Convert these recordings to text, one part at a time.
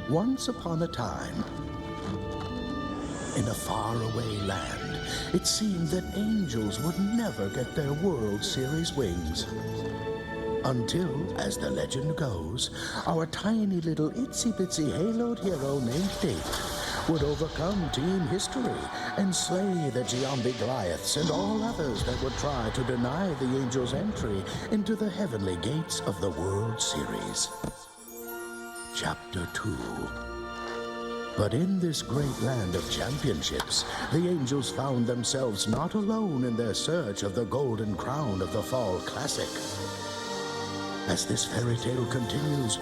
Once upon a time, in a faraway land, it seemed that angels would never get their World Series wings. Until, as the legend goes, our tiny little itsy-bitsy haloed hero named David would overcome team history and slay the Giambi Goliaths and all others that would try to deny the angels entry into the heavenly gates of the World Series. Chapter 2. But in this great land of championships, the angels found themselves not alone in their search of the golden crown of the Fall Classic. As this fairy tale continues,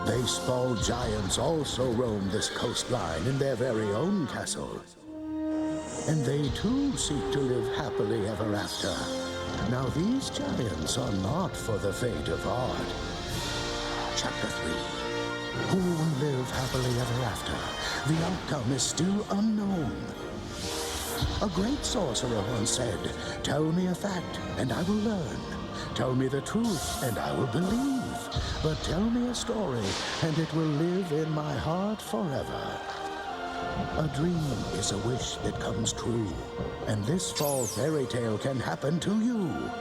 baseball giants also roam this coastline in their very own castle. And they too seek to live happily ever after. Now these giants are not for the faint of heart. Chapter 3. Who will live happily ever after? The outcome is still unknown. A great sorcerer once said, "Tell me a fact, and I will learn. Tell me the truth, and I will believe. But tell me a story, and it will live in my heart forever." A dream is a wish that comes true, and this fall fairy tale can happen to you.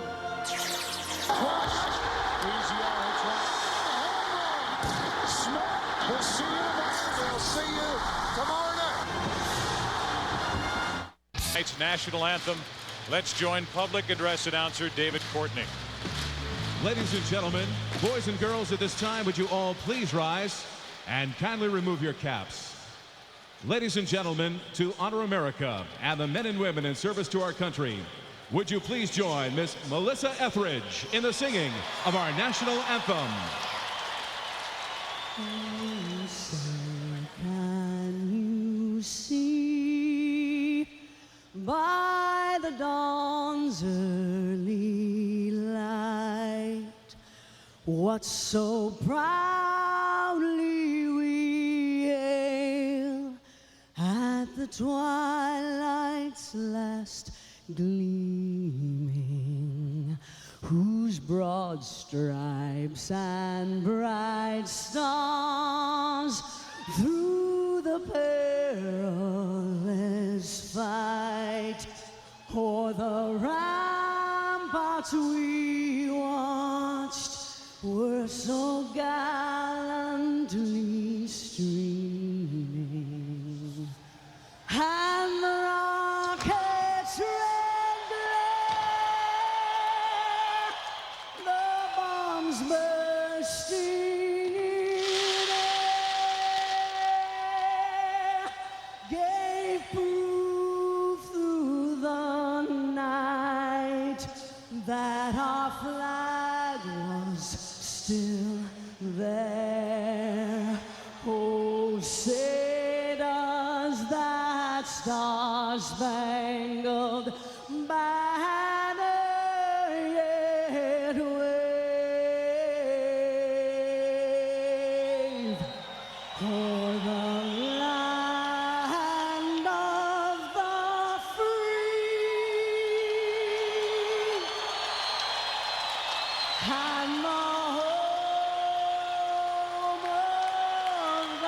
We'll see you tomorrow. We'll see you tomorrow night. Tonight's national anthem. Let's join public address announcer David Courtney. Ladies and gentlemen, boys and girls, at this time, would you all please rise and kindly remove your caps? Ladies and gentlemen, to honor America and the men and women in service to our country, would you please join Miss Melissa Etheridge in the singing of our national anthem? Can you see by the dawn's early light what so proudly we hail at the twilight's last gleaming, whose broad stripes and bright stars through the perilous fight o'er the ramparts we watched were so gallantly streaming, and the rockets red glare, the bombs bursting in air, gave proof through the night that our flag was still there. Oh, say does that star-spangled banner yet wave o'er the land of the free and the home of the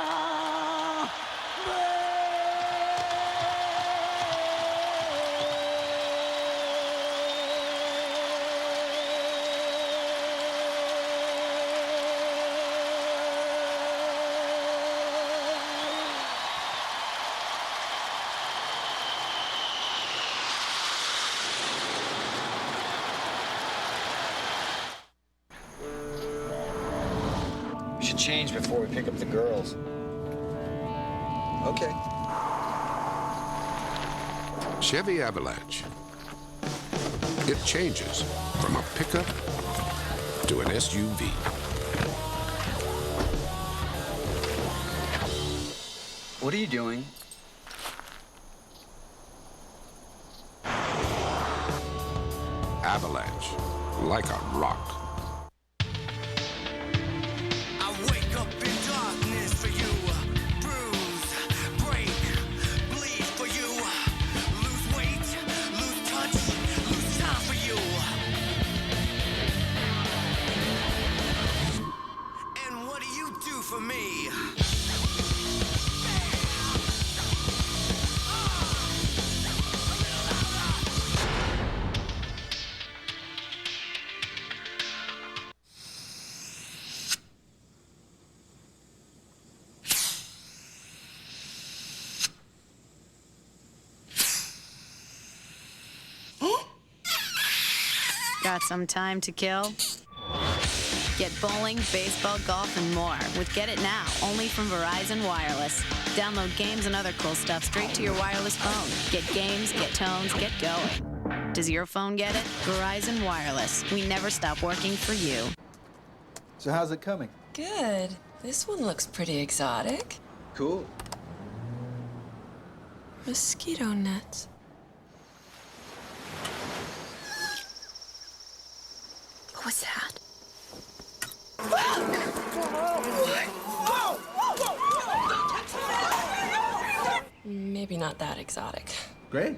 We should change before we pick up the girls. Okay. Chevy Avalanche. It changes from a pickup to an SUV. What are you doing? Avalanche, like a rock. I wake up in darkness for you, bruise, break, bleed for you, lose weight, lose touch, lose time for you. And what do you do for me? Got some time to kill? Get bowling, baseball, golf, and more with Get It Now, only from Verizon Wireless. Download games and other cool stuff straight to your wireless phone. Get games, get tones, get going. Does your phone get it? Verizon Wireless. We never stop working for you. So how's it coming? Good. This one looks pretty exotic. Cool. Mosquito nets. What was that? Maybe not that exotic. Great.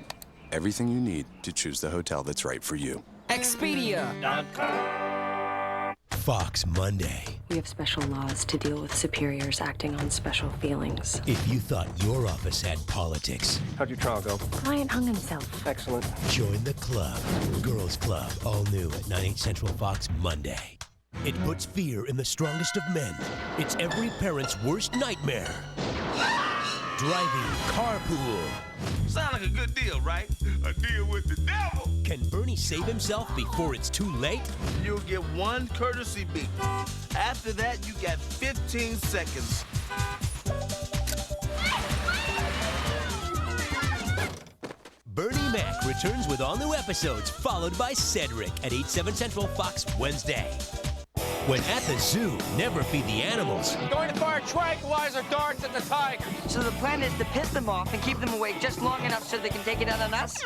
Everything you need to choose the hotel that's right for you. Expedia.com. Fox Monday. We have special laws to deal with superiors acting on special feelings. If you thought your office had politics. How'd your trial go? Client hung himself. Excellent. Join the club. Girls Club, all new at 9/8 Central Fox Monday. It puts fear in the strongest of men. It's every parent's worst nightmare. Driving carpool. Sound like a good deal, right? A deal with the devil. Can Bernie save himself before it's too late? You'll get one courtesy beat. After that, you got 15 seconds. Bernie Mac returns with all new episodes, followed by Cedric at 8/7 Central Fox Wednesday. When at the zoo, never feed the animals. Going to fire tranquilizer darts at the tiger. So the plan is to piss them off and keep them awake just long enough so they can take it out on us?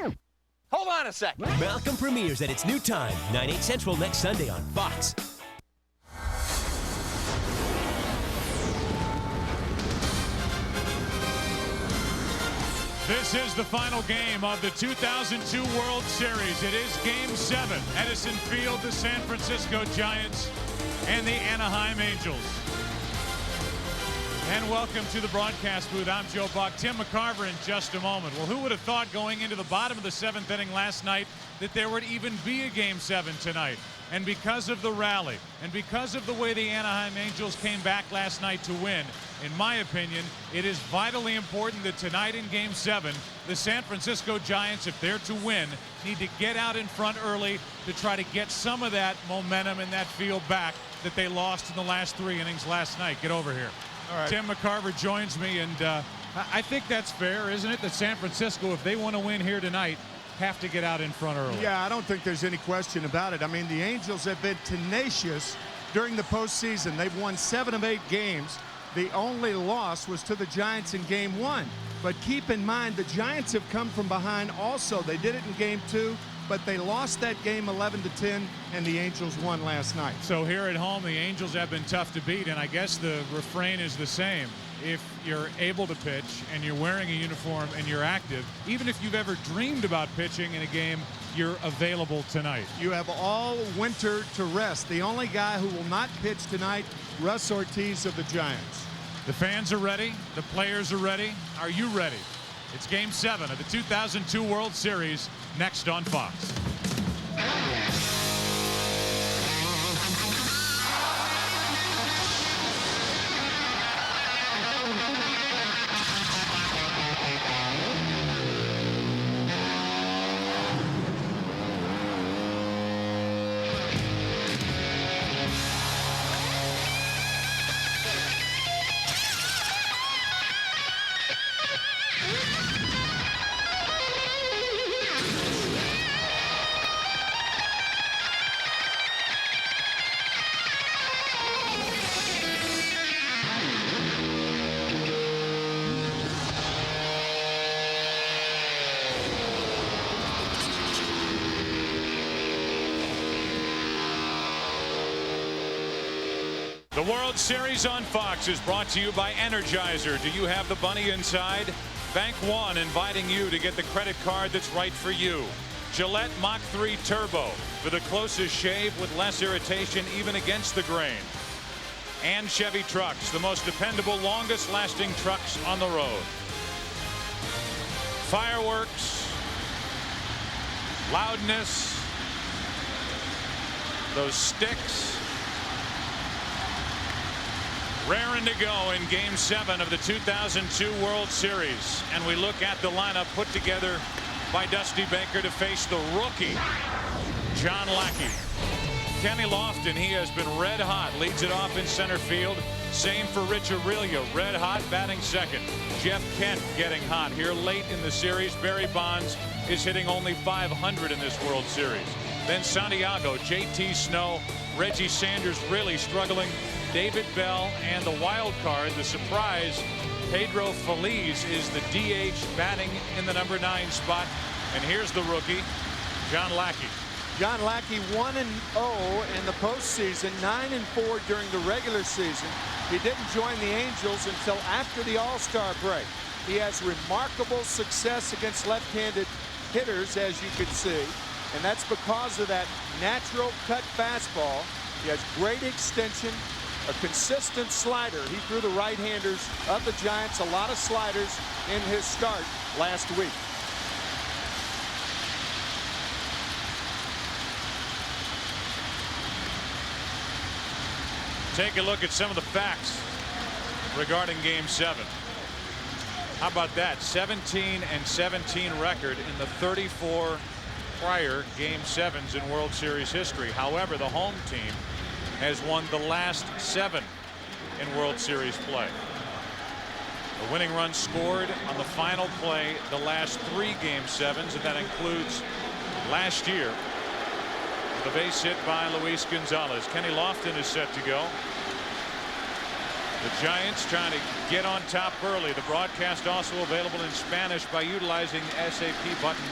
Hold on a sec. Malcolm premieres at its new time, 9/8 Central next Sunday on Fox. This is the final game of the 2002 World Series. It is Game 7. Edison Field, the San Francisco Giants and the Anaheim Angels. And welcome to the broadcast booth. I'm Joe Buck. Tim McCarver in just a moment. Well, who would have thought going into the bottom of the 7th inning last night that there would even be a Game 7 tonight? And because of the rally, and because of the way the Anaheim Angels came back last night to win, in my opinion, it is vitally important that tonight in Game 7, the San Francisco Giants, if they're to win, need to get out in front early to try to get some of that momentum in that field back that they lost in the last 3 innings last night. Get over here. All right. Tim McCarver joins me, and I think that's fair, isn't it? That San Francisco, if they want to win here tonight, have to get out in front early. Yeah, I don't think there's any question about it. I mean, the Angels have been tenacious during the postseason. They've won 7 of 8 games. The only loss was to the Giants in Game 1. But keep in mind, the Giants have come from behind also. They did it in Game 2, but they lost that game 11-10, and the Angels won last night. So here at home, the Angels have been tough to beat, and I guess the refrain is the same. If you're able to pitch and you're wearing a uniform and you're active, even if you've ever dreamed about pitching in a game, you're available tonight. You have all winter to rest. The only guy who will not pitch tonight, Russ Ortiz of the Giants. The fans are ready. The players are ready. Are you ready? It's Game 7 of the 2002 World Series, next on Fox. The World Series on Fox is brought to you by Energizer. Do you have the bunny inside? Bank One inviting you to get the credit card that's right for you. Gillette Mach 3 Turbo for the closest shave with less irritation even against the grain. And Chevy Trucks, the most dependable, longest lasting trucks on the road. Fireworks, loudness, those sticks. Raring to go in Game 7 of the 2002 World Series. And we look at the lineup put together by Dusty Baker to face the rookie, John Lackey. Kenny Lofton, he has been red hot, leads it off in center field. Same for Rich Aurelio, red hot, batting second. Jeff Kent getting hot here late in the series. Barry Bonds is hitting only .500 in this World Series. Then Santiago, JT Snow, Reggie Sanders really struggling. David Bell, and the wild card, the surprise, Pedro Feliz is the DH batting in the number 9 spot. And here's the rookie, John Lackey. John Lackey 1-0 in the postseason, 9-4 during the regular season. He didn't join the Angels until after the All-Star break. He has remarkable success against left-handed hitters, as you can see, and that's because of that natural cut fastball. He has great extension, a consistent slider. He threw the right-handers of the Giants a lot of sliders in his start last week. Take a look at some of the facts regarding Game 7. How about that? 17-17 record in the 34 prior Game 7s in World Series history. However, the home team has won the last 7 in World Series play. The winning run scored on the final play the last 3 Game 7s, and that includes last year. The base hit by Luis Gonzalez. Kenny Lofton is set to go. The Giants trying to get on top early. The broadcast also available in Spanish by utilizing the SAP button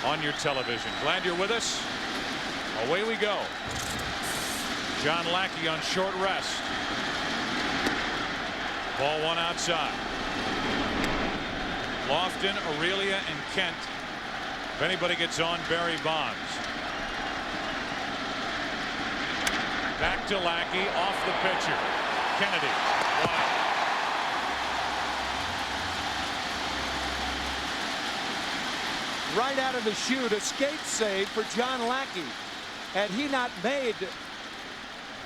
on your television. Glad you're with us. Away we go. John Lackey on short rest. Ball 1 outside. Lofton, Aurelia, and Kent. If anybody gets on, Barry Bonds. Back to Lackey, off the pitcher. Kennedy, 1 out. Right out of the chute, a skate save for John Lackey. Had he not made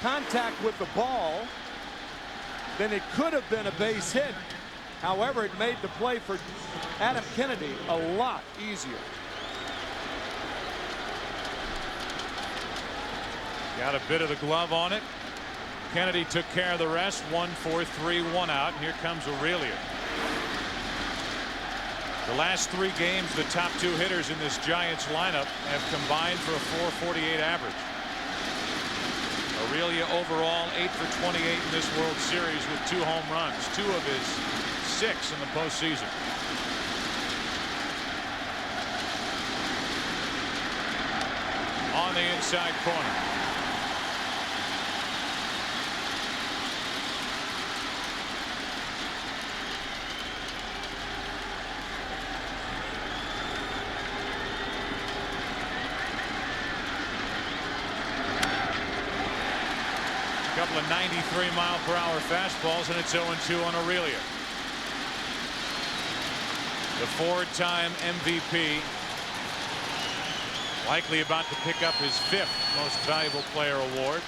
contact with the ball, then it could have been a base hit. However, it made the play for Adam Kennedy a lot easier. Got a bit of the glove on it. Kennedy took care of the rest. 1-4-3-1 out. And here comes Aurelia. The last 3 games, the top 2 hitters in this Giants lineup have combined for a .448 average. Aurelia overall 8 for 28 in this World Series with 2 home runs, 2 of his 6 in the postseason. On the inside corner. Couple of 93-mile-per-hour fastballs, and it's 0-2 on Aurelia. The 4-time MVP, likely about to pick up his 5th most valuable player award.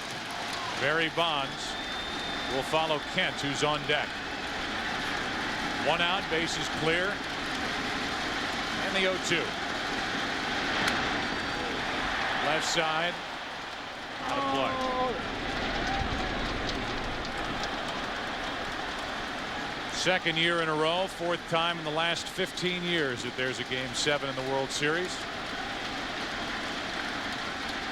Barry Bonds will follow Kent, who's on deck. 1 out, bases clear, and the 0-2. Left side, out of play. Second year in a row, 4th time in the last 15 years that there's a Game 7 in the World Series.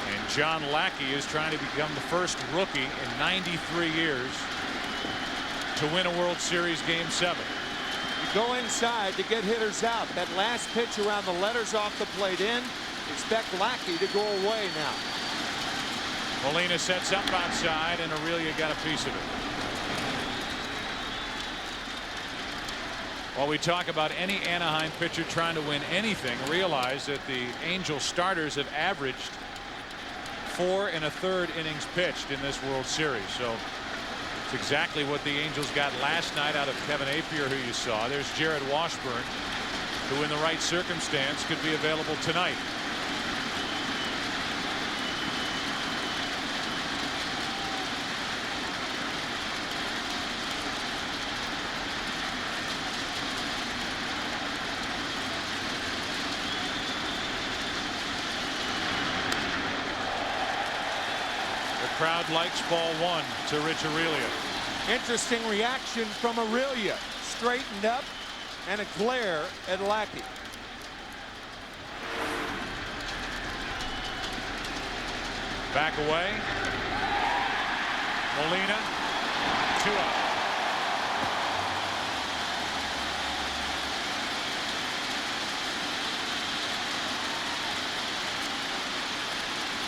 And John Lackey is trying to become the first rookie in 93 years to win a World Series Game 7. You go inside to get hitters out. That last pitch around the letters off the plate in. Expect Lackey to go away now. Molina sets up outside, and Aurelia got a piece of it. While we talk about any Anaheim pitcher trying to win anything, realize that the Angels starters have averaged 4 1/3 innings pitched in this World Series. So it's exactly what the Angels got last night out of Kevin Appier, who you saw. There's Jared Washburn, who in the right circumstance could be available tonight. crowd likes ball one to Rich Aurelia. Interesting reaction from Aurelia. Straightened up and a glare at Lackey. Back away. Molina. 2 out.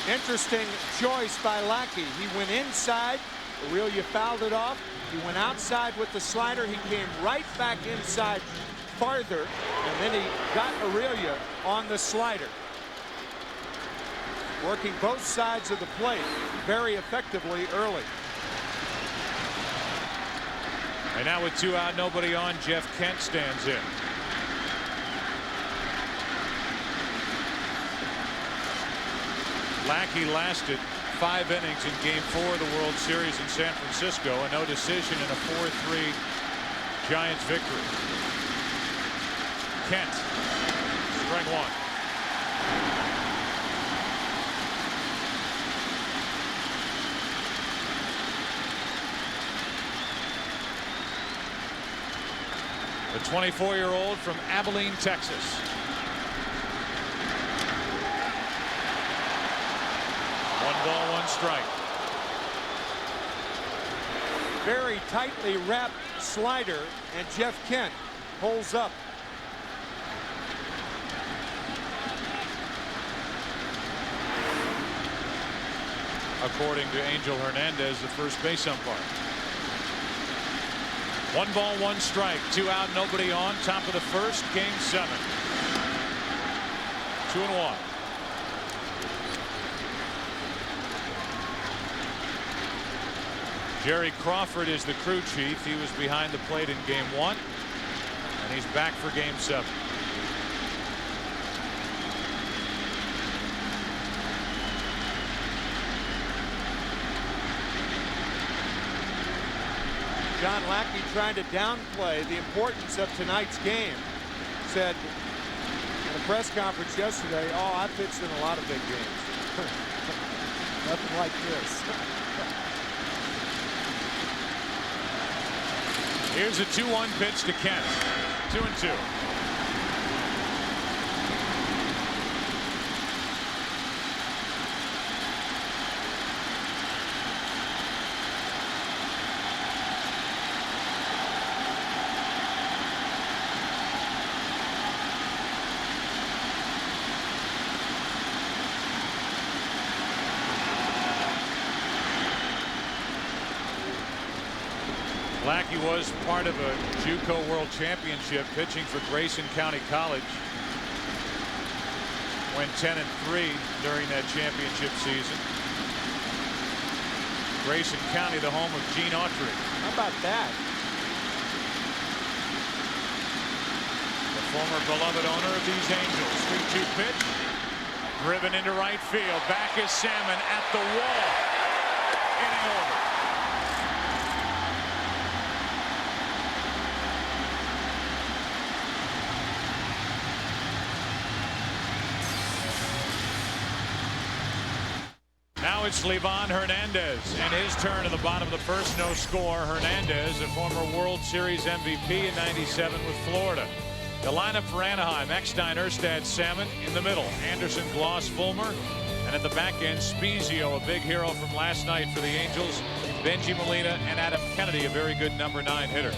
Interesting choice by Lackey. He went inside. Aurelia fouled it off. He went outside with the slider. He came right back inside farther, and then he got Aurelia on the slider. Working both sides of the plate very effectively early. And now with 2 out, nobody on, Jeff Kent stands in. Lackey lasted 5 innings in Game 4 of the World Series in San Francisco, and no decision in a 4-3 Giants victory. Kent, strike one. The 24-year-old from Abilene, Texas. One ball, one strike. Very tightly wrapped slider, and Jeff Kent pulls up. According to Angel Hernandez, the first base umpire. 1 ball, 1 strike. 2 out, nobody on. Top of the first, Game 7. 2-1. Jerry Crawford is the crew chief. He was behind the plate in Game 1, and he's back for Game 7. John Lackey trying to downplay the importance of tonight's game. Said in a press conference yesterday, "Oh, I pitched in a lot of big games." Nothing like this. Here's a 2-1 pitch to Kent. 2-2. Lackey was part of a JUCO World Championship pitching for Grayson County College. Went 10-3 during that championship season. Grayson County, the home of Gene Autry. How about that? The former beloved owner of these Angels. 3-2 pitch. Driven into right field. Back is Salmon at the wall. Inning over. Now it's Livan Hernandez and his turn in the bottom of the first. No score. Hernandez, a former World Series MVP in '97 with Florida. The lineup for Anaheim: Eckstein, Erstad, Salmon. In the middle, Anderson, Gloss, Fulmer. And at the back end, Spezio, a big hero from last night for the Angels. Benji Molina and Adam Kennedy, a very good number 9 hitter.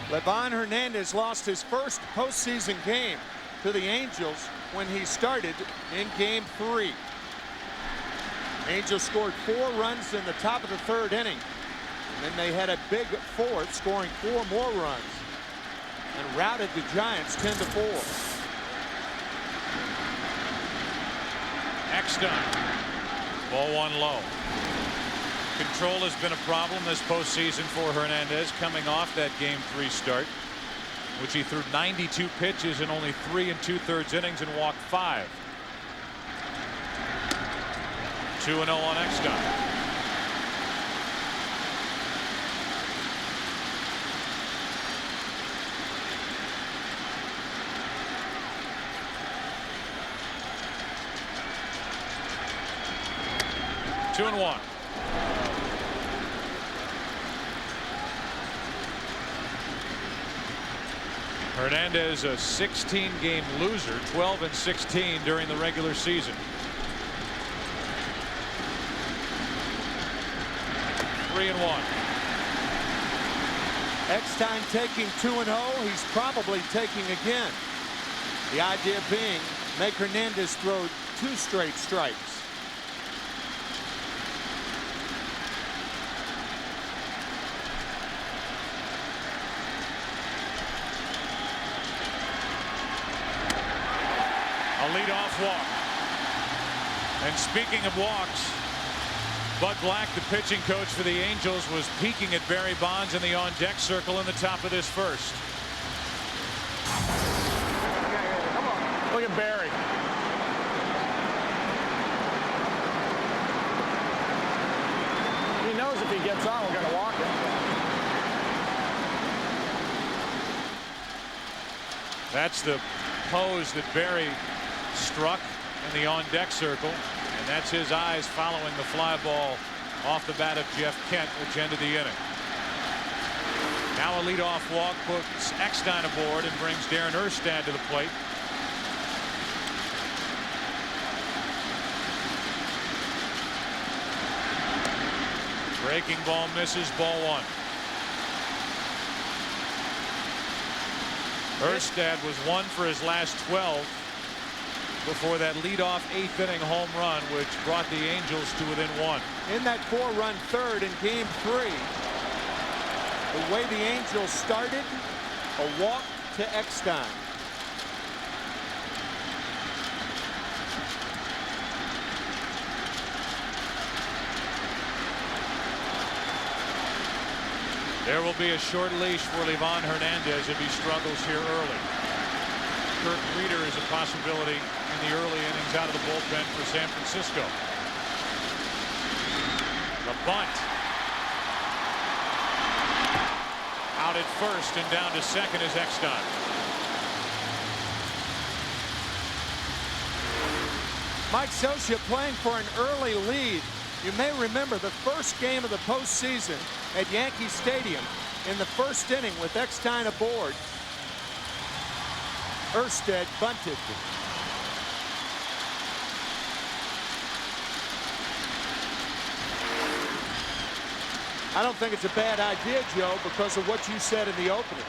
Livan Hernandez lost his first postseason game to the Angels when he started in Game 3. Angels scored 4 runs in the top of the 3rd inning. And then they had a big 4th, scoring 4 more runs, and routed the Giants 10-4. Eckstein. Ball 1 low. Control has been a problem this postseason for Hernandez, coming off that Game 3 start, which he threw 92 pitches in only 3 2/3 innings and walked 5. 2-0 on Eckstein. 2-1. Hernandez, a 16-game loser, 12-16 during the regular season. 3-1. Eckstein taking 2-0. He's probably taking again. The idea being, make Hernandez throw 2 straight strikes. A leadoff walk. And speaking of walks, Bud Black, the pitching coach for the Angels, was peeking at Barry Bonds in the on-deck circle in the top of this first. Come on. Look at Barry. He knows if he gets on, we're going to walk him. That's the pose that Barry struck in the on-deck circle, and that's his eyes following the fly ball off the bat of Jeff Kent, which ended the inning. Now a leadoff walk puts Eckstein aboard and brings Darren Erstad to the plate. Breaking ball misses, ball 1. Erstad was 1 for his last 12 before that leadoff 8th inning home run, which brought the Angels to within 1. In that 4-run third in game 3, the way the Angels started, a walk to Eckstein. There will be a short leash for Livan Hernandez if he struggles here early. Kurt Reeder is a possibility in the early innings out of the bullpen for San Francisco. The bunt. Out at first and down to second is Eckstein. Mike Scioscia playing for an early lead. You may remember the first game of the postseason at Yankee Stadium in the first inning with Eckstein aboard. Erstad bunted. I don't think it's a bad idea, Joe, because of what you said in the opening.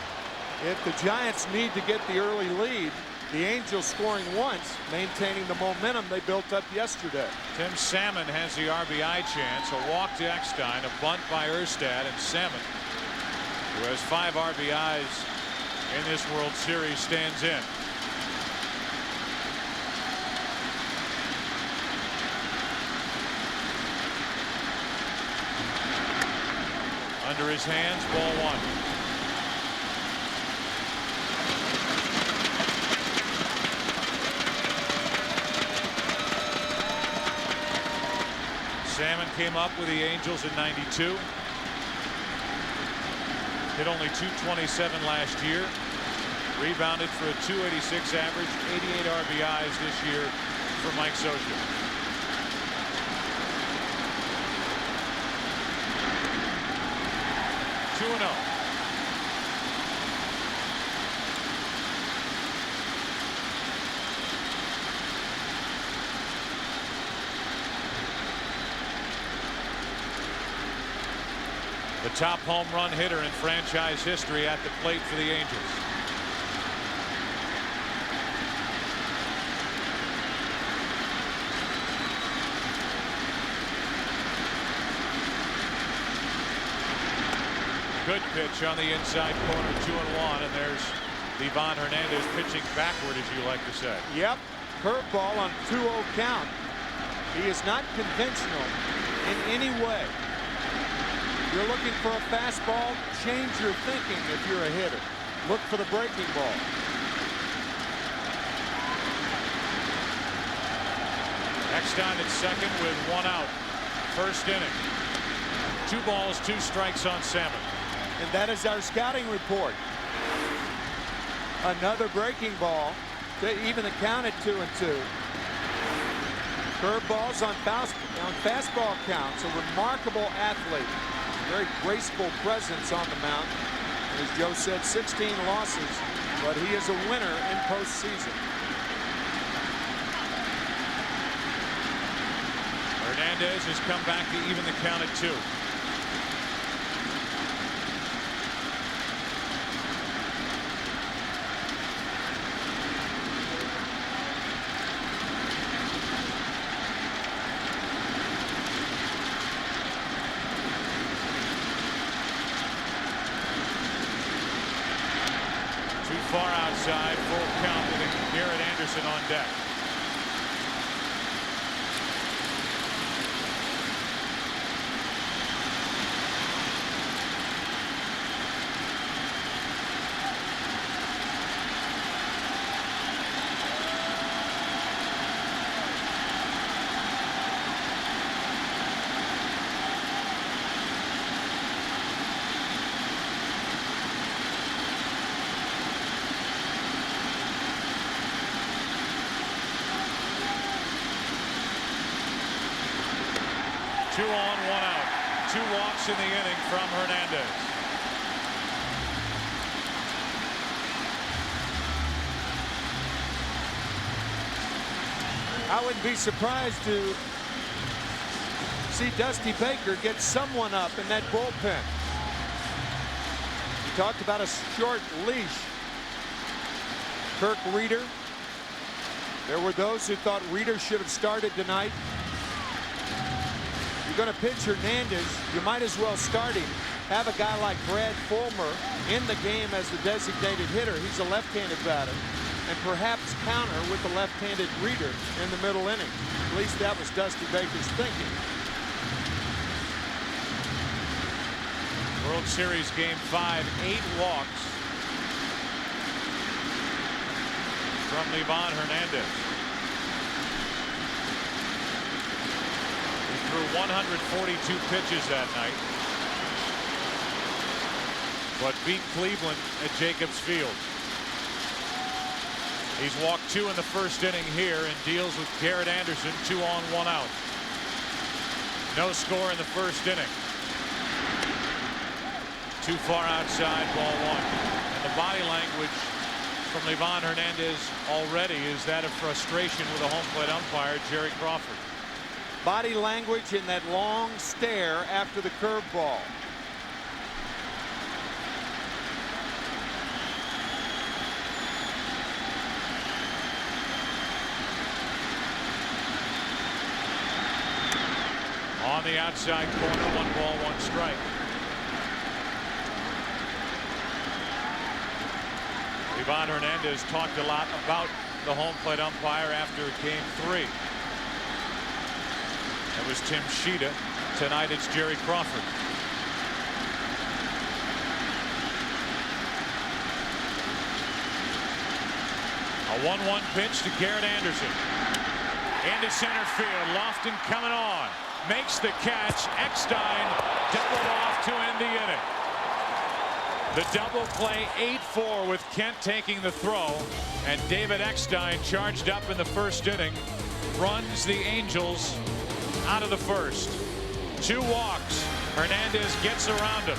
If the Giants need to get the early lead, the Angels scoring once, maintaining the momentum they built up yesterday. Tim Salmon has the RBI chance. A walk to Eckstein, a bunt by Erstad, and Salmon, who has 5 RBIs in this World Series, stands in. Under his hands, ball 1. Salmon came up with the Angels in '92. Hit only .227 last year. Rebounded for a .286 average, 88 RBIs this year for Mike Scioscia. (2-0). The top home run hitter in franchise history at the plate for the Angels. Good pitch on the inside corner, 2-1, and there's Livan Hernandez pitching backward, as you like to say. Yep, curveball on 2-0 count. He is not conventional in any way. You're looking for a fastball, change your thinking if you're a hitter. Look for the breaking ball. Eckstein at second with 1 out. First inning. 2 balls, 2 strikes on Salmon. And that is our scouting report. Another breaking ball to even the count at 2-2. Curveballs on fastball counts. A remarkable athlete. Very graceful presence on the mound. And as Joe said, 16 losses, but he is a winner in postseason. Hernandez has come back to even the count at 2. Far outside, full count with Garrett Anderson on deck. Two on, 1 out. 2 walks in the inning from Hernandez. I wouldn't be surprised to see Dusty Baker get someone up in that bullpen. We talked about a short leash. Kirk Reeder. There were those who thought Reeder should have started tonight. You're going to pitch Hernandez, you might as well start him. Have a guy like Brad Fulmer in the game as the designated hitter. He's a left-handed batter. And perhaps counter with the left-handed Reeder in the middle inning. At least that was Dusty Baker's thinking. World Series Game 5, 8 walks from Livan Hernandez. Threw 142 pitches that night, but beat Cleveland at Jacobs Field. He's walked 2 in the first inning here and deals with Garrett Anderson. 2 on, 1 out. No score in the first inning. Too far outside, ball 1. And the body language from Livan Hernandez already is that of frustration with a home plate umpire, Jerry Crawford. Body language in that long stare after the curveball. On the outside corner, 1 ball, 1 strike. Livan Hernandez talked a lot about the home plate umpire after Game 3. It was Tim Sheeta. Tonight it's Jerry Crawford. A 1-1 pitch to Garrett Anderson. Into center field. Lofton coming on. Makes the catch. Eckstein doubled off to end the inning. The double play 8-4 with Kent taking the throw. And David Eckstein charged up in the first inning. Runs the Angels out of the first. 2 walks. Hernandez gets around him.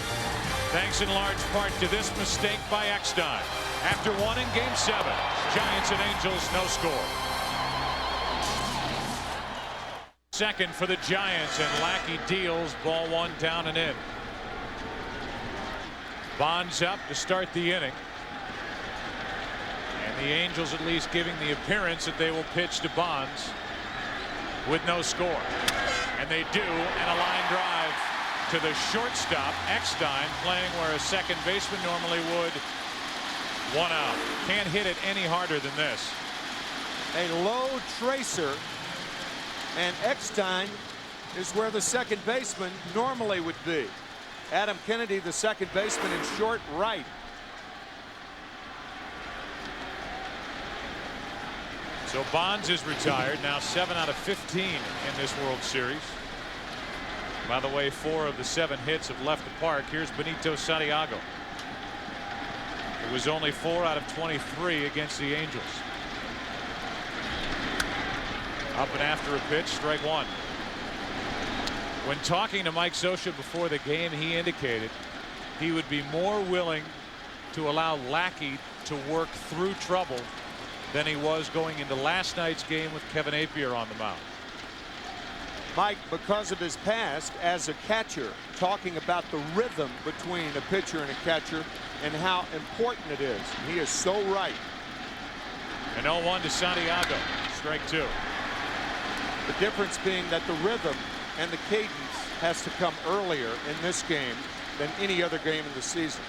Thanks in large part to this mistake by Eckstein. After 1 in Game 7, Giants and Angels, no score. Second for the Giants, and Lackey deals. Ball 1 down and in. Bonds up to start the inning. And the Angels at least giving the appearance that they will pitch to Bonds with no score. And they do, and a line drive to the shortstop. Eckstein playing where a second baseman normally would. 1 out. Can't hit it any harder than this. A low tracer, and Eckstein is where the second baseman normally would be. Adam Kennedy, the second baseman, in short right. So Bonds is retired now. 7 out of 15 in this World Series. By the way, 4 of the 7 hits have left the park. Here's Benito Santiago. It was only 4 out of 23 against the Angels. Up and after a pitch, strike one. When talking to Mike Scioscia before the game, he indicated he would be more willing to allow Lackey to work through trouble than he was going into last night's game with Kevin Appier on the mound. Mike, because of his past as a catcher, talking about the rhythm between a pitcher and a catcher and how important it is. He is so right. An 0-1 to Santiago. Strike two. The difference being that the rhythm and the cadence has to come earlier in this game than any other game in the season.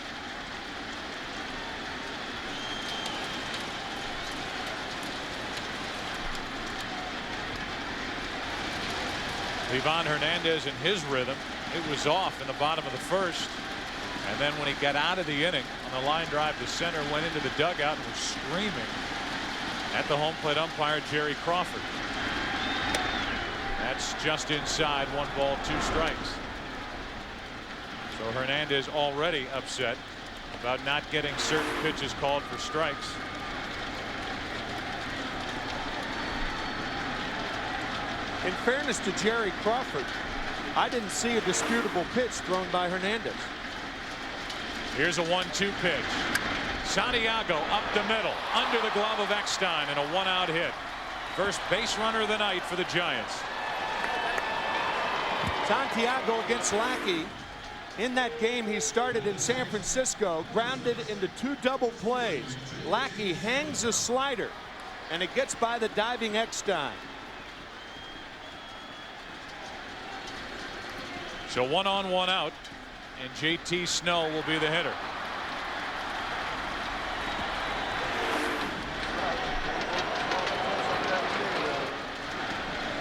Livan Hernandez in his rhythm. It was off in the bottom of the first. And then when he got out of the inning on the line drive to center, went into the dugout and was screaming at the home plate umpire, Jerry Crawford. That's just inside. 1 ball, 2 strikes. So Hernandez already upset about not getting certain pitches called for strikes. In fairness to Jerry Crawford, I didn't see a disputable pitch thrown by Hernandez. Here's a 1-2 pitch. Santiago up the middle, under the glove of Eckstein, and a 1-out hit. First base runner of the night for the Giants. Santiago against Lackey. In that game he started in San Francisco, grounded into 2 double plays. Lackey hangs a slider, and it gets by the diving Eckstein. So 1 on, 1 out, and JT Snow will be the hitter.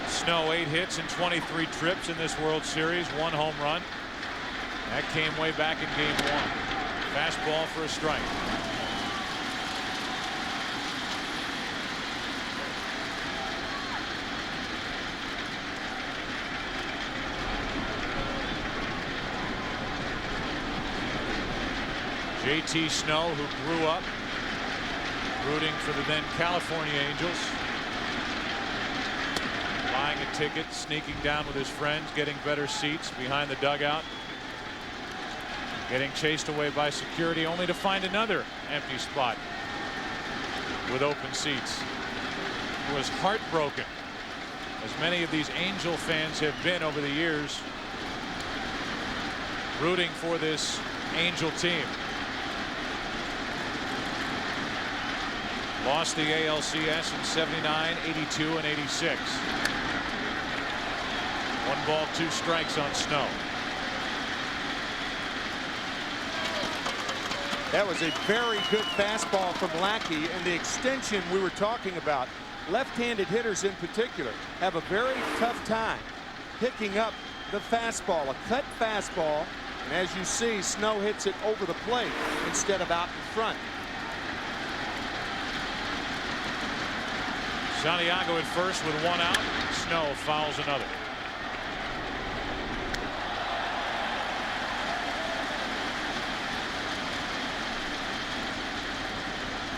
Snow 8 hits and 23 trips in this World Series, 1 home run. That came way back in game 1. Fastball for a strike. JT Snow, who grew up rooting for the then California Angels, buying a ticket, sneaking down with his friends, getting better seats behind the dugout, getting chased away by security, only to find another empty spot with open seats. He was heartbroken, as many of these Angel fans have been over the years, rooting for this Angel team. Lost the ALCS in '79, '82, and '86. 1 ball, 2 strikes on Snow. That was a very good fastball from Lackey, and the extension we were talking about. Left-handed hitters in particular have a very tough time picking up the fastball, a cut fastball, and as you see, Snow hits it over the plate instead of out in front. Santiago at first with 1 out. Snow fouls another.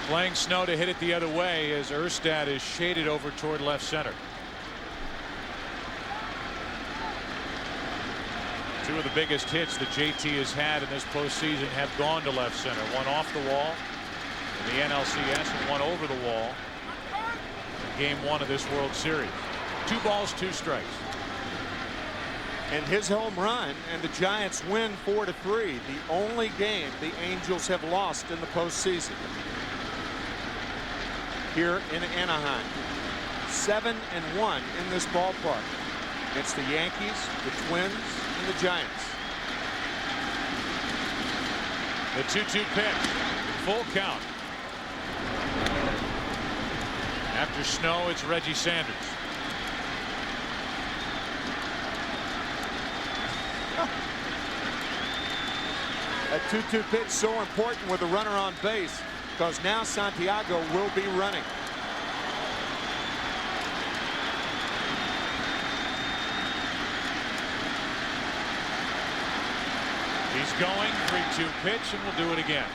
Playing Snow to hit it the other way as Erstad is shaded over toward left center. 2 of the biggest hits that JT has had in this postseason have gone to left center. 1 off the wall in the NLCS and 1 over the wall in game 1 of this World Series. 2 balls, 2 strikes. And his home run, and the Giants win 4-3. The only game the Angels have lost in the postseason here in Anaheim. 7-1 in this ballpark against the Yankees, the Twins, and the Giants. The 2-2 pitch, full count. After Snow, it's Reggie Sanders. That 2-2 pitch so important with a runner on base, because now Santiago will be running. He's going, 3-2 pitch, and we'll do it again.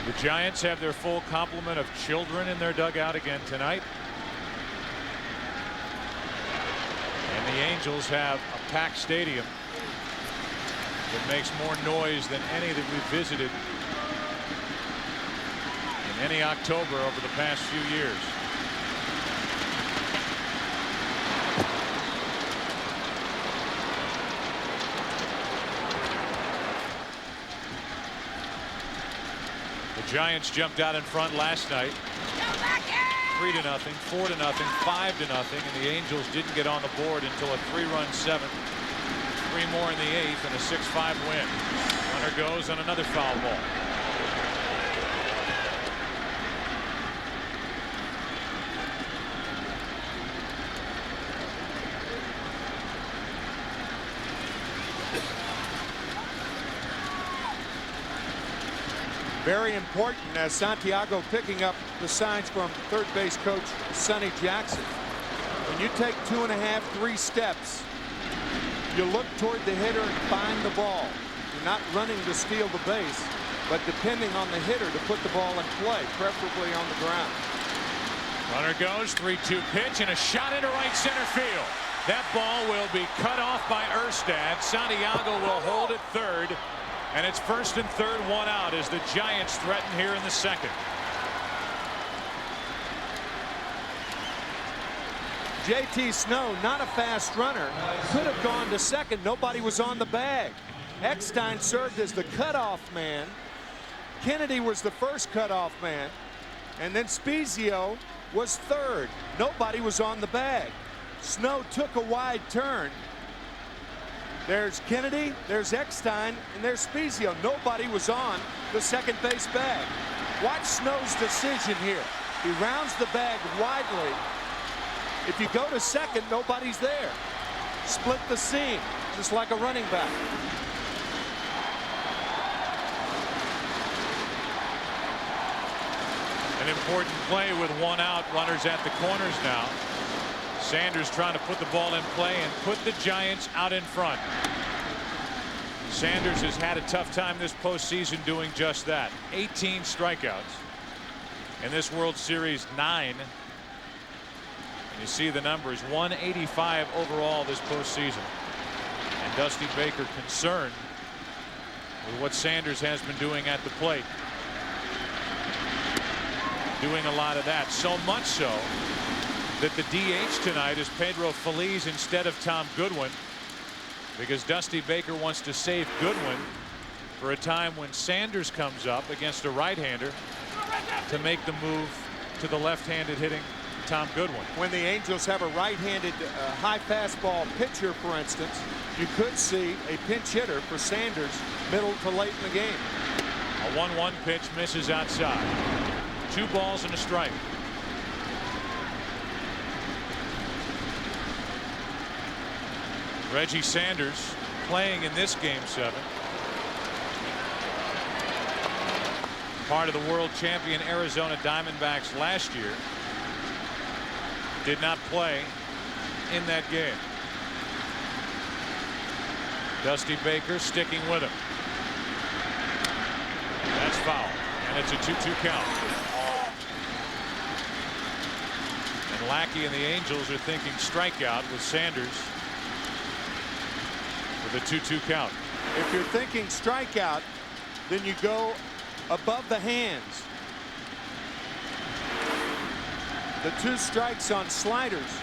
The Giants have their full complement of children in their dugout again tonight. And the Angels have a packed stadium that makes more noise than any that we've visited in any October over the past few years. The Giants jumped out in front last night. 3-0, 4-0, 5-0, and the Angels didn't get on the board until a 3-run seventh. 3 more in the 8th and a 6-5 win. Runner goes on another foul ball. Very important as Santiago picking up the signs from third base coach Sonny Jackson. When you take 2.5, 3 steps, you look toward the hitter and find the ball. You're not running to steal the base, but depending on the hitter to put the ball in play, preferably on the ground. Runner goes, 3-2 pitch and a shot into right center field. That ball will be cut off by Erstad. Santiago will hold it third. And it's first and third, 1 out as the Giants threaten here in the second. JT Snow, not a fast runner, could have gone to second. Nobody was on the bag. Eckstein served as the cutoff man. Kennedy was the first cutoff man. And then Spezio was third. Nobody was on the bag. Snow took a wide turn. There's Kennedy, there's Eckstein, and there's Spezio. Nobody was on the second base bag. Watch Snow's decision here. He rounds the bag widely. If you go to second, nobody's there. Split the seam, just like a running back. An important play with 1 out. Runners at the corners now. Sanders trying to put the ball in play and put the Giants out in front. Sanders has had a tough time this postseason doing just that. 18 strikeouts. In this World Series, 9. And you see the numbers, 185 overall this postseason. And Dusty Baker concerned with what Sanders has been doing at the plate. Doing a lot of that. So much so that the DH tonight is Pedro Feliz instead of Tom Goodwin, because Dusty Baker wants to save Goodwin for a time when Sanders comes up against a right-hander to make the move to the left-handed hitting Tom Goodwin. When the Angels have a right-handed high fastball pitcher, for instance, you could see a pinch hitter for Sanders middle to late in the game. A 1-1 pitch misses outside. 2 balls and a strike. Reggie Sanders playing in this game 7. Part of the world champion Arizona Diamondbacks last year. Did not play in that game. Dusty Baker sticking with him. That's foul. And it's a 2-2 count. And Lackey and the Angels are thinking strikeout with Sanders. With a 2-2 count. If you're thinking strikeout, then you go above the hands. The 2 strikes on sliders.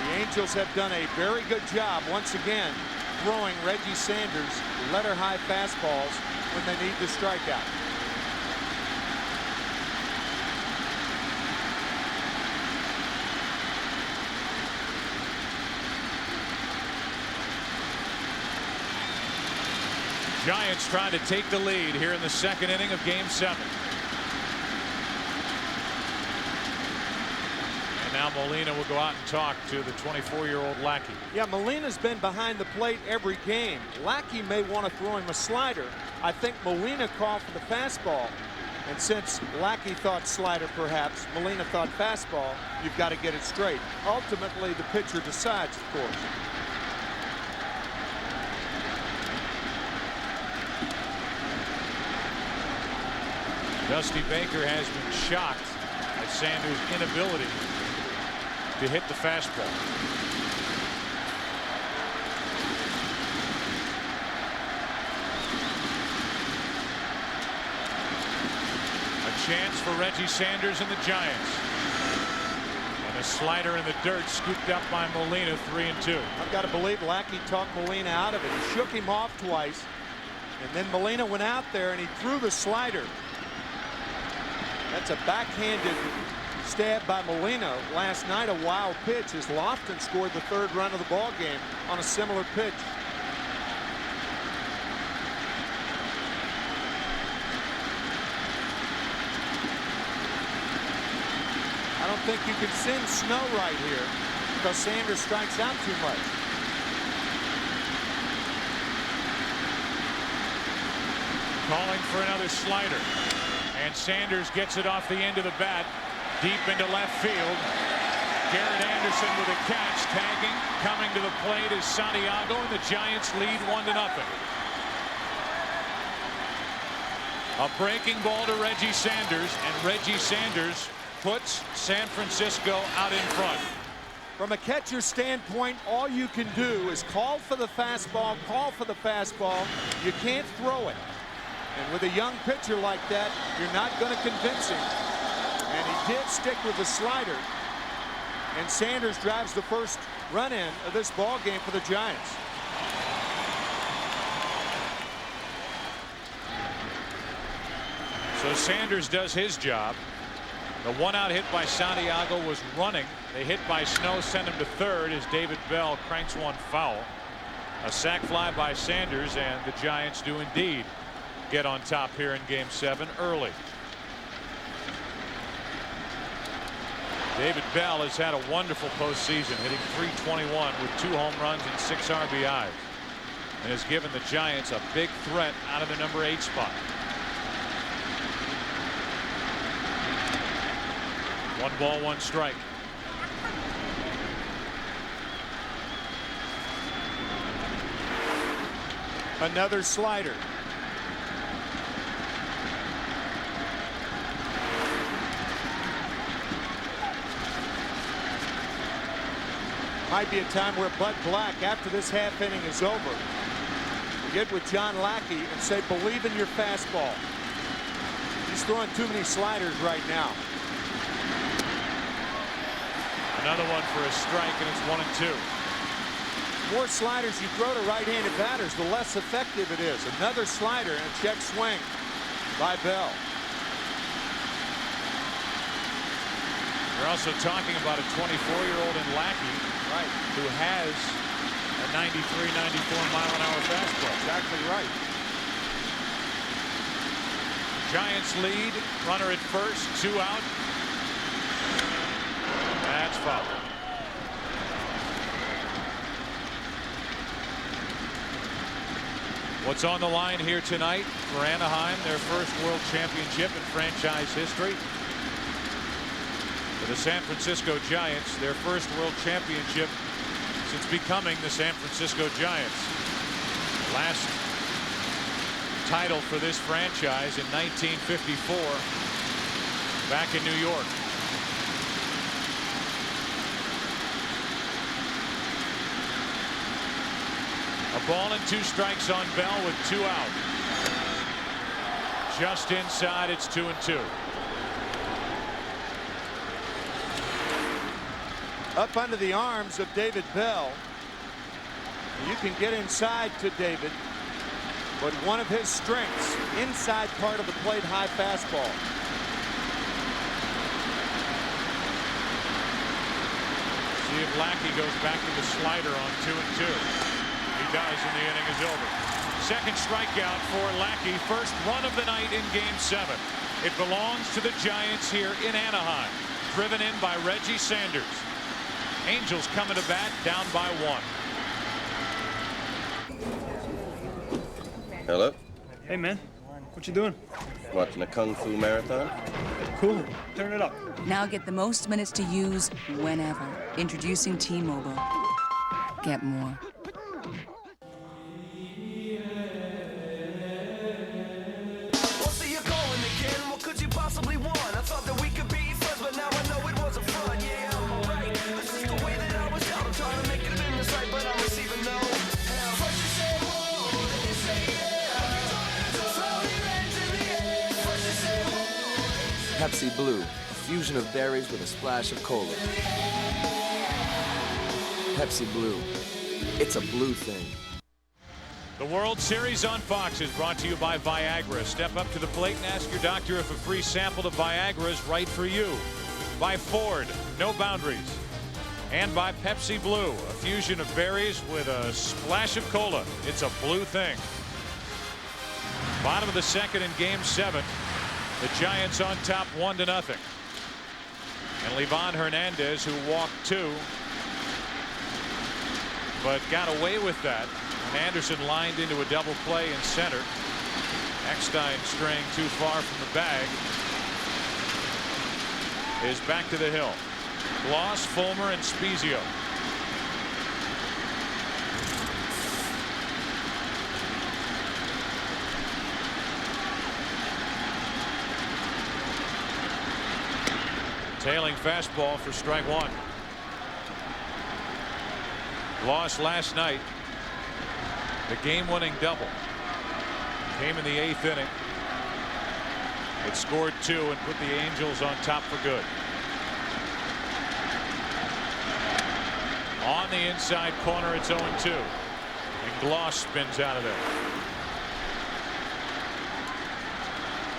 The Angels have done a very good job once again throwing Reggie Sanders letter high fastballs when they need to strike out. Giants trying to take the lead here in the second inning of game 7. And now Molina will go out and talk to the 24-year-old Lackey. Yeah, Molina's been behind the plate every game. Lackey may want to throw him a slider. I think Molina called for the fastball. And since Lackey thought slider perhaps, Molina thought fastball, you've got to get it straight. Ultimately, the pitcher decides, of course. Dusty Baker has been shocked at Sanders' inability to hit the fastball. A chance for Reggie Sanders and the Giants. And a slider in the dirt scooped up by Molina, 3-2. I've got to believe Lackey talked Molina out of it. He shook him off twice. And then Molina went out there and he threw the slider. That's a backhanded stab by Molina. Last night, a wild pitch as Lofton scored the 3rd run of the ball game on a similar pitch. I don't think you can send Snow right here because Sanders strikes out too much. Calling for another slider. And Sanders gets it off the end of the bat, deep into left field. Garrett Anderson with a catch, tagging. Coming to the plate is Santiago, and the Giants lead 1-0. A breaking ball to Reggie Sanders, and Reggie Sanders puts San Francisco out in front. From a catcher standpoint, all you can do is call for the fastball, call for the fastball. You can't throw it. And with a young pitcher like that, you're not going to convince him. And he did stick with the slider. And Sanders drives the first run in of this ball game for the Giants. So Sanders does his job. The 1-out hit by Santiago was running. The hit by Snow sent him to third as David Bell cranks one foul. A sac fly by Sanders, and the Giants do indeed get on top here in Game 7 early. David Bell has had a wonderful postseason, hitting .321 with 2 home runs and 6 RBIs, and has given the Giants a big threat out of the number 8 spot. 1 ball, 1 strike. Another slider. Might be a time where Bud Black, after this half inning is over, will get with John Lackey and say, believe in your fastball. He's throwing too many sliders right now. Another one for a strike, and it's 1-2. The more sliders you throw to right-handed batters, the less effective it is. Another slider and a check swing by Bell. We're also talking about a 24-year-old in Lackey, right, who has a 93, 94 mile-an-hour fastball. Exactly right. Giants lead, runner at first, 2 out. That's foul. What's on the line here tonight for Anaheim? Their first World Championship in franchise history. For the San Francisco Giants, their first World Championship since becoming the San Francisco Giants. Last title for this franchise in 1954 back in New York. A ball and 2 strikes on Bell with 2 out. Just inside, it's 2-2. Up under the arms of David Bell. You can get inside to David, but one of his strengths, inside part of the plate, high fastball. See if Lackey goes back to the slider on 2-2. He does, and the inning is over. Second strikeout for Lackey. First run of the night in Game 7. It belongs to the Giants here in Anaheim. Driven in by Reggie Sanders. Angels coming to bat, down by 1. Hello? Hey, man. What you doing? Watching a Kung Fu marathon? Cool. Turn it up. Now get the most minutes to use whenever. Introducing T-Mobile. Get more. Well, see you going again. What could you Pepsi Blue, a fusion of berries with a splash of cola. Pepsi Blue. It's a blue thing. The World Series on Fox is brought to you by Viagra. Step up to the plate and ask your doctor if a free sample of Viagra is right for you. By Ford, no boundaries. And by Pepsi Blue, a fusion of berries with a splash of cola. It's a blue thing. Bottom of the second in Game 7. The Giants on top 1-0. And Livan Hernandez, who walked 2, but got away with that. And Anderson lined into a double play in center. Eckstein straying too far from the bag. Is back to the hill. Gloss, Fulmer, and Spezio. Tailing fastball for strike 1. Lost last night. The game-winning double came in the 8th inning. It scored 2 and put the Angels on top for good. On the inside corner, it's 0-2. And Gloss spins out of there.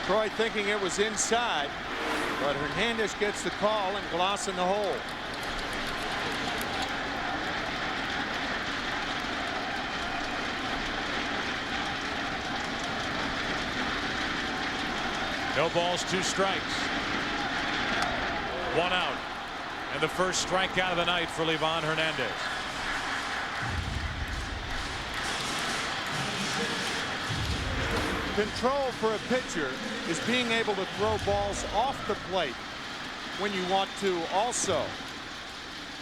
Troy thinking it was inside, but Hernandez gets the call and Gloss in the hole. No balls, 2 strikes. 1 out. And the first strikeout of the night for Livan Hernandez. Control for a pitcher is being able to throw balls off the plate when you want to also.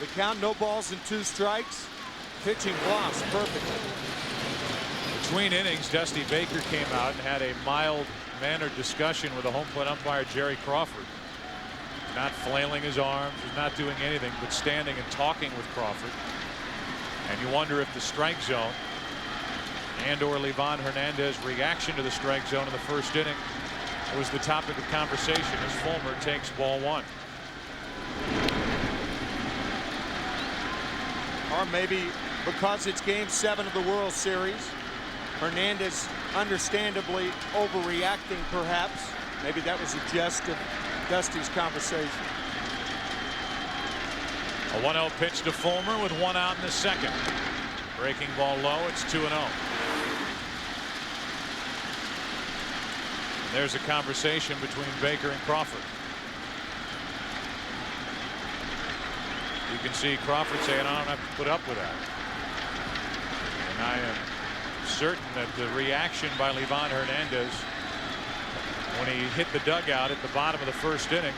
The count, no balls and 2 strikes. Pitching Gloss perfectly. Between innings, Dusty Baker came out and had a mild-mannered discussion with the home plate umpire Jerry Crawford. Not flailing his arms, not doing anything but standing and talking with Crawford. And you wonder if the strike zone and/or Livan Hernandez's reaction to the strike zone in the first inning was the topic of conversation as Fulmer takes ball 1. Or maybe because it's Game 7 of the World Series, Hernandez understandably overreacting perhaps. Maybe that was a jest of Dusty's conversation. A 1-0 pitch to Fulmer with 1 out in the second. Breaking ball low. It's 2-0. And there's a conversation between Baker and Crawford. You can see Crawford saying, I don't have to put up with that. And I am certain that the reaction by Livan Hernandez when he hit the dugout at the bottom of the first inning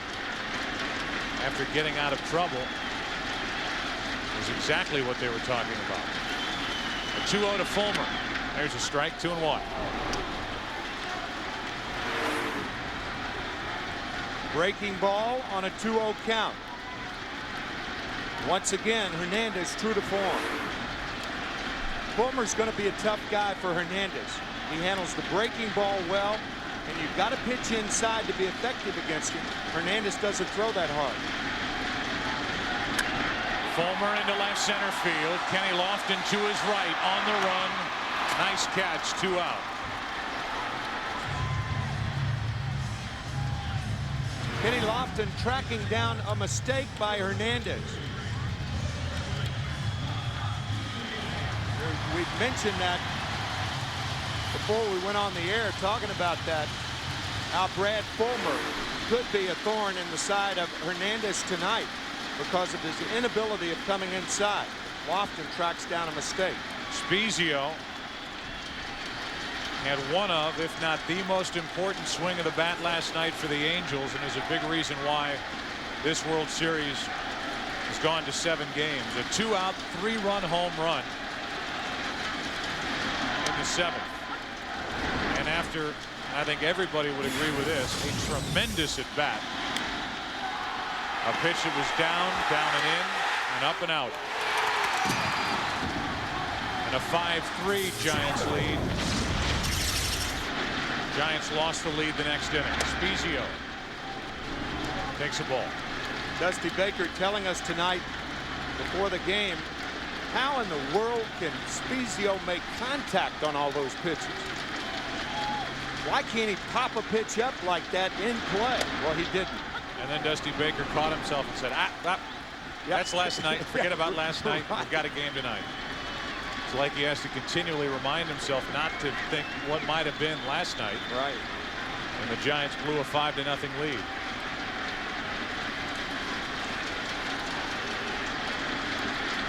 after getting out of trouble is exactly what they were talking about. A 2-0 to Fulmer. There's a strike, 2-1. Breaking ball on a 2-0 count. Once again, Hernandez true to form. Fulmer's going to be a tough guy for Hernandez. He handles the breaking ball well, and you've got to pitch inside to be effective against him. Hernandez doesn't throw that hard. Fulmer into left center field. Kenny Lofton to his right on the run. Nice catch, 2 out. Kenny Lofton tracking down a mistake by Hernandez. We've mentioned that before we went on the air, talking about that. How Brad Fulmer could be a thorn in the side of Hernandez tonight because of his inability of coming inside. Lofton tracks down a mistake. Spezio had one of, if not the most important swing of the bat last night for the Angels, and is a big reason why this World Series has gone to 7 games. A 2-out, 3-run home run in the 7th. And after, I think everybody would agree with this, a tremendous at bat. A pitch that was down, and in, and up and out. And a 5-3 Giants lead. Giants lost the lead the next inning. Spezio takes a ball. Dusty Baker telling us tonight before the game, how in the world can Spezio make contact on all those pitches? Why can't he pop a pitch up like that in play? Well, he didn't. And then Dusty Baker caught himself and said, that's last night. Forget about last night. We've got a game tonight. It's like he has to continually remind himself not to think what might have been last night. Right. And the Giants blew a 5-0 lead.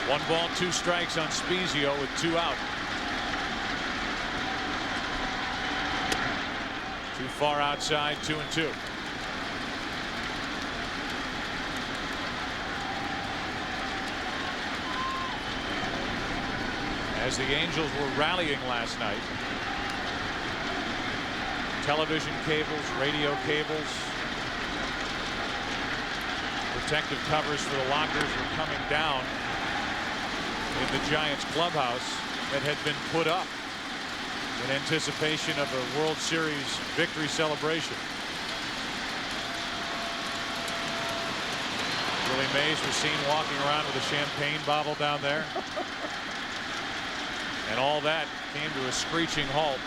One ball, 2 strikes on Spezio with 2 out. Too far outside, 2-2. As the Angels were rallying last night, television cables, radio cables, protective covers for the lockers were coming down in the Giants clubhouse that had been put up in anticipation of a World Series victory celebration. Willie Mays was seen walking around with a champagne bottle down there. And all that came to a screeching halt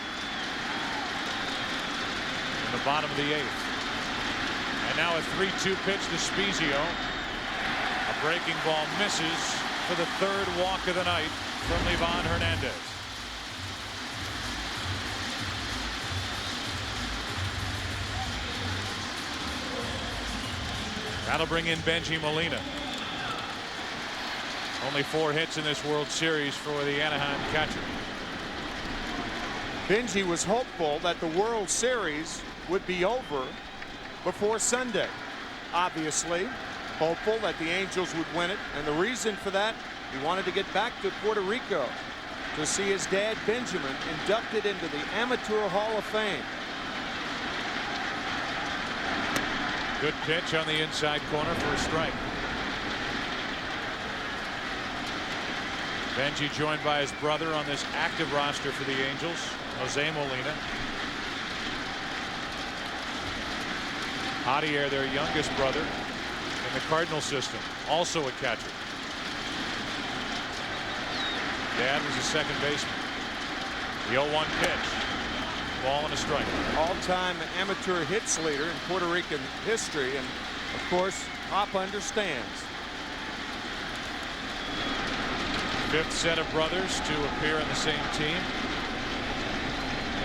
in the bottom of the 8th. And now a 3-2 pitch to Spezio. A breaking ball misses for the 3rd walk of the night from Livan Hernandez. That'll bring in Benji Molina. Only 4 hits in this World Series for the Anaheim catcher. Benji was hopeful that the World Series would be over before Sunday. Obviously, hopeful that the Angels would win it. And the reason for that, he wanted to get back to Puerto Rico to see his dad, Benjamin, inducted into the Amateur Hall of Fame. Good pitch on the inside corner for a strike. Benji joined by his brother on this active roster for the Angels, Jose Molina. Javier, their youngest brother in the Cardinal system, also a catcher. Dad was a second baseman. The 0-1 pitch. Ball and a strike. All-time amateur hits leader in Puerto Rican history, and of course, Pop understands. 5th set of brothers to appear in the same team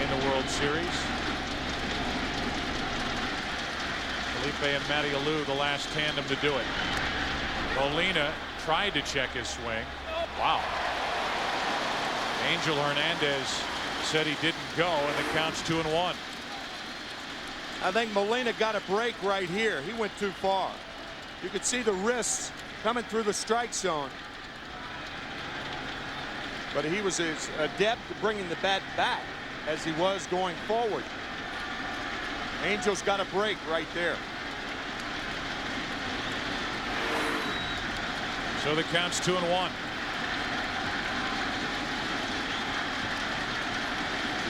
in the World Series. Felipe and Matty Alou, the last tandem to do it. Molina tried to check his swing. Wow. Angel Hernandez said he didn't go, and the count's 2-1. I think Molina got a break right here. He went too far. You could see the wrists coming through the strike zone. But he was as adept at bringing the bat back as he was going forward. Angels got a break right there. So the count's 2-1.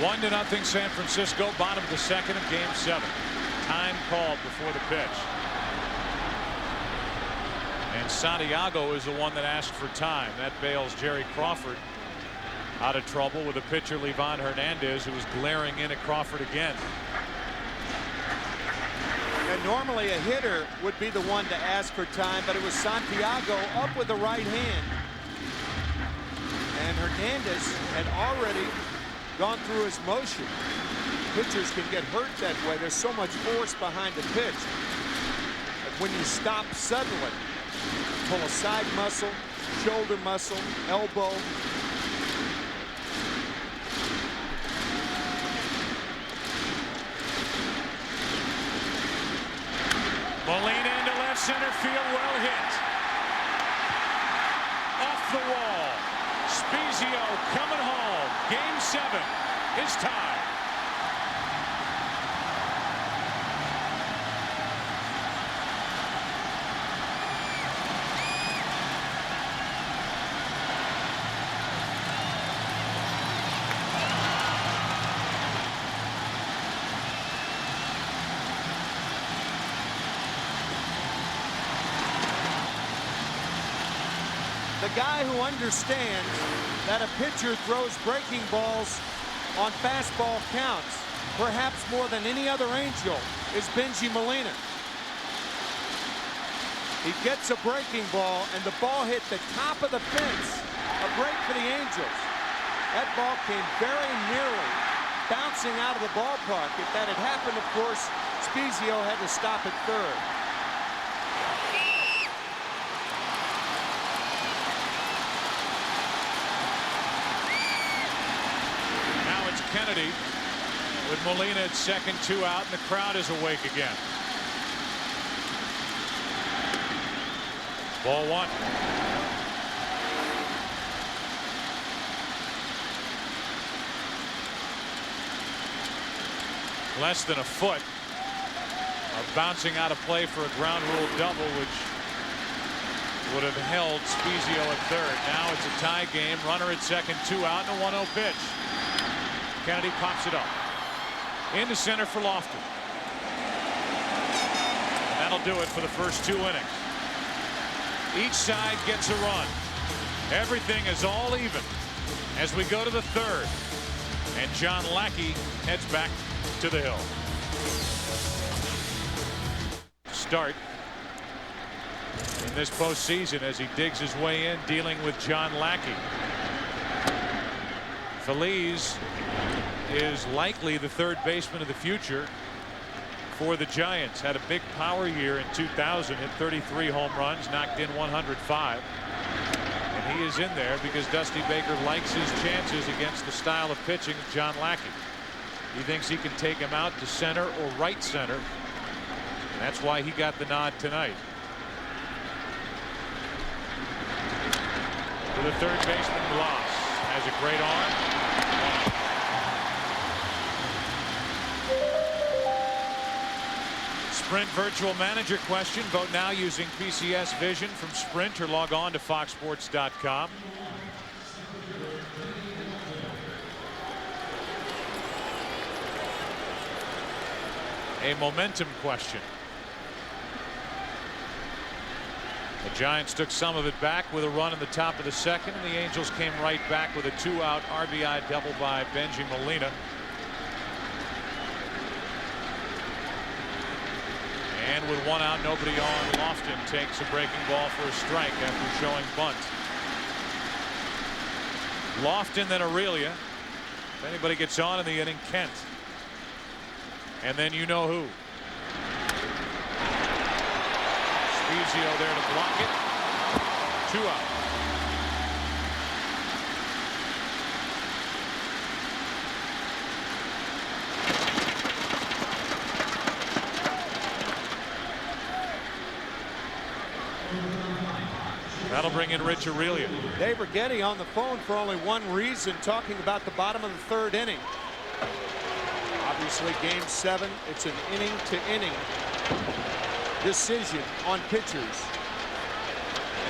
1-0 San Francisco, bottom of the 2nd of Game 7. Time called before the pitch. And Santiago is the one that asked for time. That bails Jerry Crawford out of trouble with a pitcher, Livan Hernandez, who was glaring in at Crawford again. And normally a hitter would be the one to ask for time, but it was Santiago up with the right hand. And Hernandez had already gone through his motion. Pitchers can get hurt that way. There's so much force behind the pitch. But when you stop suddenly, pull a side muscle, shoulder muscle, elbow. Molina into left center field, well hit. Off the wall. Spezio coming home. Game 7 is tied. The guy who understands that a pitcher throws breaking balls on fastball counts, perhaps more than any other Angel, is Benji Molina. He gets a breaking ball, and the ball hit the top of the fence. A break for the Angels. That ball came very nearly bouncing out of the ballpark. If that had happened, of course, Spezio had to stop at third. Now it's Kennedy with Molina at second, 2 out, and the crowd is awake again. Ball 1. Less than a foot of bouncing out of play for a ground rule double, which would have held Spezio at third. Now it's a tie game. Runner at second, 2 out, and a 1-0 pitch. Kennedy pops it up into center for Lofton. And that'll do it for the first 2 innings. Each side gets a run. Everything is all even as we go to the third. And John Lackey heads back to the hill. Start in this postseason as he digs his way in, dealing with John Lackey. Feliz is likely the third baseman of the future for the Giants. Had a big power year in 2000, hit 33 home runs, knocked in 105. And he is in there because Dusty Baker likes his chances against the style of pitching of John Lackey. He thinks he can take him out to center or right center. And that's why he got the nod tonight. To the third baseman, Glass has a great arm. Sprint virtual manager question. Vote now using PCS Vision from Sprint or log on to foxsports.com. A momentum question. The Giants took some of it back with a run in the top of the second, and the Angels came right back with a 2-out RBI double by Benji Molina. And with 1 out, nobody on, Lofton takes a breaking ball for a strike after showing bunt. Lofton, then Aurelia. If anybody gets on in the inning, Kent. And then you know who. Spezio there to block it. 2 out. That'll bring in Rich Aurelia. Dave Righetti on the phone for only one reason, talking about the bottom of the third inning. Obviously, game 7, it's an inning-to-inning decision on pitchers.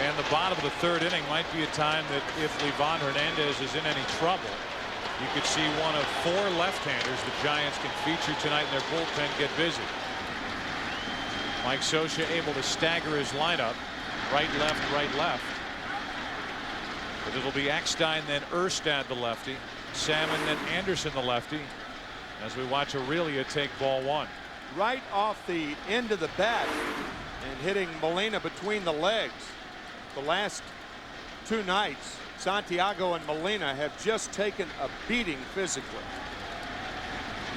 And the bottom of the third inning might be a time that if Livan Hernandez is in any trouble, you could see one of 4 left-handers the Giants can feature tonight in their bullpen get busy. Mike Scioscia able to stagger his lineup. Right, left. But it'll be Eckstein, then Erstad, the lefty. Salmon, then Anderson, the lefty. As we watch Aurelia take ball 1. Right off the end of the bat and hitting Molina between the legs. The last 2 nights, Santiago and Molina have just taken a beating physically.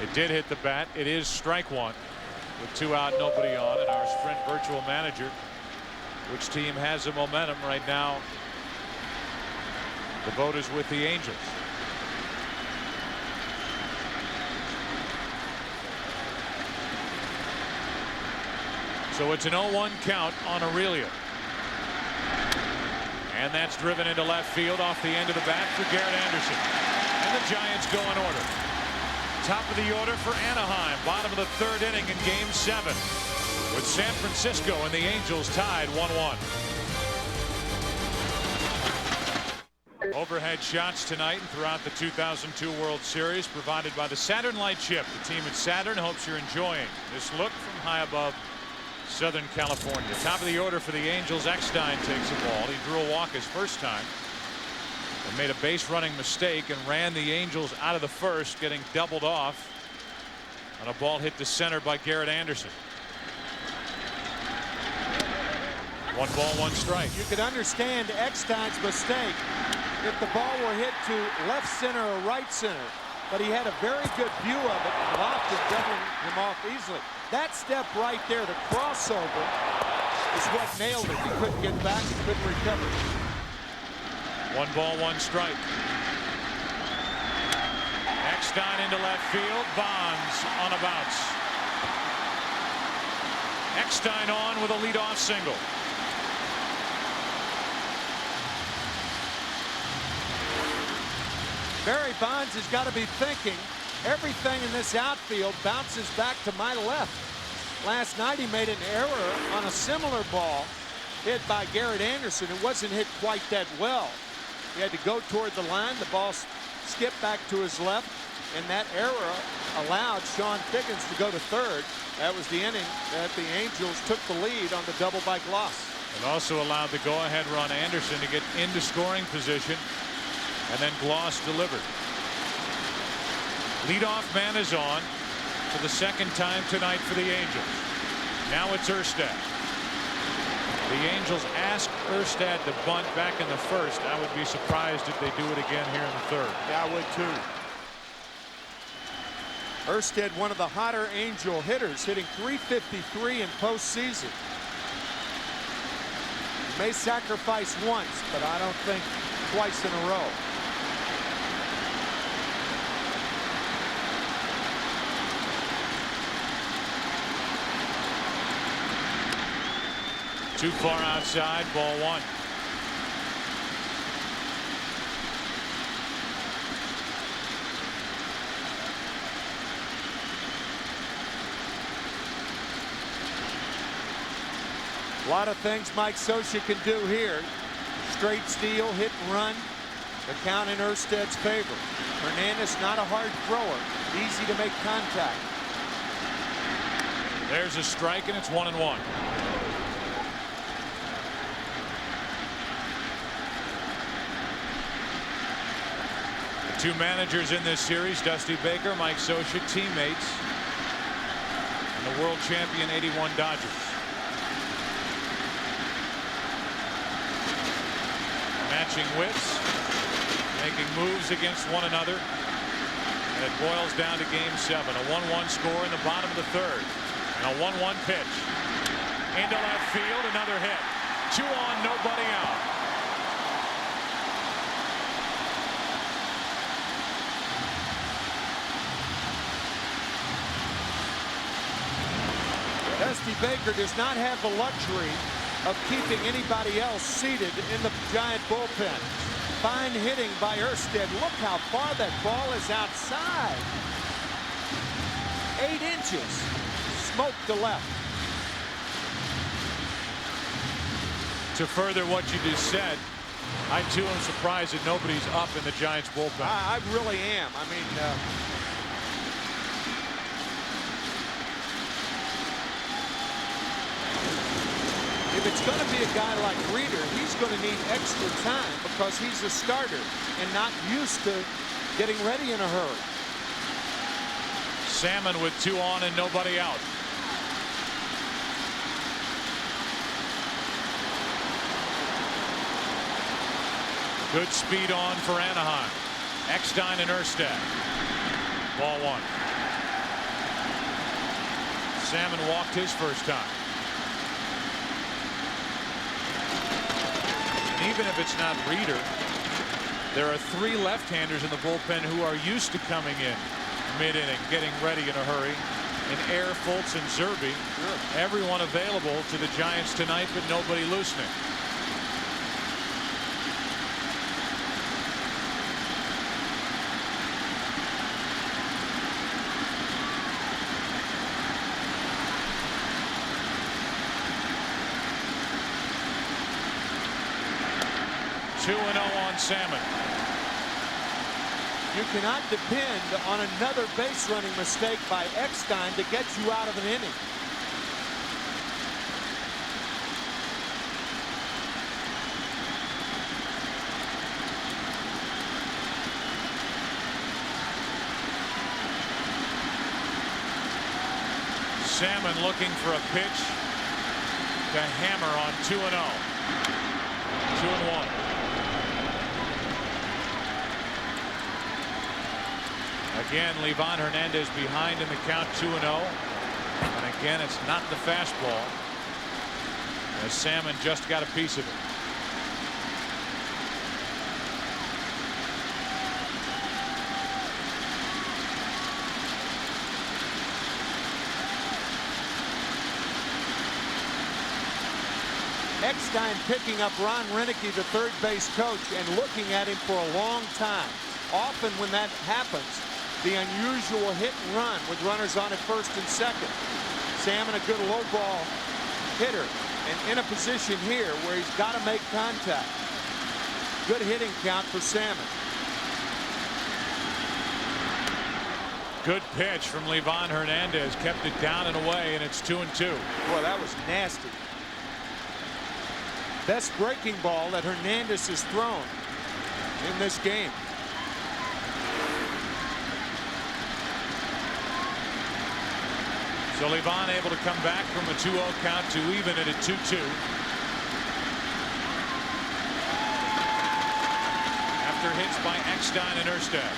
It did hit the bat. It is strike 1 with 2 out, nobody on, and our Sprint virtual manager. Which team has the momentum right now? The vote is with the Angels. So it's an 0-1 count on Aurelia. And that's driven into left field off the end of the bat for Garrett Anderson. And the Giants go in order. Top of the order for Anaheim. Bottom of the third inning in game 7. With San Francisco and the Angels tied 1-1. Overhead shots tonight and throughout the 2002 World Series provided by the Saturn Light Chip. The team at Saturn hopes you're enjoying this look from high above Southern California. Top of the order for the Angels. Eckstein takes the ball. He drew a walk his first time and made a base running mistake and ran the Angels out of the first, getting doubled off on a ball hit to center by Garrett Anderson. 1 ball, 1 strike. You could understand Eckstein's mistake if the ball were hit to left center or right center, but he had a very good view of it and lofted doubling him off easily. That step right there, the crossover, is what nailed it. He couldn't get back, he couldn't recover. 1 ball, 1 strike. Eckstein into left field. Bonds on a bounce. Eckstein on with a leadoff single. Barry Bonds has got to be thinking everything in this outfield bounces back to my left. Last night he made an error on a similar ball hit by Garrett Anderson. It wasn't hit quite that well. He had to go toward the line. The ball skipped back to his left, and that error allowed Sean Thickens to go to third. That was the inning that the Angels took the lead on the double by Gloss. It also allowed the go-ahead run Anderson to get into scoring position, and then Gloss delivered. Leadoff man is on for the second time tonight for the Angels. Now it's Erstad. The Angels asked Erstad to bunt back in the first. I would be surprised if they do it again here in the third. Yeah, I would too. Erstad, one of the hotter Angel hitters, hitting .353 in postseason. May sacrifice once, but I don't think twice in a row. Too far outside, ball 1. A lot of things Mike Scioscia can do here. Straight steal, hit and run. The count in Erstad's favor. Hernandez not a hard thrower. Easy to make contact. There's a strike, and it's 1-1. The two managers in this series, Dusty Baker, Mike Scioscia, teammates, and the world champion 81 Dodgers. Matching whips, making moves against one another, and it boils down to game 7. A 1-1 score in the bottom of the third, and a 1-1 pitch into left field. Another hit. 2 on, nobody out. Dusty Baker does not have the luxury of keeping anybody else seated in the Giant bullpen. Fine hitting by Erstad. Look how far that ball is outside. 8 inches. Smoke to left. To further what you just said, I too am surprised that nobody's up in the Giants bullpen. I really am. I mean, if it's going to be a guy like Reeder, he's going to need extra time because he's a starter and not used to getting ready in a hurry. Salmon with 2 on and nobody out. Good speed on for Anaheim. Eckstein and Erstad. Ball 1. Salmon walked his first time. Even if it's not Reeder, there are 3 left-handers in the bullpen who are used to coming in mid-inning, getting ready in a hurry. In Air, Fultz, and Zerbe. Sure. Everyone available to the Giants tonight, but nobody loosening. On Salmon. You cannot depend on another base running mistake by Eckstein to get you out of an inning. Salmon looking for a pitch to hammer on 2-0. 2-1. Again, Livan Hernandez behind in the count 2-0. And again, it's not the fastball, as Salmon just got a piece of it. Eckstein picking up Ron Renicky, the third base coach, and looking at him for a long time. Often when that happens, the unusual hit and run with runners on at first and second. Salmon, a good low ball hitter, and in a position here where he's got to make contact. Good hitting count for Salmon. Good pitch from Livan Hernandez, kept it down and away, and it's 2-2. Boy, that was nasty. Best breaking ball that Hernandez has thrown in this game. So Livan able to come back from a 2-0 count to even it at 2-2. After hits by Eckstein and Erstad.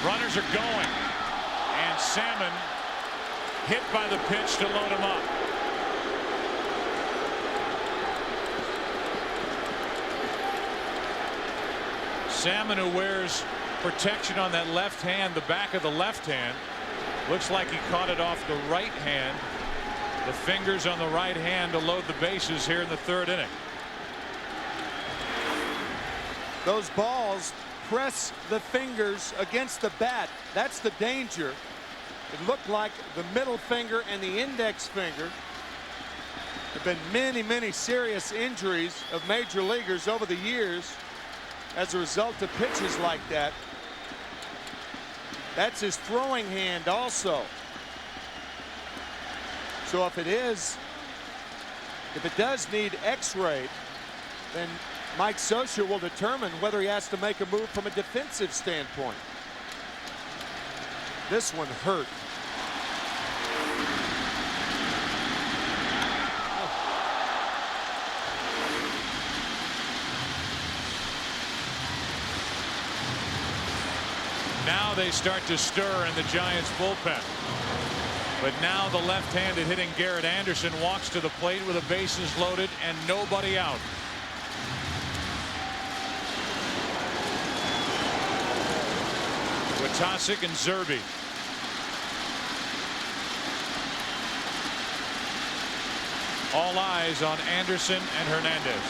Runners are going, and Salmon hit by the pitch to load him up. Salmon, who wears protection on that left hand, the back of the left hand, looks like he caught it off the right hand. The fingers on the right hand to load the bases here in the third inning. Those balls press the fingers against the bat. That's the danger. It looked like the middle finger and the index finger. There have been many serious injuries of major leaguers over the years as a result of pitches like that. That's his throwing hand also. So if it does need x-ray, then Mike Scioscia will determine whether he has to make a move from a defensive standpoint. This one hurt. Now they start to stir in the Giants bullpen. But now the left-handed hitting Garrett Anderson walks to the plate with the bases loaded and nobody out. Witasic and Zerbe. All eyes on Anderson and Hernandez.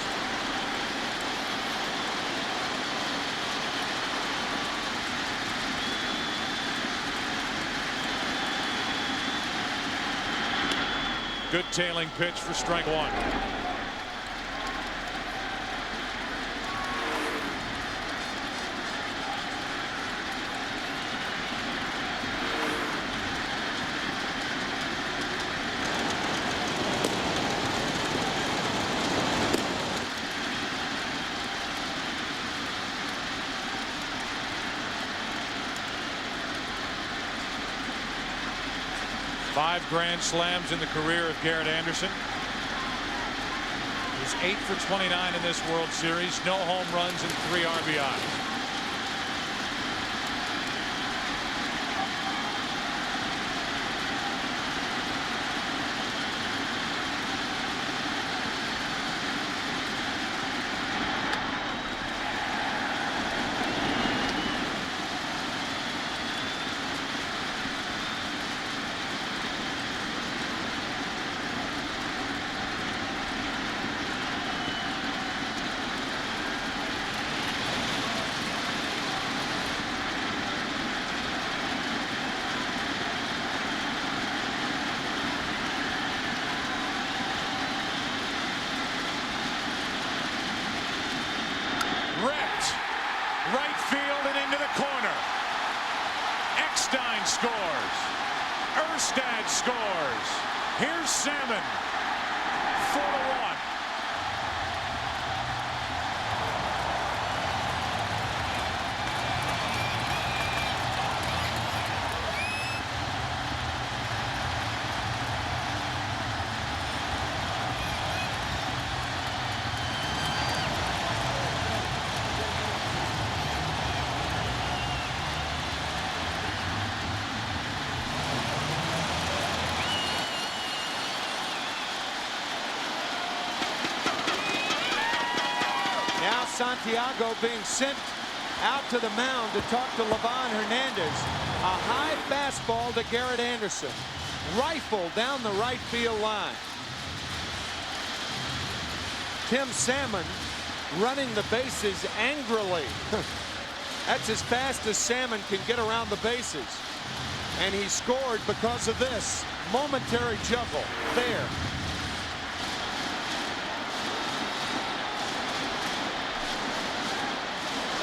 Good tailing pitch for strike one. Five grand slams in the career of Garrett Anderson. He's 8 for 29 in this World Series. No home runs and 3 RBIs. Right field and into the corner. Eckstein scores. Erstad scores. Here's Salmon. 4-1. Santiago being sent out to the mound to talk to Livan Hernandez. A high fastball to Garrett Anderson. Rifle down the right field line. Tim Salmon running the bases angrily. That's as fast as Salmon can get around the bases. And he scored because of this momentary juggle there.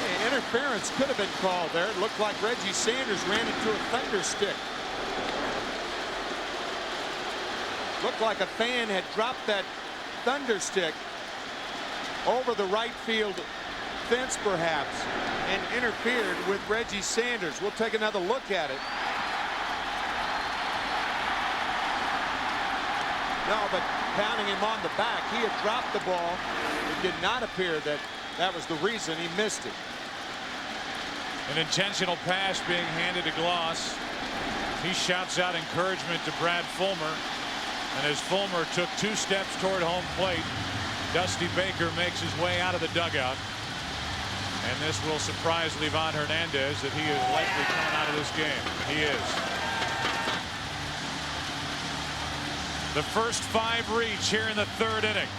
Hey, interference could have been called there. It looked like Reggie Sanders ran into a thunder stick. Looked like a fan had dropped that thunder stick over the right field fence perhaps and interfered with Reggie Sanders. We'll take another look at it. No, but pounding him on the back, he had dropped the ball. It did not appear that that was the reason he missed it. An intentional pass being handed to Gloss. He shouts out encouragement to Brad Fulmer. And as Fulmer took 2 steps toward home plate, Dusty Baker makes his way out of the dugout. And this will surprise Livan Hernandez that he is likely coming out of this game. He is. The first 5 reach here in the 3rd inning.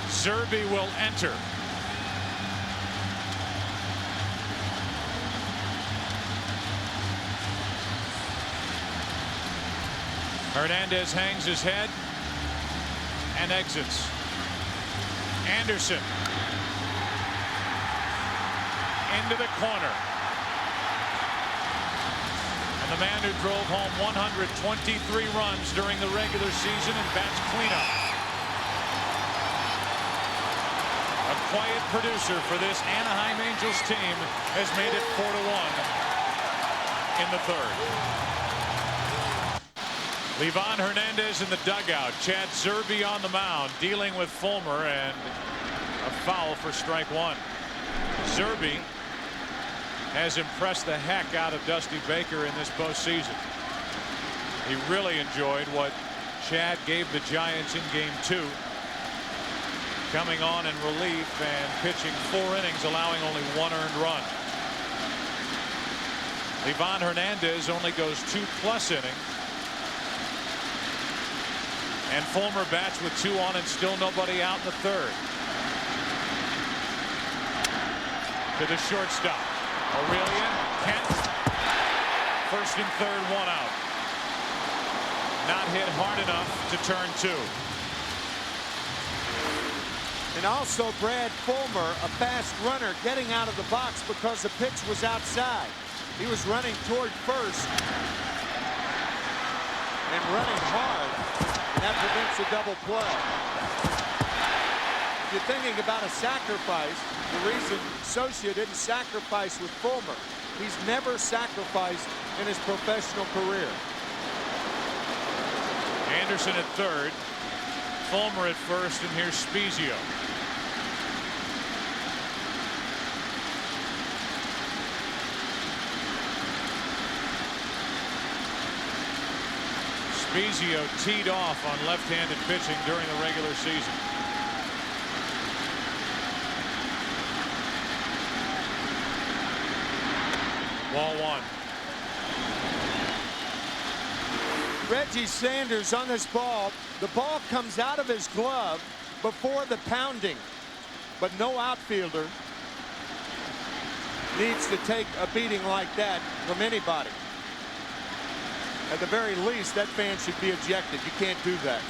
Zerbe will enter. Hernandez hangs his head and exits. Anderson into the corner. And the man who drove home 123 runs during the regular season and bats cleanup. A quiet producer for this Anaheim Angels team has made it 4-1 in the 3rd. Livan Hernandez in the dugout. Chad Zerbe on the mound dealing with Fulmer, and a foul for strike 1. Zerbe has impressed the heck out of Dusty Baker in this postseason. He really enjoyed what Chad gave the Giants in game 2. Coming on in relief and pitching 4 innings, allowing only 1 earned run. Livan Hernandez only goes 2+ innings. And Fulmer bats with 2 on and still nobody out in the 3rd. To the shortstop. Aurelian, Kent. 1st and 3rd, 1 out. Not hit hard enough to turn 2. And also Brad Fulmer, a fast runner, getting out of the box because the pitch was outside. He was running toward first and running hard. That prevents a double play. If you're thinking about a sacrifice, the reason Socia didn't sacrifice with Fulmer, he's never sacrificed in his professional career. Anderson at 3rd, Fulmer at 1st, and here's Spezio. Spezio teed off on left-handed pitching during the regular season. Ball 1. Reggie Sanders on this ball. The ball comes out of his glove before the pounding, but no outfielder needs to take a beating like that from anybody. At the very least, that fan should be ejected. You can't do that.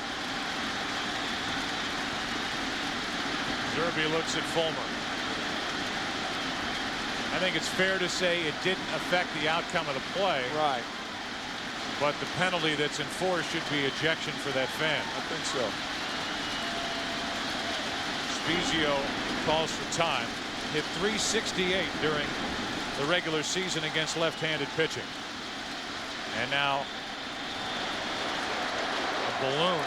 Zerbe looks at Fulmer. I think it's fair to say it didn't affect the outcome of the play. Right. But the penalty that's enforced should be ejection for that fan. I think so. Spezio calls for time. Hit .368 during the regular season against left-handed pitching. And now a balloon.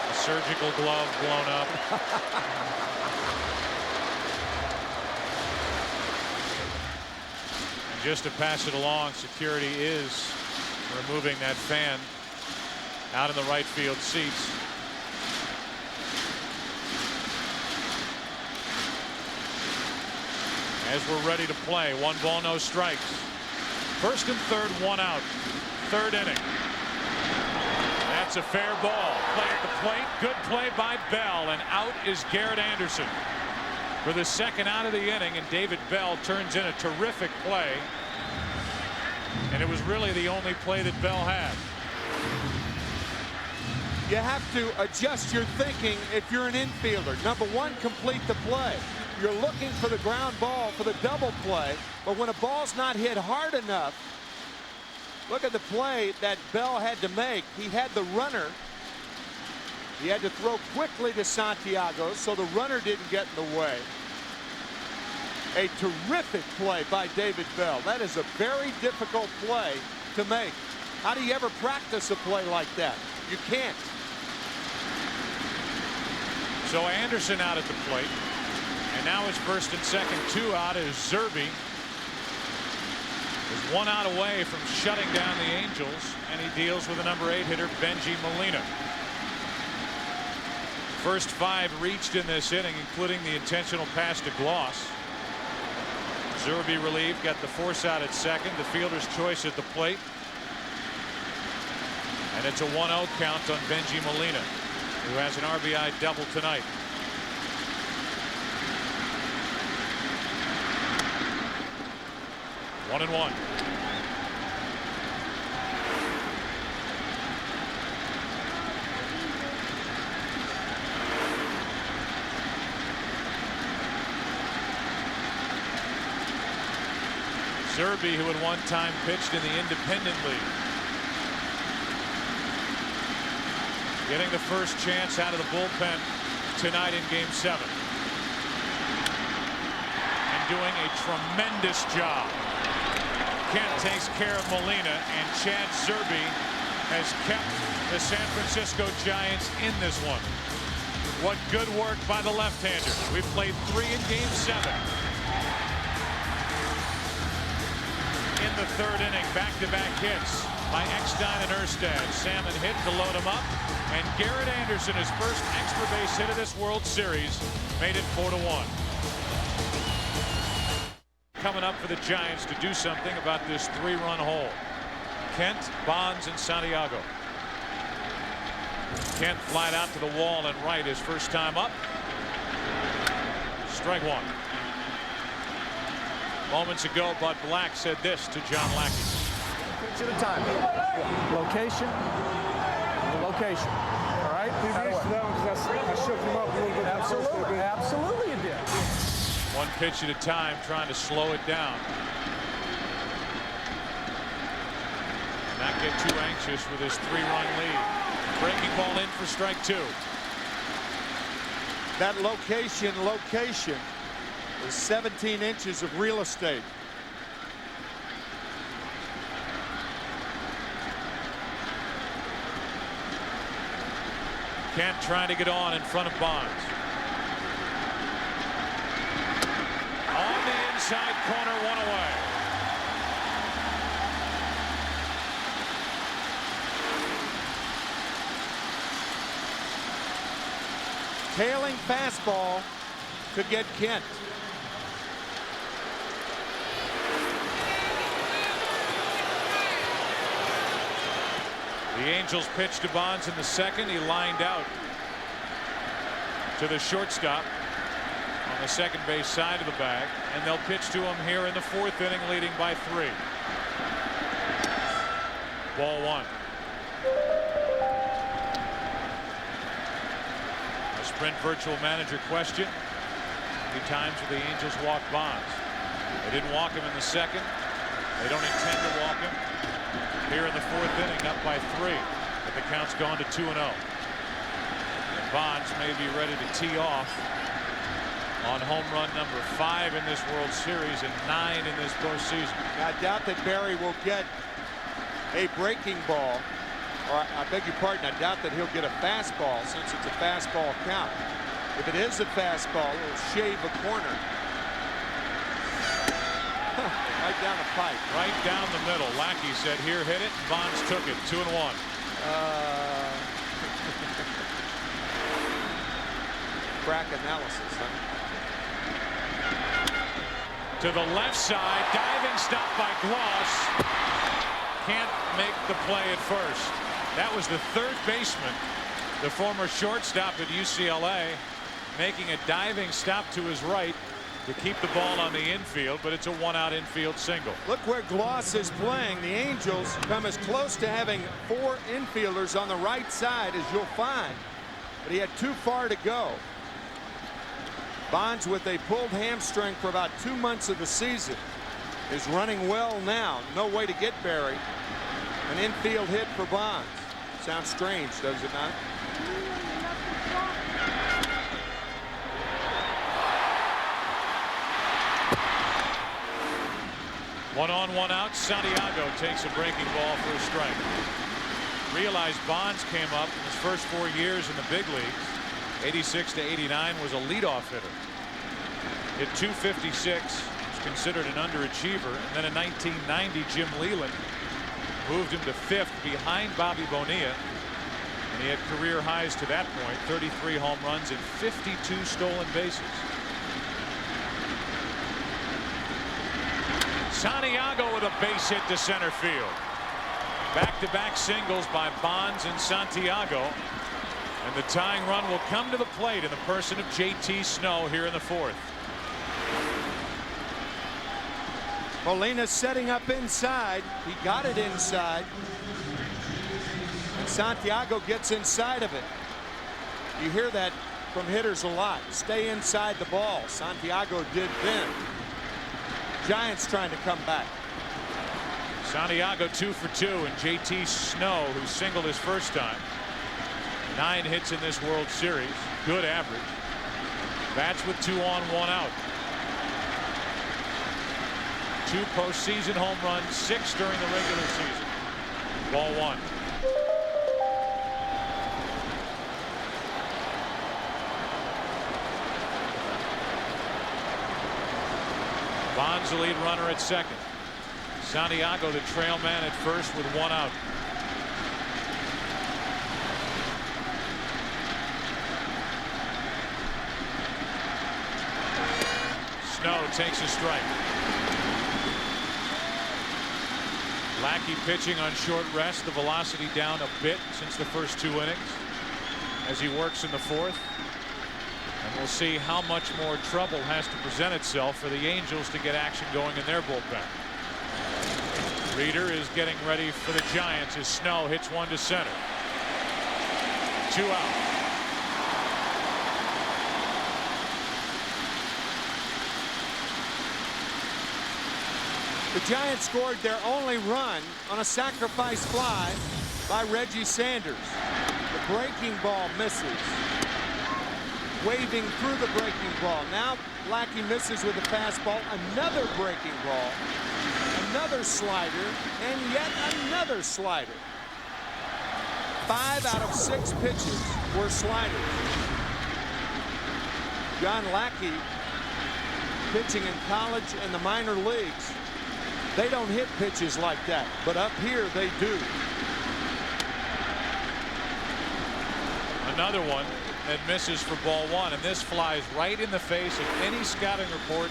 A surgical glove blown up. And just to pass it along, security is removing that fan out in the right field seats. as we're ready to play. 1 ball, no strikes. First and third, 1 out. Third inning. That's a fair ball. Play at the plate. Good play by Bell, and out is Garrett Anderson for the second out of the inning, and David Bell turns in a terrific play, and it was really the only play that Bell had. You have to adjust your thinking if you're an infielder. Number one, complete the play. You're looking for the ground ball for the double play, but when a ball's not hit hard enough, look at the play that Bell had to make. He had the runner. He had to throw quickly to Santiago so the runner didn't get in the way. A terrific play by David Bell. That is a very difficult play to make. How do you ever practice a play like that? You can't. So Anderson out at the plate. And now it's first and second. 2 out is Zerbe. Is 1 out away from shutting down the Angels, and he deals with the number 8 hitter, Benji Molina. First 5 reached in this inning, including the intentional pass to Gloss. Zerbe relieved, got the force out at second. The fielder's choice at the plate. And it's a 1-0 count on Benji Molina, who has an RBI double tonight. One and one. Zerbe, who at one time pitched in the Independent League, getting the first chance out of the bullpen tonight in Game 7. And doing a tremendous job. Kent takes care of Molina, and Chad Zerbe has kept the San Francisco Giants in this one. What good work by the left-hander. We've played 3 in Game 7. In the third inning, back-to-back hits by Eckstein and Erstad. Salmon hit to load him up, and Garrett Anderson, his first extra base hit of this World Series, made it 4-1. Coming up for the Giants to do something about this 3-run hole. Kent, Bonds, and Santiago. Kent flied out to the wall and right his first time up. Strike 1. Moments ago, Bud Black said this to John Lackey. Pitch at a time. Location. Location. All right? That one because I shook him up a little bit. Absolutely. Absolutely you did. One pitch at a time, trying to slow it down. Not get too anxious with his 3-run lead. Breaking ball in for strike 2. That location is 17 inches of real estate. Kent trying to get on in front of Bonds. On the inside corner, 1 away. Tailing fastball could get Kent. The Angels pitched to Bonds in the second. He lined out to the shortstop on the second base side of the bag, and they'll pitch to him here in the 4th inning, leading by 3. Ball 1. A Sprint Virtual Manager question. How many times have the Angels walked Bonds? They didn't walk him in the second. They don't intend to walk him here in the 4th inning, up by 3, but the count's gone to 2-0. And Bonds may be ready to tee off on home run number 5 in this World Series and 9 in this postseason. I doubt that Barry will get a breaking ball, or I beg your pardon, I doubt that he'll get a fastball since it's a fastball count. If it is a fastball, it'll shave a corner. Right down the pipe. Right down the middle. Lackey said, here, hit it. Bonds took it. 2-1. Crack analysis, huh? To the left side, diving stop by Gloss. Can't make the play at first. That was the third baseman, the former shortstop at UCLA, making a diving stop to his right to keep the ball on the infield, but it's a one-out infield single. Look where Gloss is playing. The Angels come as close to having 4 infielders on the right side as you'll find, but he had too far to go. Bonds, with a pulled hamstring for about 2 months of the season, is running well now. No way to get Barry. An infield hit for Bonds. Sounds strange, does it not? One on, one out. Santiago takes a breaking ball for a strike. Realized Bonds came up in his first 4 years in the big leagues. 86 to 89 was a leadoff hitter. Hit .256, was considered an underachiever. And then in 1990, Jim Leland moved him to 5th behind Bobby Bonilla. And he had career highs to that point, 33 home runs and 52 stolen bases. Santiago with a base hit to center field. Back-to-back singles by Bonds and Santiago. And the tying run will come to the plate in the person of JT Snow here in the 4th. Molina setting up inside. He got it inside. And Santiago gets inside of it. You hear that from hitters a lot. Stay inside the ball. Santiago did then. Giants trying to come back. Santiago 2 for 2, and JT Snow, who singled his first time. 9 hits in this World Series. Good average. Bats with 2 on, 1 out. 2 postseason home runs, 6 during the regular season. Ball 1. Bonds the lead runner at second. Santiago the trail man at first with 1 out. Snow takes a strike. Lackey pitching on short rest. The velocity down a bit since the first 2 innings as he works in the 4th. And we'll see how much more trouble has to present itself for the Angels to get action going in their bullpen. Reeder is getting ready for the Giants as Snow hits one to center. 2 out. The Giants scored their only run on a sacrifice fly by Reggie Sanders. The breaking ball misses. Waving through the breaking ball. Now Lackey misses with a fastball. Another breaking ball. Another slider. And yet another slider. 5 out of 6 pitches were sliders. John Lackey, pitching in college and the minor leagues, they don't hit pitches like that, but up here they do. Another one that misses for ball 1, and this flies right in the face of any scouting report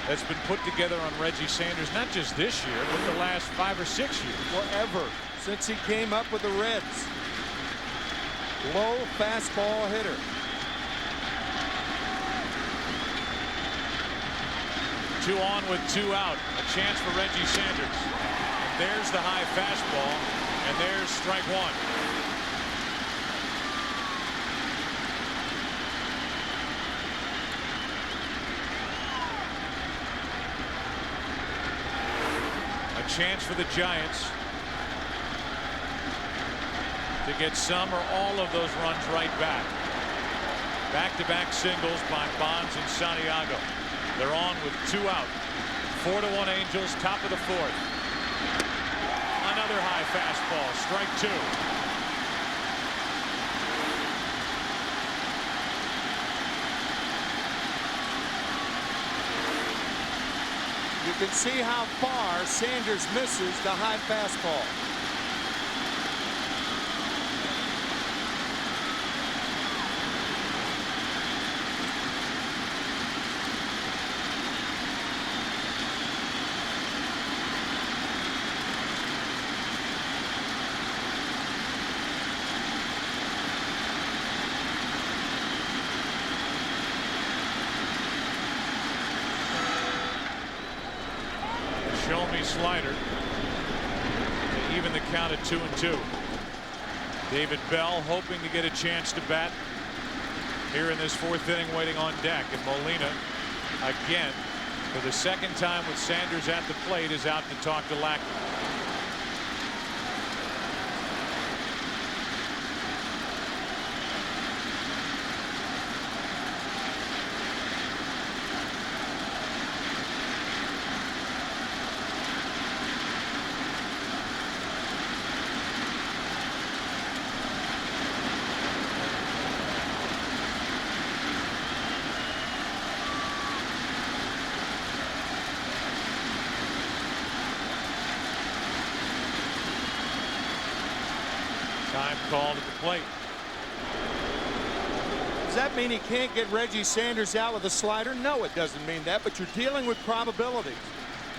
that's been put together on Reggie Sanders, not just this year, but the last 5 or 6 years. Forever, since he came up with the Reds. Low fastball hitter. Two on with 2 out. A chance for Reggie Sanders. And there's the high fastball. And there's strike 1. A chance for the Giants to get some or all of those runs right back. Back-to-back singles by Bonds and Santiago. They're on with 2 out. 4-1 Angels, top of the 4th. Another high fastball, strike 2. You can see how far Sanders misses the high fastball. Show me slider to even the count at 2-2. David Bell hoping to get a chance to bat here in this fourth inning, waiting on deck. And Molina again for the second time with Sanders at the plate is out to talk to Lackey. Time called at the plate. Does that mean he can't get Reggie Sanders out with a slider? No, it doesn't mean that, but you're dealing with probabilities.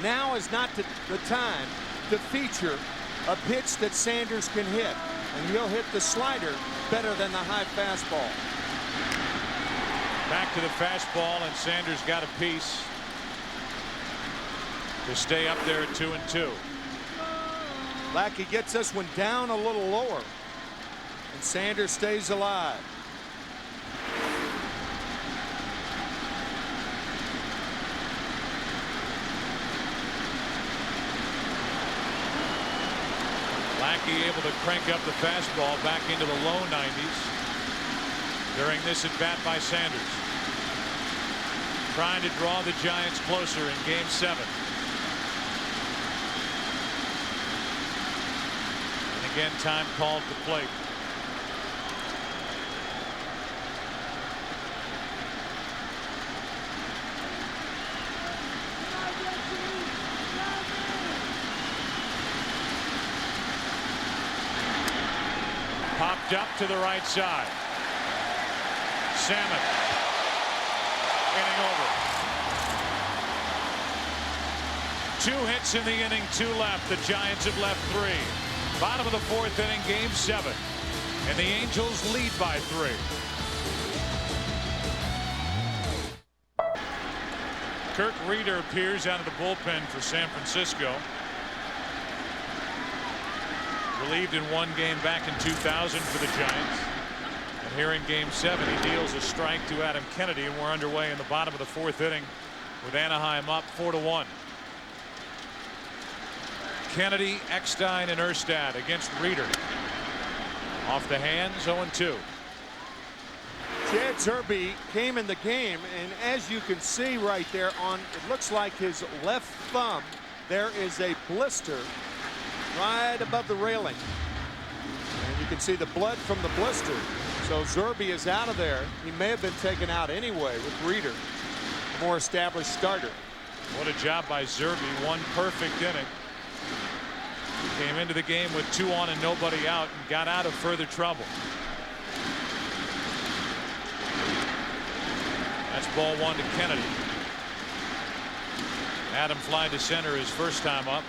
Now is not the time to feature a pitch that Sanders can hit, and he'll hit the slider better than the high fastball. Back to the fastball, and Sanders got a piece to stay up there at 2-2. Lackey gets this one down a little lower, and Sanders stays alive. Lackey able to crank up the fastball back into the low 90s during this at bat by Sanders. Trying to draw the Giants closer in Game 7. And again, time called to plate. Popped up to the right side. Salmon inning over. 2 hits in the inning, 2 left. The Giants have left 3. Bottom of the fourth inning, Game 7, and the Angels lead by 3. Kirk Reeder appears out of the bullpen for San Francisco. Relieved in 1 game back in 2000 for the Giants. And here in Game 7, he deals a strike to Adam Kennedy, and we're underway in the bottom of the fourth inning with Anaheim up 4-1. Kennedy, Eckstein, and Erstad against Reeder. Off the hands, 0-2. Chad Zerbe came in the game, and as you can see right there on, it looks like his left thumb, there is a blister right above the railing. And you can see the blood from the blister. So Zerbe is out of there. He may have been taken out anyway with Reeder, a more established starter. What a job by Zerbe. 1 perfect inning. He came into the game with 2 on and nobody out and got out of further trouble. That's ball 1 to Kennedy. Adam fly to center his first time up.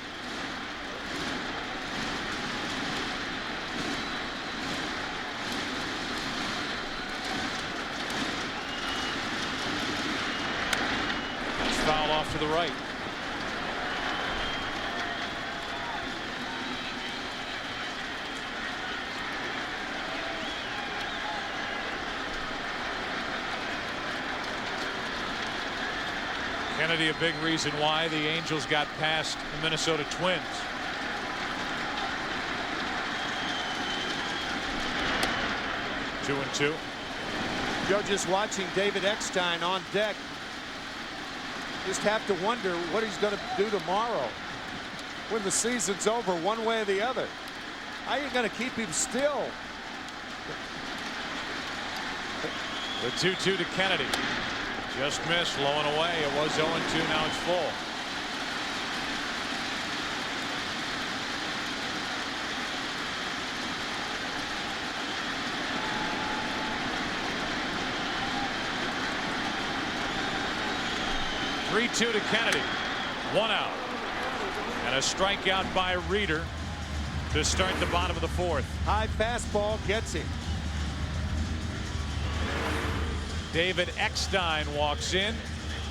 That's foul off to the right. Kennedy a big reason why the Angels got past the Minnesota Twins. 2-2. Joe, just watching David Eckstein on deck, just have to wonder what he's going to do tomorrow when the season's over, one way or the other. How are you going to keep him still? The 2-2 to Kennedy. Just missed, low and away. It was 0-2. Now it's full. (3-2) to Kennedy. 1 out. And a strikeout by Reeder to start the bottom of the fourth. High fastball gets him. David Eckstein walks in,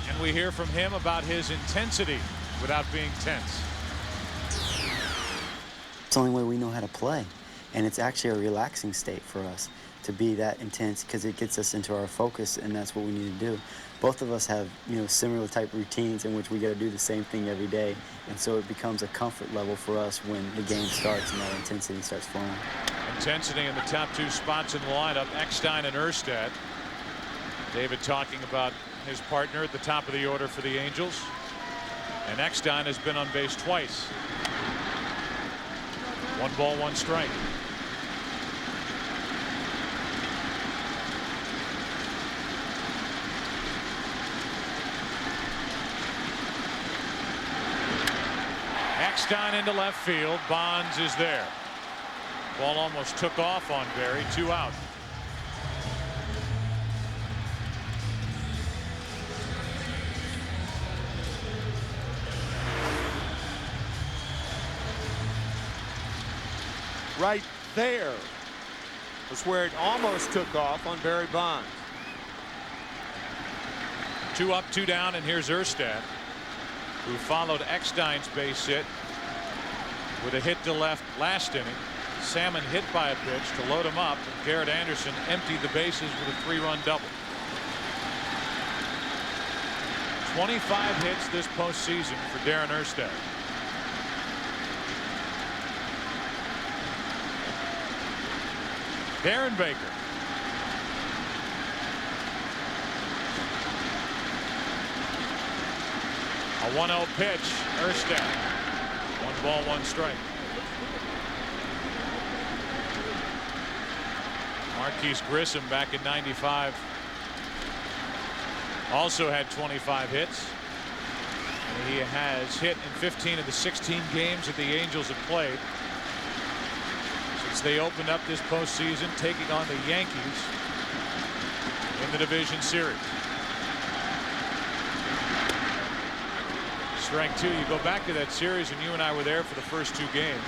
and we hear from him about his intensity without being tense. It's the only way we know how to play, and it's actually a relaxing state for us to be that intense because it gets us into our focus, and that's what we need to do. Both of us have, similar type routines in which we got to do the same thing every day, and so it becomes a comfort level for us when the game starts and that intensity starts flowing. Intensity in the top two spots in the lineup, Eckstein and Erstad. David talking about his partner at the top of the order for the Angels, and Eckstein has been on base twice. 1 ball, 1 strike. Eckstein into left field. Bonds is there. Ball almost took off on Barry. 2 out. Right there was where it almost took off on Barry Bonds. 2 up, 2 down, and here's Erstad, who followed Eckstein's base hit with a hit to left last inning. Salmon hit by a pitch to load him up, and Garrett Anderson emptied the bases with a 3-run double. 25 hits this postseason for Darren Erstad. Darren Baker. A 1-0 pitch. Erstad. 1 ball, 1 strike. Marquise Grissom back in '95 also had 25 hits. And he has hit in 15 of the 16 games that the Angels have played since they opened up this postseason, taking on the Yankees in the division series. Strike 2. You go back to that series, and you and I were there for the first 2 games.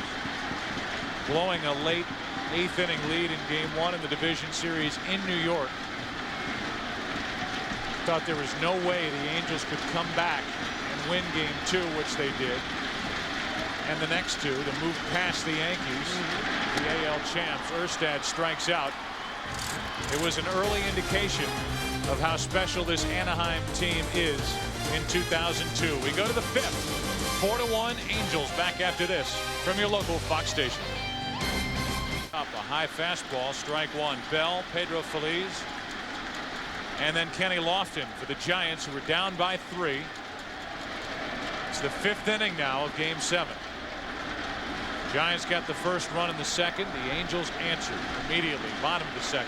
Blowing a late 8th inning lead in game 1 in the division series in New York. Thought there was no way the Angels could come back and win game 2, which they did. And the next 2 to move past the Yankees, the AL champs. Erstad strikes out. It was an early indication of how special this Anaheim team is in 2002. We go to the 5th. 4-1 Angels. Back after this from your local Fox station. Up a high fastball. Strike 1. Bell, Pedro Feliz, and then Kenny Lofton for the Giants, who were down by 3. It's the 5th inning now of game 7. Giants got the first run in the 2nd. The Angels answered immediately, bottom of the 2nd.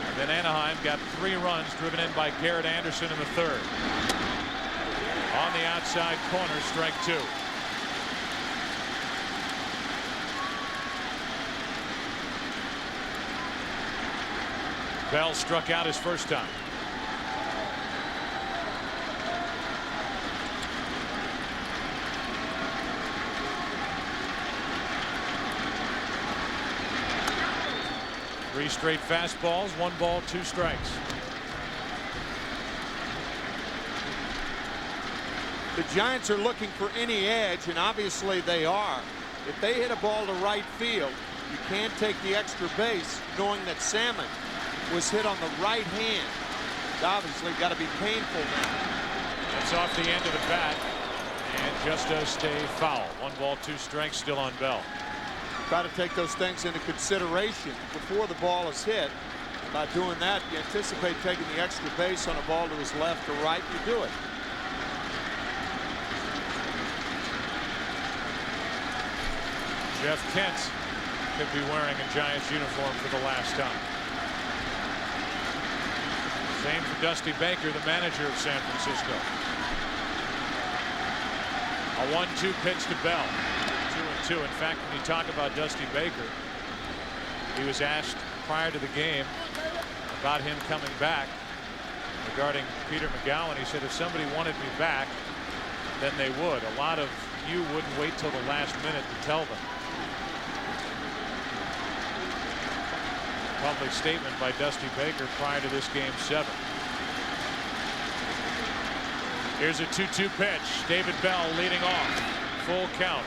And then Anaheim got 3 runs driven in by Garrett Anderson in the 3rd. On the outside corner, strike 2. Bell struck out his first time. Three straight fastballs, 1 ball, 2 strikes. The Giants are looking for any edge, and obviously they are. If they hit a ball to right field, you can't take the extra base knowing that Salmon was hit on the right hand. It's obviously got to be painful now. That's off the end of the bat and just does stay foul. 1 ball, 2 strikes still on Bell. Try to take those things into consideration before the ball is hit. By doing that, you anticipate taking the extra base on a ball to his left or right. You do it. Jeff Kent could be wearing a Giants uniform for the last time. Same for Dusty Baker, the manager of San Francisco. A 1-2 pitch to Bell. 2-2. In fact, when you talk about Dusty Baker, he was asked prior to the game about him coming back regarding Peter McGowan. He said, if somebody wanted me back, then they would. A lot of you wouldn't wait till the last minute to tell them. Public statement by Dusty Baker prior to this game 7. Here's a 2-2 pitch. David Bell leading off. Full count.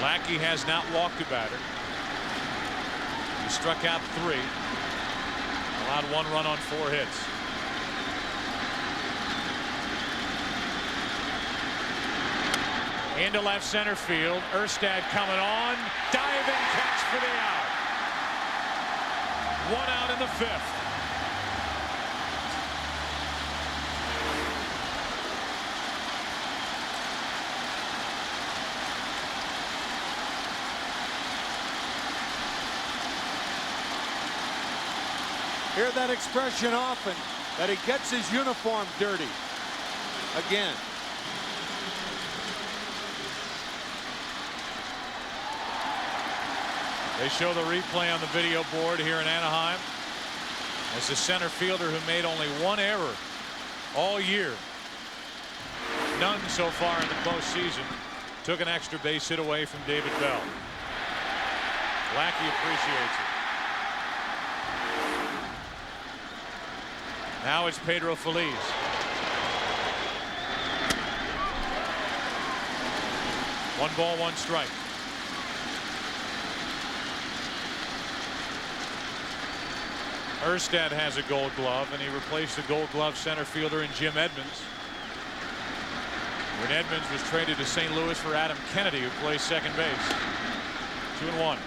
Lackey has not walked a batter. He struck out 3. Allowed 1 run on 4 hits. Into left center field. Erstad coming on. Diving catch for the out. 1 out in the 5th. Hear that expression often, that he gets his uniform dirty. Again. They show the replay on the video board here in Anaheim as the center fielder who made only 1 error all year. None so far in the postseason. Took an extra base hit away from David Bell. Lackey appreciates it. Now it's Pedro Feliz. One ball, 1 strike. Erstad has a Gold Glove, and he replaced the Gold Glove center fielder in Jim Edmonds. When Edmonds was traded to St. Louis for Adam Kennedy, who plays second base. 2-1.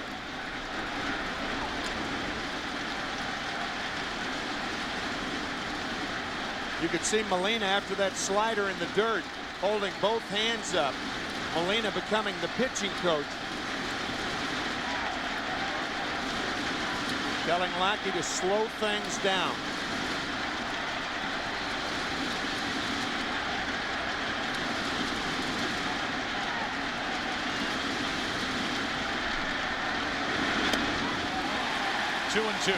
You could see Molina after that slider in the dirt, holding both hands up. Molina becoming the pitching coach. Telling Lackey to slow things down. Two and 2.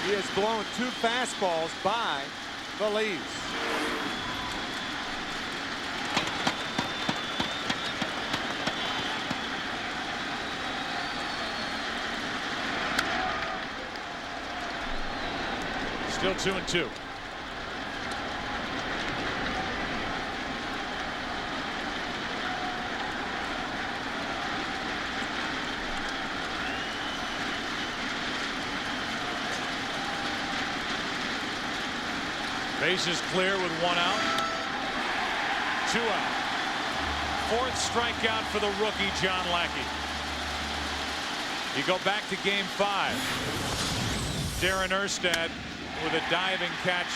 He has blown 2 fastballs by Feliz. Still 2 and 2. Bases clear with 1 out. 2 out. 4th strikeout for the rookie John Lackey. You go back to game 5. Darren Erstad with a diving catch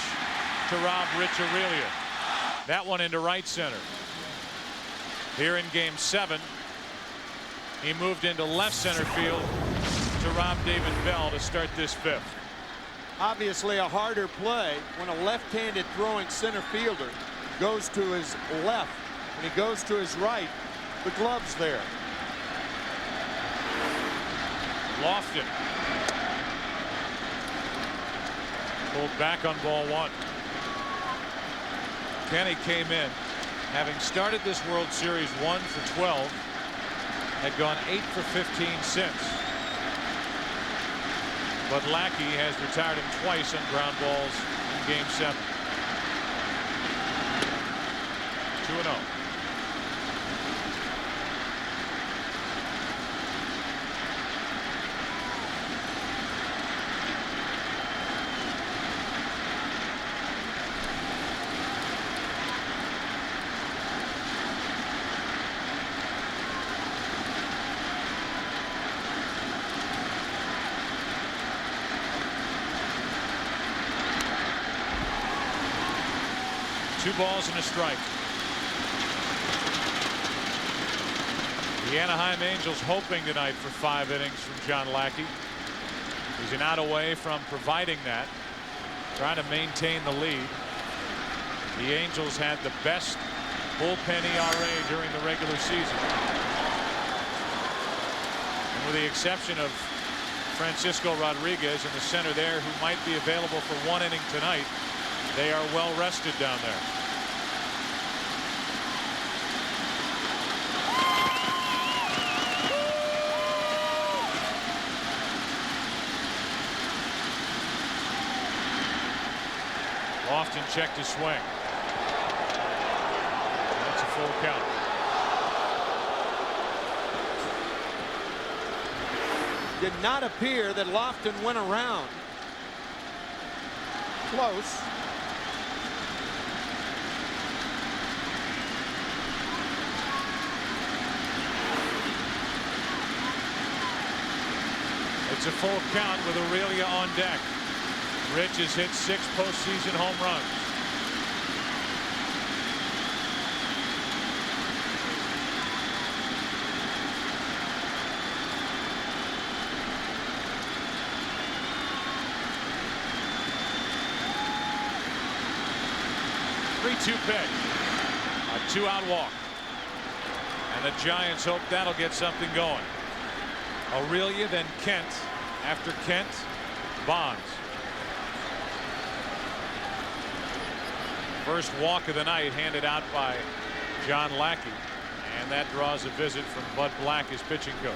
to rob Rich Aurelia. That one into right center. Here in game 7, he moved into left center field to rob David Bell to start this 5th. Obviously a harder play when a left-handed throwing center fielder goes to his left. When he goes to his right, the glove's there. Lofton pulled back on ball 1. Kenny came in having started this World Series 1 for 12, had gone 8 for 15 since. But Lackey has retired him twice on ground balls in game 7. 2-0. Two balls and a strike. The Anaheim Angels hoping tonight for 5 innings from John Lackey. He's an out away from providing that, trying to maintain the lead. The Angels had the best bullpen ERA during the regular season. And with the exception of Francisco Rodriguez in the center there, who might be available for 1 inning tonight, they are well rested down there. Lofton checked his swing. That's a full count. Did not appear that Lofton went around. Close. It's a full count with Aurelia on deck. Rich has hit 6 postseason home runs. Three-two pitch. A 2-out walk. And the Giants hope that'll get something going. Aurelia, then Kent. After Kent, Bonds. First walk of the night handed out by John Lackey. And that draws a visit from Bud Black, his pitching coach.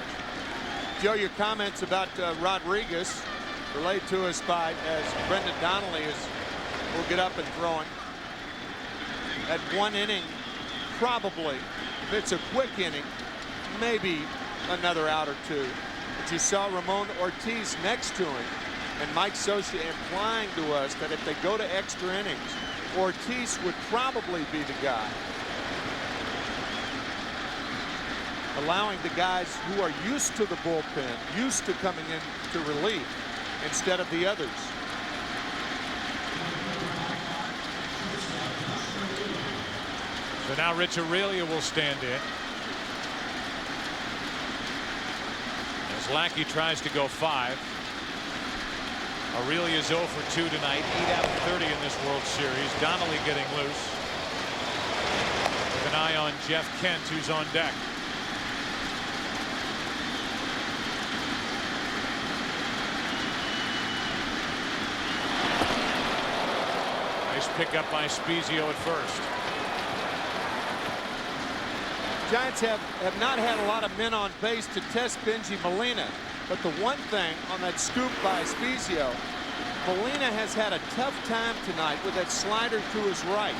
Joe, your comments about Rodriguez relayed to us by as Brendan Donnelly will get up and throwing. At 1 inning, probably, if it's a quick inning, maybe another out or 2. But you saw Ramon Ortiz next to him, and Mike Socia implying to us that if they go to extra innings, Ortiz would probably be the guy. Allowing the guys who are used to the bullpen, used to coming in to relief, instead of the others. So now Rich Aurelia will stand in. As Lackey tries to go 5. Aurelia's 0 for 2 tonight, 8 out of 30 in this World Series. Donnelly getting loose. With an eye on Jeff Kent, who's on deck. Nice pickup by Spezio at first. Giants have not had a lot of men on base to test Benji Molina. But the one thing on that scoop by Spezio, Molina has had a tough time tonight with that slider to his right.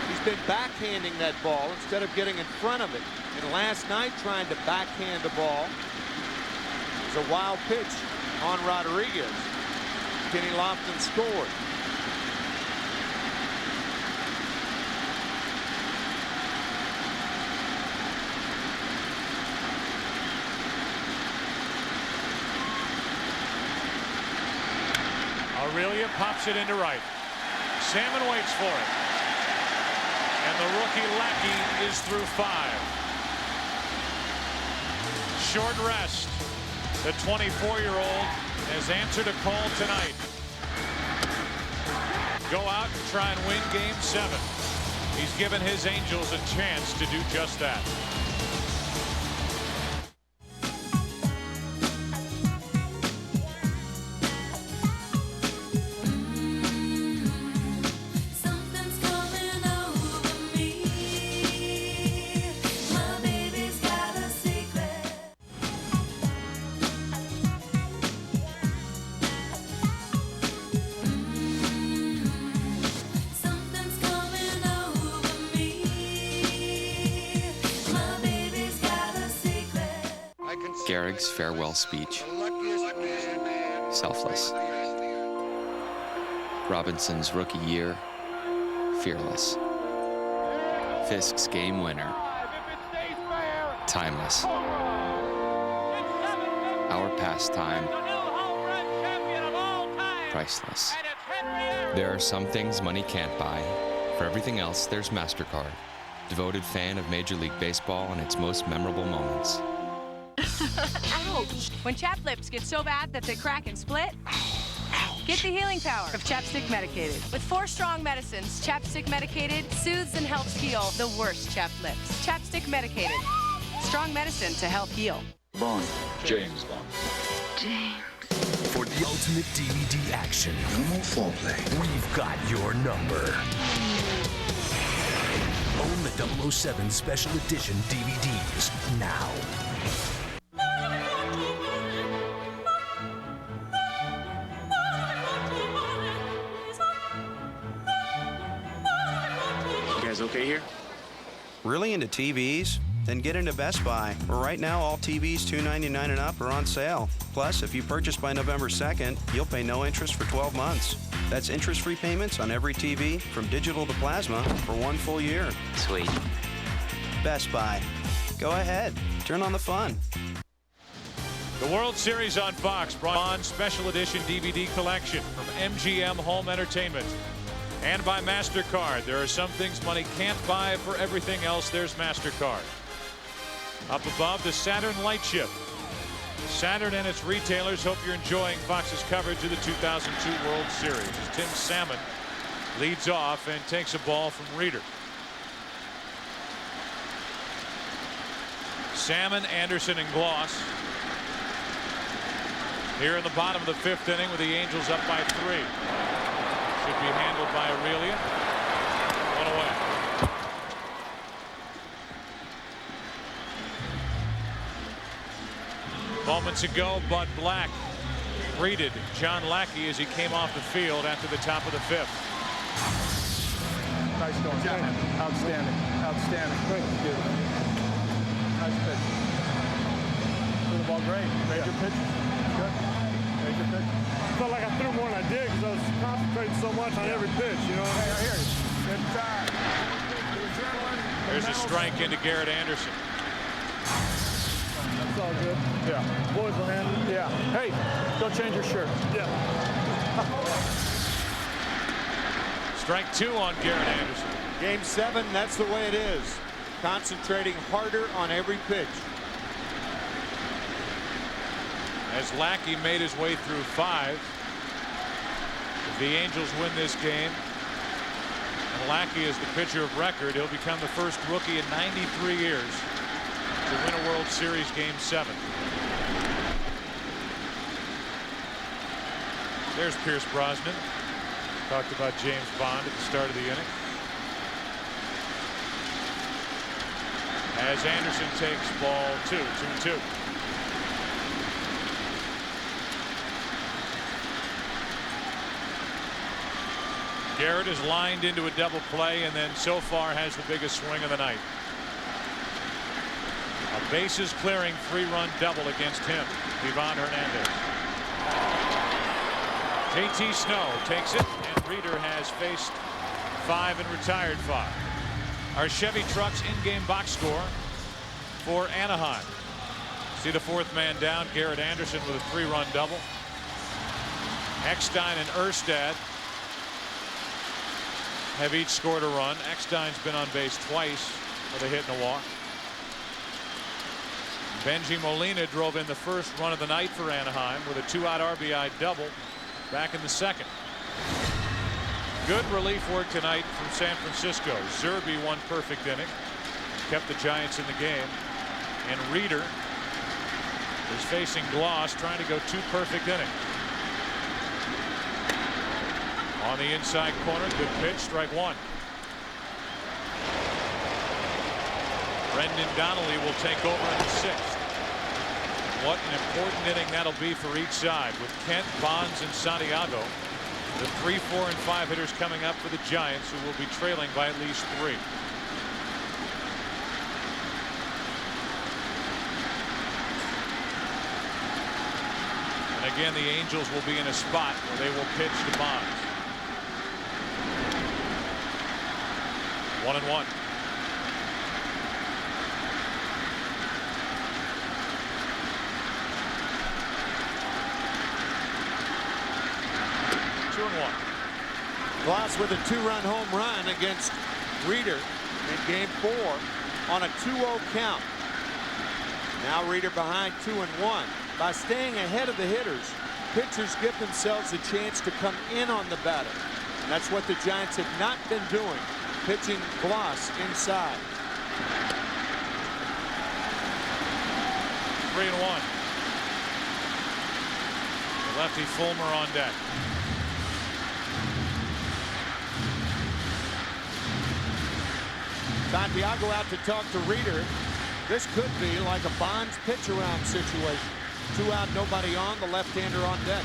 He's been backhanding that ball instead of getting in front of it. And last night trying to backhand the ball. It was a wild pitch on Rodriguez. Kenny Lofton scored. Aurelia pops it into right. Salmon waits for it. And the rookie Lackey is through 5. Short rest. The 24-year-old has answered a call tonight. Go out and try and win Game 7. He's given his Angels a chance to do just that. Gehrig's farewell speech. Selfless. Robinson's rookie year. Fearless. Fisk's game winner. Timeless. Our pastime. Priceless. There are some things money can't buy. For everything else, there's MasterCard. Devoted fan of Major League Baseball and its most memorable moments. Ouch! When chapped lips get so bad that they crack and split, get the healing power of Chapstick Medicated. With 4 strong medicines, Chapstick Medicated soothes and helps heal the worst chapped lips. Chapstick Medicated. Strong medicine to help heal. Bond. James Bond. James. For the ultimate DVD action, No more foreplay. we've got your number. Own the 007 Special Edition DVDs now. okay here? Really into TVs? Then get into Best Buy, where right now all TVs $299 and up are on sale. Plus, if you purchase by November 2nd, you'll pay no interest for 12 months. That's interest-free payments on every TV, from digital to plasma, for 1 full year. Sweet. Best Buy. Go ahead. Turn on the fun. The World Series on Fox brought on special edition DVD collection from MGM Home Entertainment. And by MasterCard. There are some things money can't buy. For everything else, there's MasterCard. Up above, the Saturn light shift. Saturn and its retailers hope you're enjoying Fox's coverage of the 2002 World Series. As Tim Salmon leads off and takes a ball from Reeder. Salmon, Anderson, and Gloss. Here in the bottom of the 5th inning with the Angels up by 3. Should be handled by Aurelia. One away. Moments ago, Bud Black greeted John Lackey as he came off the field after the top of the 5th. Nice going. Outstanding. Outstanding. Good. Nice pitch. Threw the ball great. Major pitch. Good. Major pitch. Felt like I threw more than I did because I was concentrating so much on every pitch, you know. Hey, I hear you. Good time. There's a strike into Garrett Anderson. That's all good. Yeah. Boys will handle it. Yeah. Hey, go change your shirt. Yeah. Strike 2 on Garrett Anderson. Game 7, that's the way it is. Concentrating harder on every pitch. As Lackey made his way through 5. If the Angels win this game, and Lackey is the pitcher of record, he'll become the first rookie in 93 years to win a World Series Game 7. There's Pierce Brosnan. Talked about James Bond at the start of the inning. As Anderson takes ball 2, 2-2. Garrett is lined into a double play and then so far has the biggest swing of the night. A bases clearing 3-run double against him, Ivan Hernandez. JT Snow takes it, and Reeder has faced 5 and retired 5. Our Chevy Trucks in-game box score for Anaheim. See the 4th man down, Garrett Anderson with a 3-run double. Eckstein and Erstad have each scored a run. Eckstein's been on base twice with a hit and a walk. Benji Molina drove in the first run of the night for Anaheim with a 2-out RBI double back in the 2nd. Good relief work tonight from San Francisco. Zerbe 1 perfect inning, kept the Giants in the game, and Reeder is facing Gloss, trying to go 2 perfect innings. On the inside corner, good pitch, strike 1. Brendan Donnelly will take over in the 6th. What an important inning that'll be for each side, with Kent, Bonds, and Santiago, the 3, 4, and 5 hitters coming up for the Giants, who will be trailing by at least 3. And again, the Angels will be in a spot where they will pitch to Bonds. 1-1. Gloss with a 2-run home run against Reeder in game 4 on a 2-0 count. Now Reeder behind 2-1. By staying ahead of the hitters, pitchers give themselves a chance to come in on the batter. And that's what the Giants have not been doing, pitching Gloss inside. 3-1. The lefty Fulmer on deck. Santiago out to talk to Reeder. This could be like a Bonds pitch around situation. 2 out, nobody on, the left-hander on deck.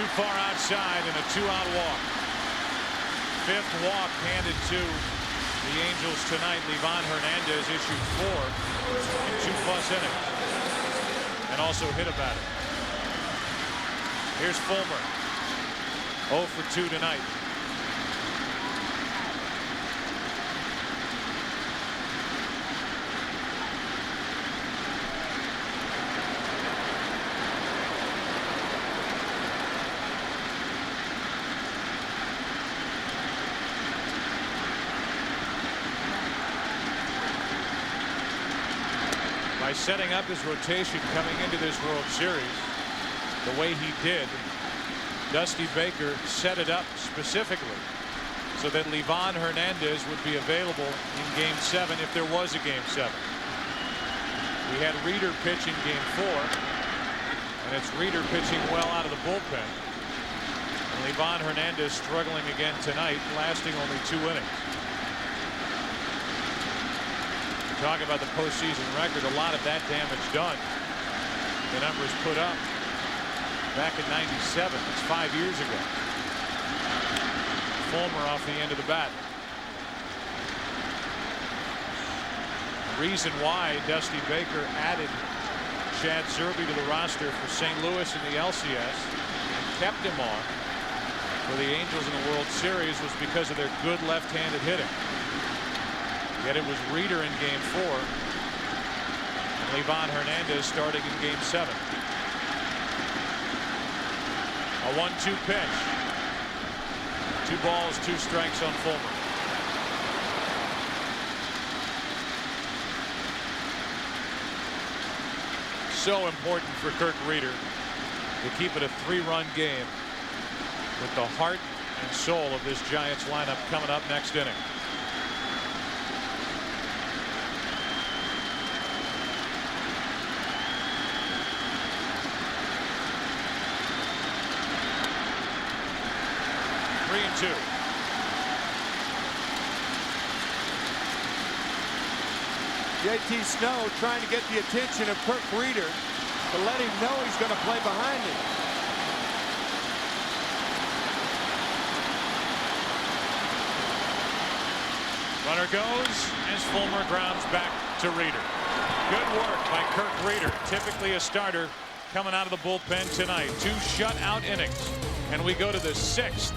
too far outside and a 2-out walk. 5th walk handed to the Angels tonight. Livan Hernandez issued 4 in 2+ innings and also hit a batter. Here's Fulmer. 0 for 2 tonight. By setting up his rotation coming into this World Series the way he did, Dusty Baker set it up specifically so that Livan Hernandez would be available in Game 7 if there was a Game 7. We had Reeder pitch in Game 4, and it's Reeder pitching well out of the bullpen. And Livan Hernandez struggling again tonight, lasting only 2 innings. Talk about the postseason record, a lot of that damage done. The numbers put up back in '97. It's 5 years ago. Fulmer off the end of the bat. The reason why Dusty Baker added Chad Zerbe to the roster for St. Louis in the LCS and kept him on for the Angels in the World Series was because of their good left-handed hitting. Yet it was Reeder in Game 4 and Livan Hernandez starting in Game 7. A 1-2 pitch. 2 balls, 2 strikes on Fulmer. So important for Kirk Reeder to keep it a 3-run game with the heart and soul of this Giants lineup coming up next inning. JT Snow trying to get the attention of Kirk Reeder to let him know he's going to play behind him. Runner goes as Fulmer grounds back to Reeder. Good work by Kirk Reeder, typically a starter coming out of the bullpen tonight. 2 shutout innings, and we go to the 6th.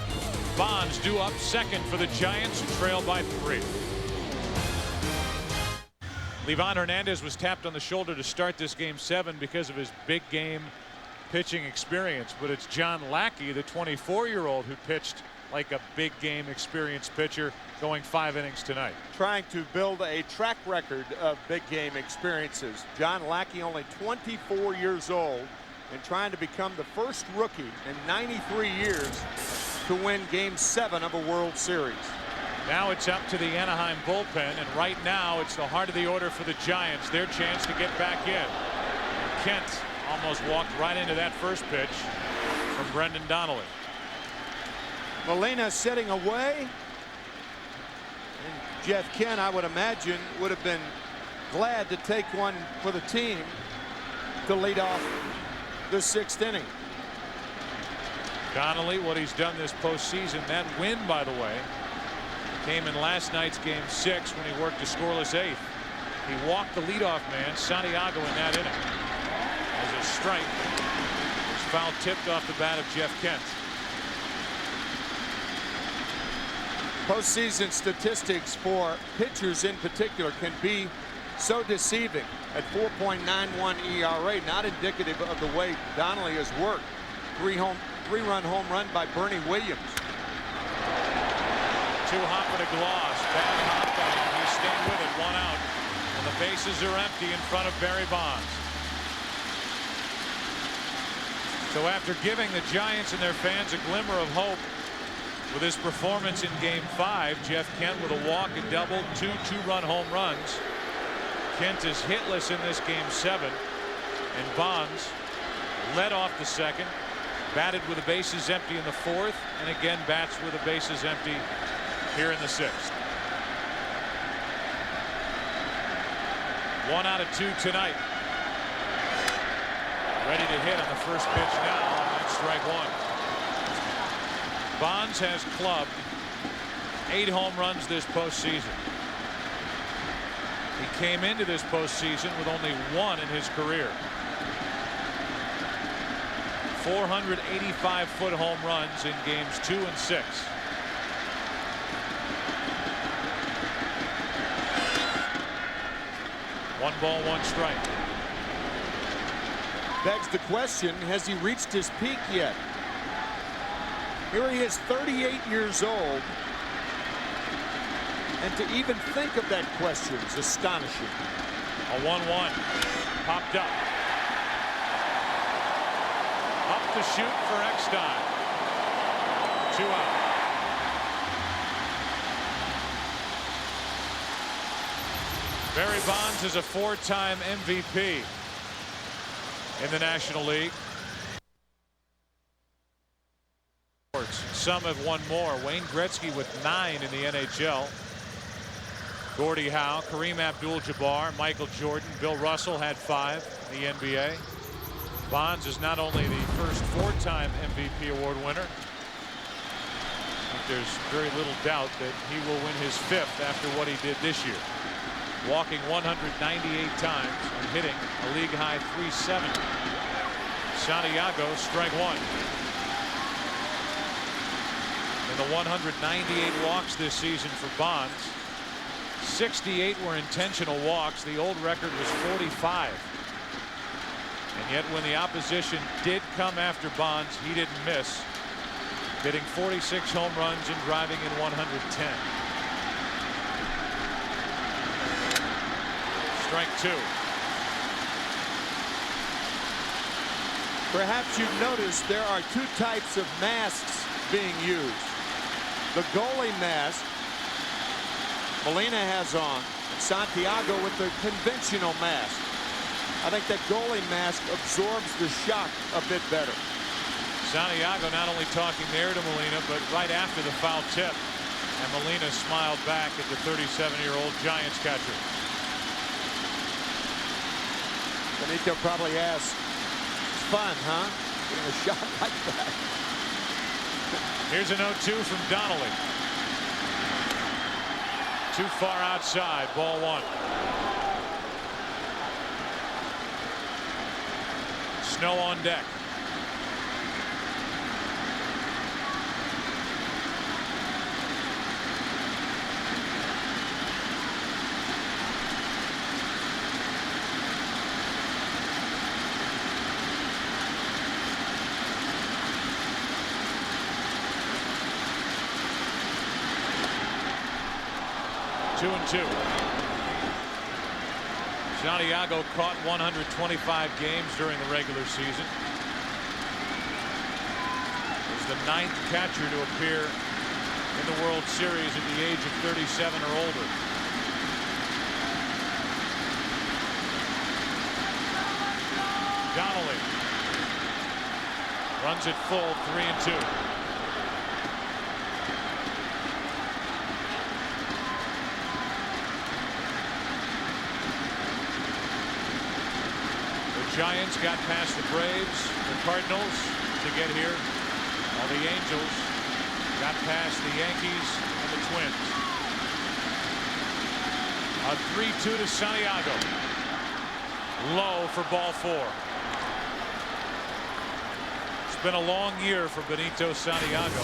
Bonds due up second for the Giants, who trail by 3. Livan Hernandez was tapped on the shoulder to start this Game 7 because of his big game pitching experience, but it's John Lackey, the 24-year-old, who pitched like a big game experienced pitcher, going 5 innings tonight. Trying to build a track record of big game experiences. John Lackey, only 24 years old, and trying to become the first rookie in 93 years to win Game 7 of a World Series. Now it's up to the Anaheim bullpen, and right now it's the heart of the order for the Giants. Their chance to get back in. Kent almost walked right into that first pitch from Brendan Donnelly. Molina sitting away. And Jeff Kent, I would imagine, would have been glad to take one for the team to lead off the 6th inning. Donnelly, what he's done this postseason, that win, by the way, came in last night's Game 6 when he worked a scoreless 8th. He walked the leadoff man, Santiago, in that inning. As a strike, his foul tipped off the bat of Jeff Kent. Postseason statistics for pitchers in particular can be so deceiving. At 4.91 ERA, not indicative of the way Donnelly has worked. 3-run home run by Bernie Williams. 2 hop and a gloss. Bad hop, and he stayed with it. 1 out. And the bases are empty in front of Barry Bonds. So after giving the Giants and their fans a glimmer of hope with his performance in Game 5, Jeff Kent with a walk, a double, 2 2-run home runs. Kent is hitless in this Game 7, and Bonds led off the 2nd, batted with the bases empty in the 4th, and again bats with the bases empty here in the 6th. 1 out of 2 tonight. Ready to hit on the first pitch now, and that's strike 1. Bonds has clubbed 8 home runs this postseason. He came into this postseason with only 1 in his career. 485-foot home runs in games 2 and 6. One ball, one strike. Begs the question, has he reached his peak yet? Here he is, 38 years old. And to even think of that question is astonishing. A 1-1 popped up. Up to shoot for Eckstein. 2 out. Barry Bonds is a 4-time MVP in the National League. Some have won more. Wayne Gretzky with 9 in the NHL. Gordie Howe, Kareem Abdul-Jabbar, Michael Jordan, Bill Russell had 5 in the NBA. Bonds is not only the first 4-time MVP award winner. I think there's very little doubt that he will win his 5th after what he did this year. Walking 198 times and hitting a league high .370. Santiago, strike 1. In the 198 walks this season for Bonds, 68 were intentional walks. The old record was 45. And yet when the opposition did come after Bonds, he didn't miss, hitting 46 home runs and driving in 110. Strike 2. Perhaps you've noticed there are 2 types of masks being used. The goalie mask Molina has on, and Santiago with the conventional mask. I think that goalie mask absorbs the shock a bit better. Santiago not only talking there to Molina, but right after the foul tip. And Molina smiled back at the 37-year-old Giants catcher. Benito probably asked, it's fun, huh? Getting a shot like that. Here's an 0-2 from Donnelly. Too far outside, ball 1. Snow on deck. Two and 2. Santiago caught 125 games during the regular season. He's the 9th catcher to appear in the World Series at the age of 37 or older. Donnelly runs it full, 3 and 2. Giants got past the Braves, the Cardinals to get here, while the Angels got past the Yankees and the Twins. A 3-2 to Santiago. Low for ball 4. It's been a long year for Benito Santiago,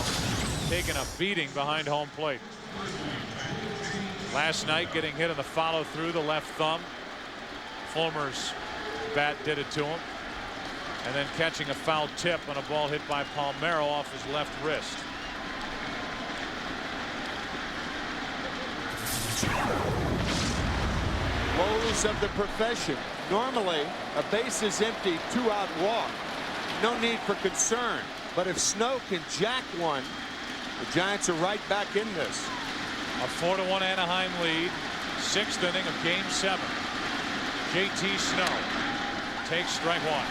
taking a beating behind home plate. Last night getting hit on the follow through the left thumb. Fulmer's bat did it to him, and then catching a foul tip on a ball hit by Palmeiro off his left wrist. Woes of the profession. Normally a base is empty, 2-out walk, no need for concern, but if Snow can jack one, the Giants are right back in this. A 4-1 Anaheim lead, 6th inning of game 7. JT Snow takes strike 1.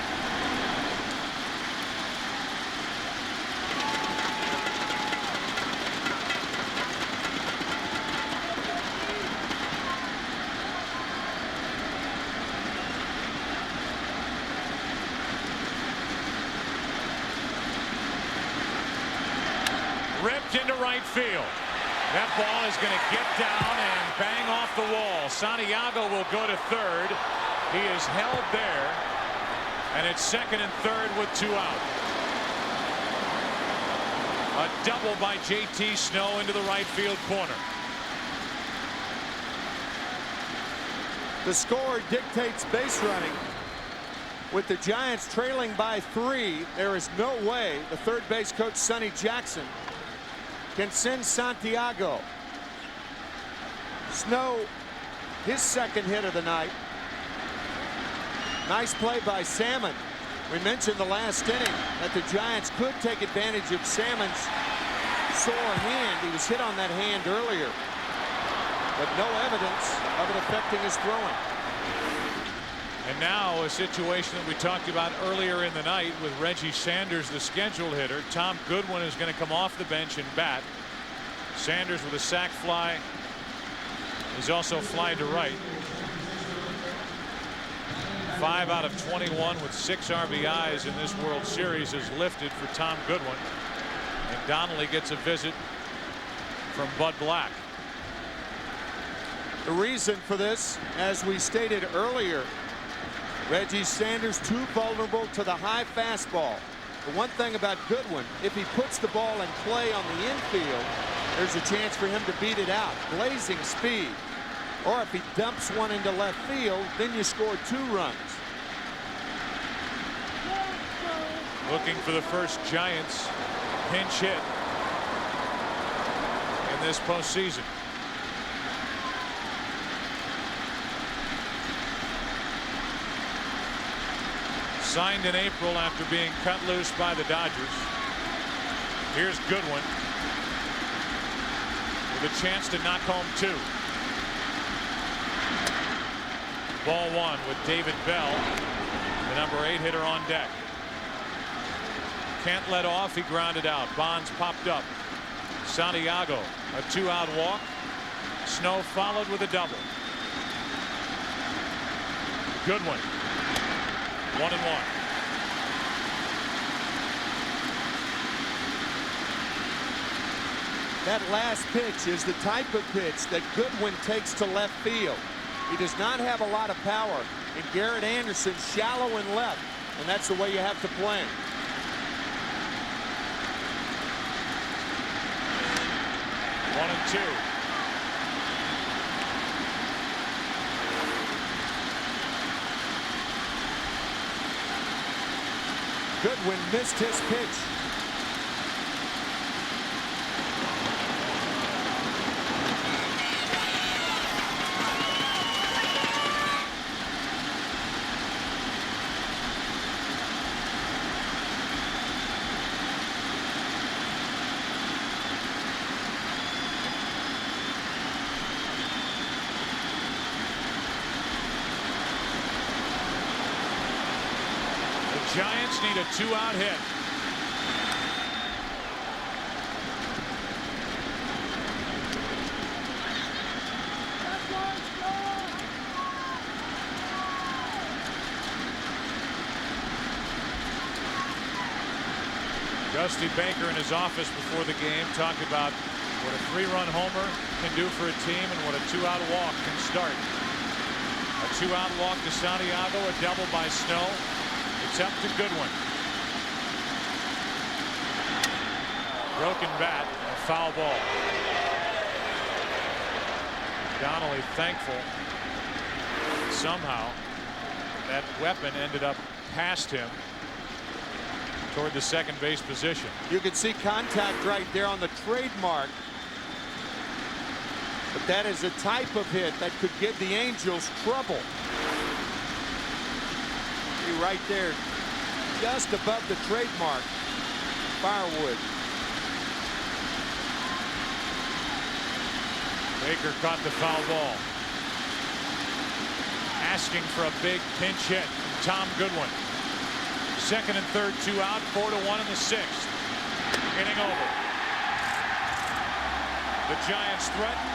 right field. That ball is going to get down and bang off the wall. Santiago will go to third. He is held there. And it's second and third with 2 out. A double by J.T. Snow into the right field corner. The score dictates base running. With the Giants trailing by 3, there is no way the third base coach Sonny Jackson can send Santiago. Snow, his second hit of the night. Nice play by Salmon. We mentioned the last inning that the Giants could take advantage of Salmon's sore hand. He was hit on that hand earlier, but no evidence of it affecting his throwing. And now a situation that we talked about earlier in the night with Reggie Sanders, the scheduled hitter. Tom Goodwin is going to come off the bench and bat. Sanders with a sac fly. He's also fly to right. 5 out of 21 with 6 RBIs in this World Series is lifted for Tom Goodwin. And Donnelly gets a visit from Bud Black. The reason for this, as we stated earlier, Reggie Sanders too vulnerable to the high fastball. The one thing about Goodwin, if he puts the ball in play on the infield, there's a chance for him to beat it out. Blazing speed. Or if he dumps one into left field, then you score 2 runs. Looking for the first Giants pinch hit in this postseason. Signed in April after being cut loose by the Dodgers. Here's Goodwin with a chance to knock home 2. Ball 1 with David Bell, the number 8 hitter, on deck. Can't let off. He grounded out. Bonds popped up. Santiago, a 2-out walk. Snow followed with a double. Goodwin, 1-1. That last pitch is the type of pitch that Goodwin takes to left field. He does not have a lot of power, and Garrett Anderson shallow and left, and that's the way you have to play him. One and 2. Goodwin missed his pitch. Giants need a 2-out hit. Dusty Baker in his office before the game talked about what a 3-run homer can do for a team and what a 2-out walk can start. A 2-out walk to Santiago, a double by Snow. It's up to Goodwin. Broken bat, a foul ball. Donnelly thankful somehow that weapon ended up past him toward the second base position. You can see contact right there on the trademark. But that is a type of hit that could give the Angels trouble. Right there, just above the trademark. Firewood. Baker caught the foul ball. Asking for a big pinch hit from Tom Goodwin. Second and third, 2 out, 4-1 in the 6th. Inning over. The Giants threaten,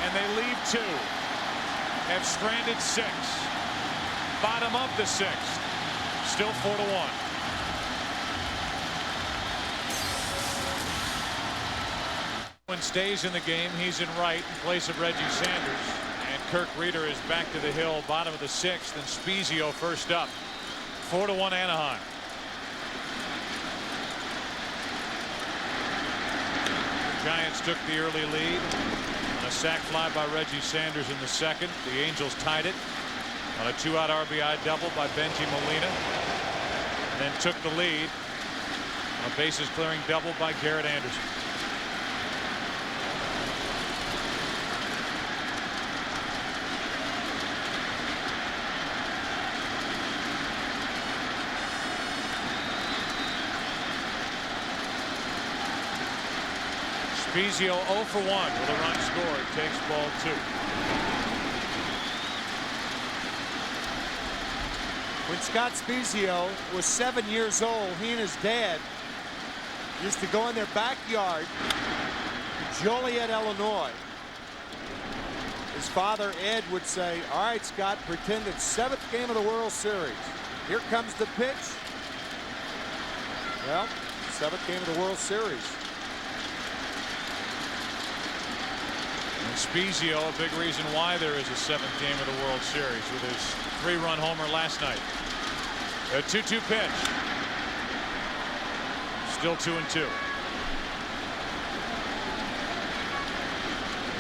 and they leave 2. Have stranded 6. Bottom of the 6th. Still 4-1. Stays in the game. He's in right in place of Reggie Sanders. And Kirk Reeder is back to the hill, bottom of the 6th, and Spezio first up. 4-1 Anaheim. The Giants took the early lead on a sac fly by Reggie Sanders in the 2nd. The Angels tied it on a 2-out RBI double by Benji Molina, and then took the lead on a bases clearing double by Garrett Anderson. Spezio 0 for 1 with a run scored. Takes ball 2. When Scott Spezio was 7 years old, he and his dad used to go in their backyard in Joliet, Illinois. His father, Ed, would say, "All right, Scott, pretend it's 7th game of the World Series. Here comes the pitch." Well, 7th game of the World Series. Spezio, a big reason why there is a 7th game of the World Series with his 3-run homer last night. A 2-2 pitch. Still 2-2.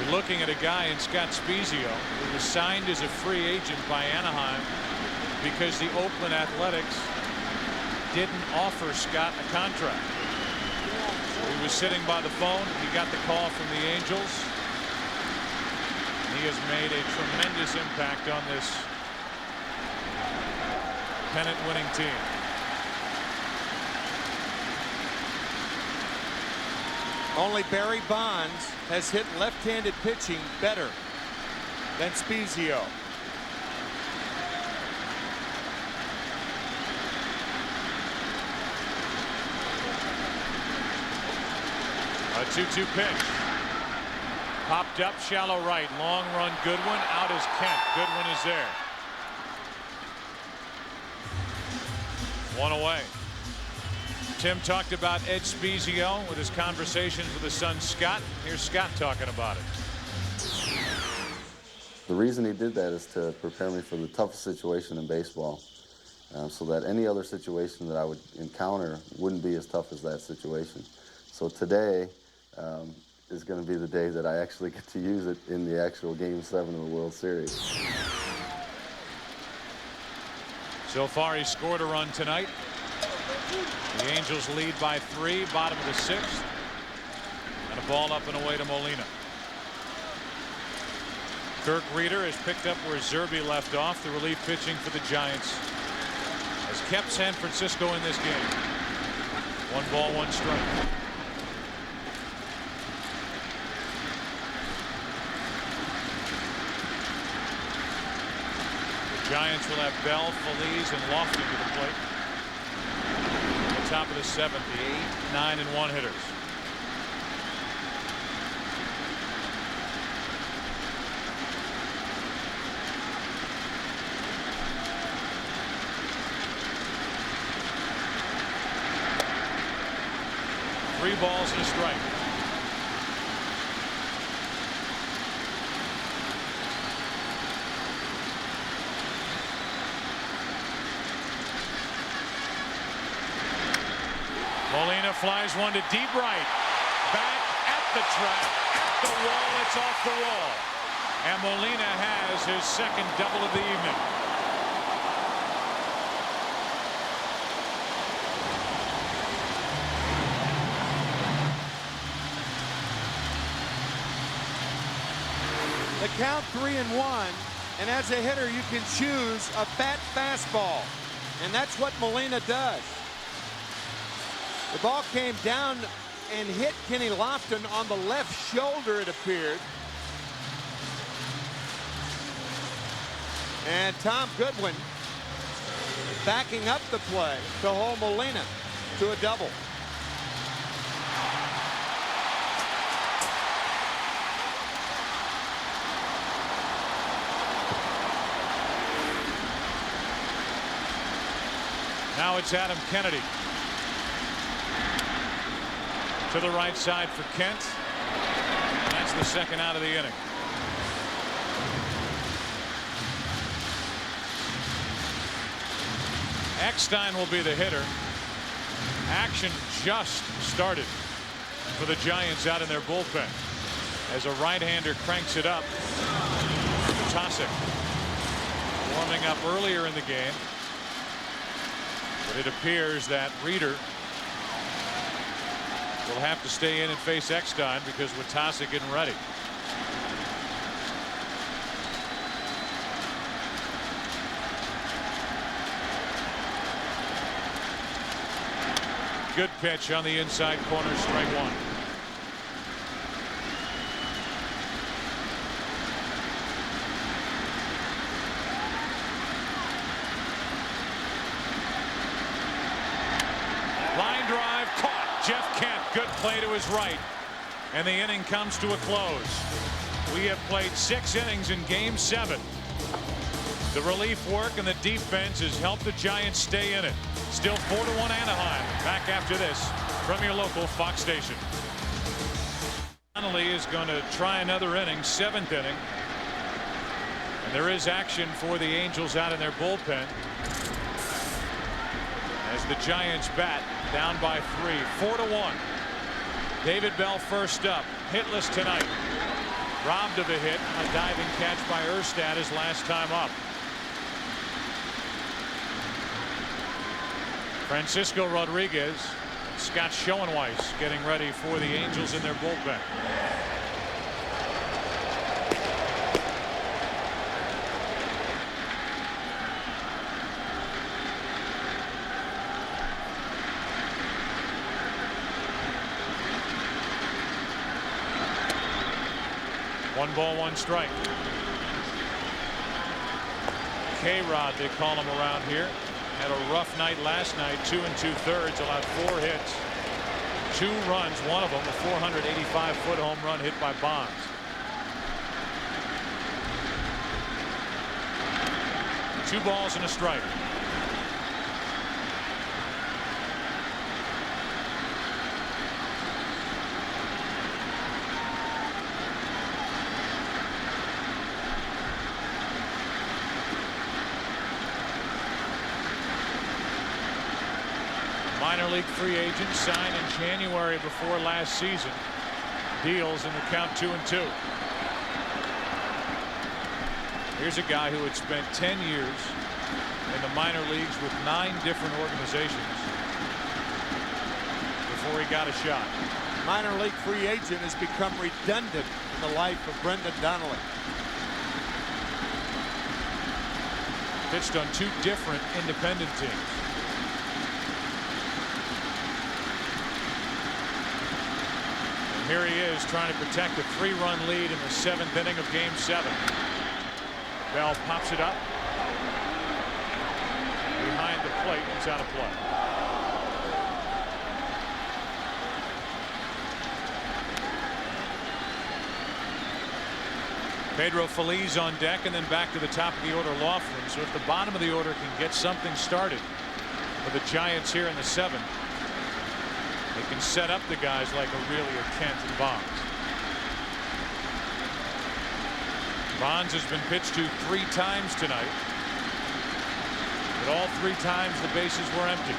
You're looking at a guy in Scott Spezio who was signed as a free agent by Anaheim because the Oakland Athletics didn't offer Scott a contract. He was sitting by the phone. He got the call from the Angels. He has made a tremendous impact on this pennant-winning team. Only Barry Bonds has hit left-handed pitching better than Spezio. A 2-2 pitch. Popped up, shallow right. Long run, Goodwin. Out is Kent. Goodwin is there. 1 away. Tim talked about Ed Spezio with his conversations with his son Scott. Here's Scott talking about it. The reason he did that is to prepare me for the toughest situation in baseball, so that any other situation that I would encounter wouldn't be as tough as that situation. So today is going to be the day that I actually get to use it in the actual Game 7 of the World Series. So far, he scored a run tonight. The Angels lead by 3, bottom of the 6th. And a ball up and away to Molina. Kirk Reeder has picked up where Zerbe left off. The relief pitching for the Giants has kept San Francisco in this game. 1 ball, 1 strike. Giants will have Bell, Feliz, and Lofton to the plate. At the top of the 7th, the 8, 9, and 1 hitters. Three balls and a strike. Molina flies one to deep right. Back at the track, at the wall. It's off the wall. And Molina has his 2nd double of the evening. The count 3-1, and as a hitter you can choose a fat fastball, and that's what Molina does. The ball came down and hit Kenny Lofton on the left shoulder, it appeared. And Tom Goodwin backing up the play to hold Molina to a double. Now it's Adam Kennedy. To the right side for Kent. the second out of the inning. Eckstein will be the hitter. Action just started for the Giants out in their bullpen as a right-hander cranks it up. Tosic warming up earlier in the game, but it appears that Reeder will have to stay in and face Eckstein because with Tosic getting ready. Good pitch on the inside corner, strike one. Line drive caught. Jeff Kent, good play to his right. And the inning comes to a close. We have played 6 innings in Game 7. The relief work and the defense has helped the Giants stay in it. Still 4-1 Anaheim. Back after this from your local Fox station. Donnelly is going to try another inning, 7th inning. And there is action for the Angels out in their bullpen as the Giants bat down by 3. 4-1. David Bell first up. Hitless tonight. Robbed of a hit. A diving catch by Erstad his last time up. Francisco Rodriguez, Scott Schoenweiss getting ready for the Angels in their bullpen. One ball, one strike. K-Rod, they call him around here. Had a rough night last night. 2 2/3, allowed 4 hits, 2 runs, one of them a 485-foot home run hit by Bonds. Two balls and a strike. Minor league free agent signed in January before last season. Deals in the count 2-2. Here's a guy who had spent 10 years in the minor leagues with 9 different organizations before he got a shot. Minor league free agent has become redundant in the life of Brendan Donnelly. Pitched on 2 different independent teams. Here he is trying to protect a 3-run lead in the 7th inning of Game 7. Bell pops it up behind the plate. It's out of play. Pedro Feliz on deck and then back to the top of the order, Laughlin. So if the bottom of the order can get something started for the Giants here in the 7th, they can set up the guys like Aurelia, Kent, and Bonds. Bonds has been pitched to 3 times tonight, but all 3 times the bases were empty.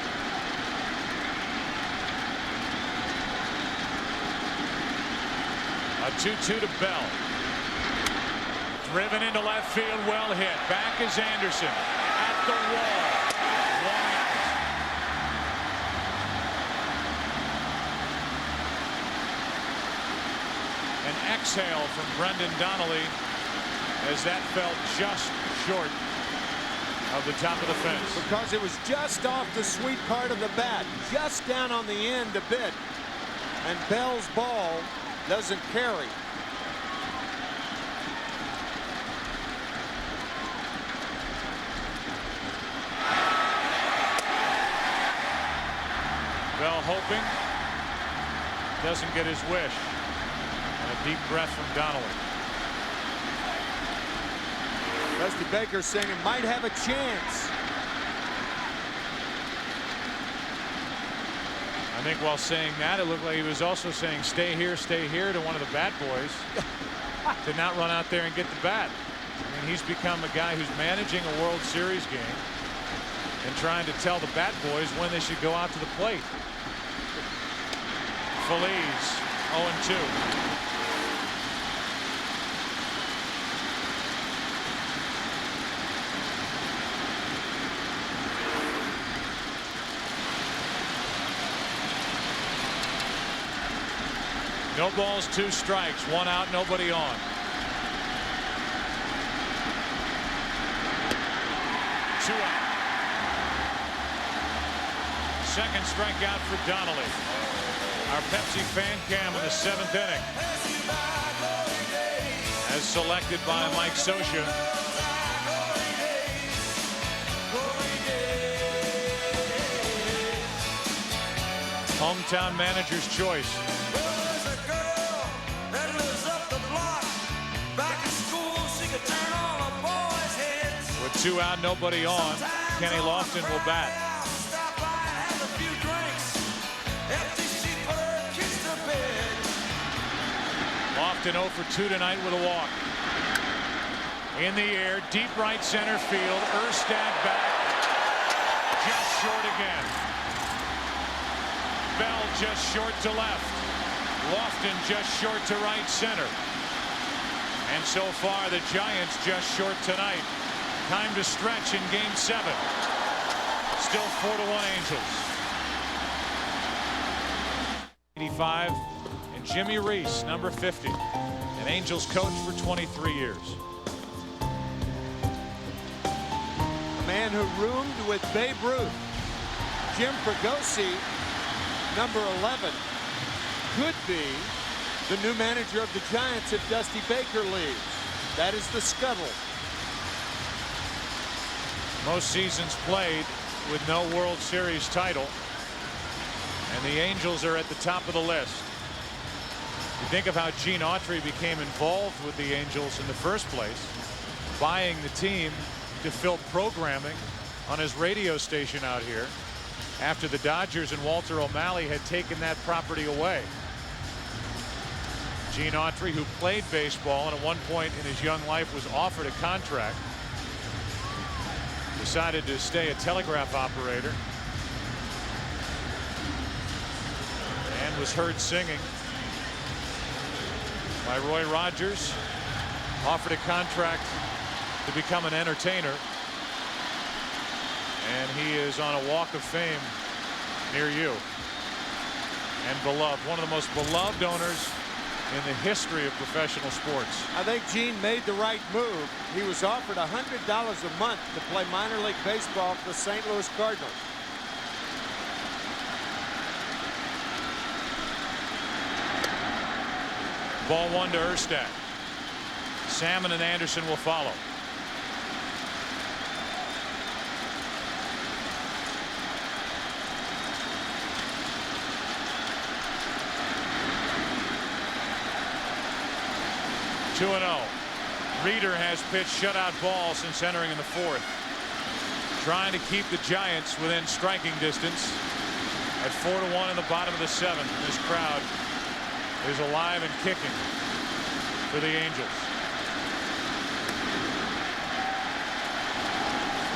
A 2-2 to Bell. Driven into left field, well hit. Back is Anderson at the wall. 1 out. An exhale from Brendan Donnelly as that fell just short of the top of the fence. Because it was just off the sweet part of the bat, just down on the end a bit, and Bell's ball doesn't carry. Bell hoping, doesn't get his wish. And a deep breath from Donnelly. Rusty Baker saying it might have a chance. I think while saying that, it looked like he was also saying stay here to one of the bat boys to not run out there and get the bat. I mean, he's become a guy who's managing a World Series game and trying to tell the bat boys when they should go out to the plate. Feliz 0-2. No balls, 2 strikes, 1 out, nobody on. Two out. Second strikeout for Donnelly. Our Pepsi fan cam in the 7th inning. As selected by Mike Scioscia. Hometown manager's choice. With 2 out, nobody on, Kenny Lofton will bat. Lofton 0 for 2 tonight with a walk. In the air, deep right center field. Erstad back. Just short again. Bell just short to left. Lofton just short to right center. And so far, the Giants just short tonight. Time to stretch in Game 7. Still 4-1 Angels. 85 and Jimmy Reese, number 50, an Angels coach for 23 years. A man who roomed with Babe Ruth. Jim Fregosi, number 11, could be the new manager of the Giants if Dusty Baker leaves. That is the scuttle. Most seasons played with no World Series title, and the Angels are at the top of the list. You think of how Gene Autry became involved with the Angels in the first place, buying the team to fill programming on his radio station out here after the Dodgers and Walter O'Malley had taken that property away. Gene Autry, who played baseball and at one point in his young life was offered a contract, decided to stay a telegraph operator and was heard singing by Roy Rogers, offered a contract to become an entertainer, and he is on a walk of fame near you and beloved, one of the most beloved owners in the history of professional sports. I think Gene made the right move. He was offered $100 a month to play minor league baseball for the St. Louis Cardinals. Ball 1 to Erstad. Salmon and Anderson will follow. Two 2-0. Reeder has pitched shutout ball since entering in the 4th. Trying to keep the Giants within striking distance at 4-1 in the bottom of the 7th. This crowd is alive and kicking for the Angels.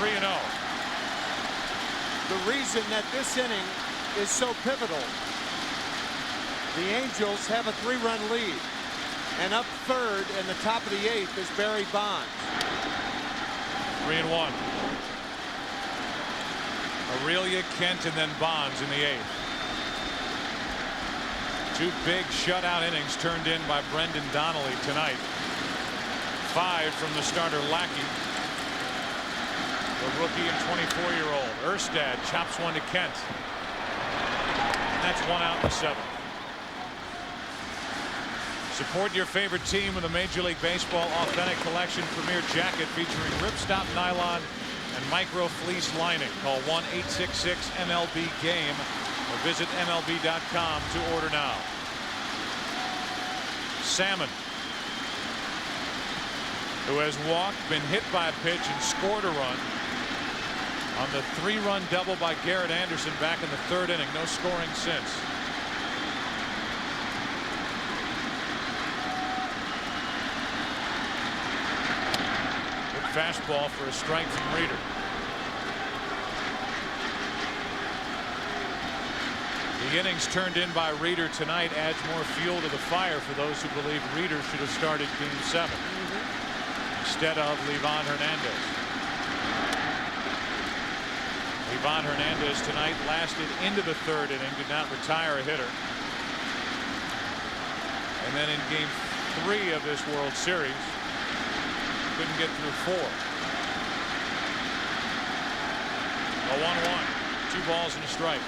3-0. The reason that this inning is so pivotal, the Angels have a 3-run lead, and up third in the top of the 8th is Barry Bonds. 3-1. Aurelia, Kent, and then Bonds in the 8th. 2 big shutout innings turned in by Brendan Donnelly tonight. 5 from the starter Lackey, the rookie and 24-year-old. Erstad chops one to Kent. And that's 1 out in the 7th. Support your favorite team with a Major League Baseball Authentic Collection Premier Jacket featuring ripstop nylon and micro fleece lining. Call 1-866-MLB-GAME or visit MLB.com to order now. Salmon, who has walked, been hit by a pitch, and scored a run on the 3-run double by Garrett Anderson back in the 3rd inning. No scoring since. Good fastball for a strike from Reeder. The innings turned in by Reeder tonight adds more fuel to the fire for those who believe Reeder should have started Game 7 instead of Livan Hernandez. Livan Hernandez tonight lasted into the 3rd inning, did not retire a hitter. And then in Game 3 of this World Series, couldn't get through 4. A 1-1, 2 balls and a strike.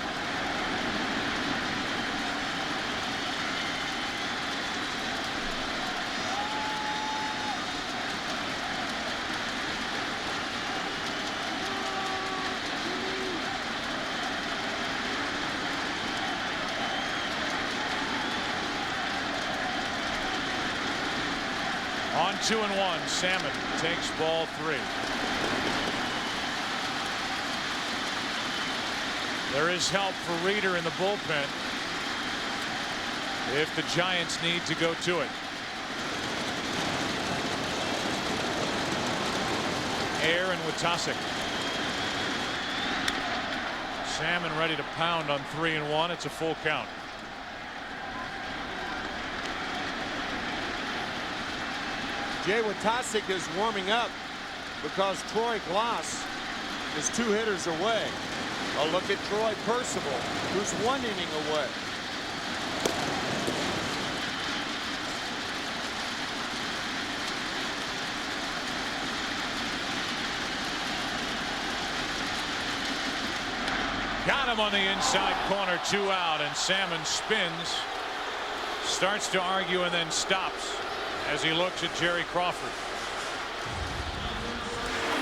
On 2-1, Salmon takes ball 3. There is help for Reeder in the bullpen if the Giants need to go to it. Air and Witasic. Salmon ready to pound on 3-1. It's a full count. Jay Witasic is warming up because Troy Glass is 2 hitters away. A look at Troy Percival, who's 1 inning away. Got him on the inside corner, 2 out, and Salmon spins, starts to argue, and then stops as he looks at Jerry Crawford.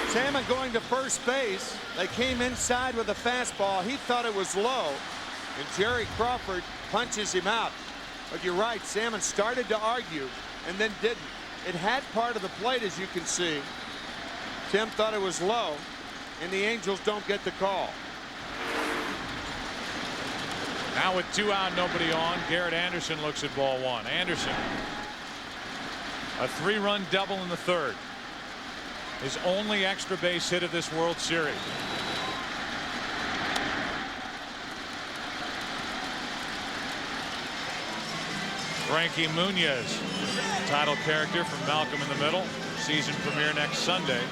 Salmon going to first base. They came inside with a fastball. He thought it was low, and Jerry Crawford punches him out. But you're right, Salmon started to argue and then didn't. It had part of the plate, as you can see. Tim thought it was low, and the Angels don't get the call. Now with 2 out, nobody on, Garrett Anderson looks at ball 1. Anderson, a 3-run double in the 3rd. His only extra base hit of this World Series. Frankie Muniz, title character from Malcolm in the Middle. Season premiere next Sunday,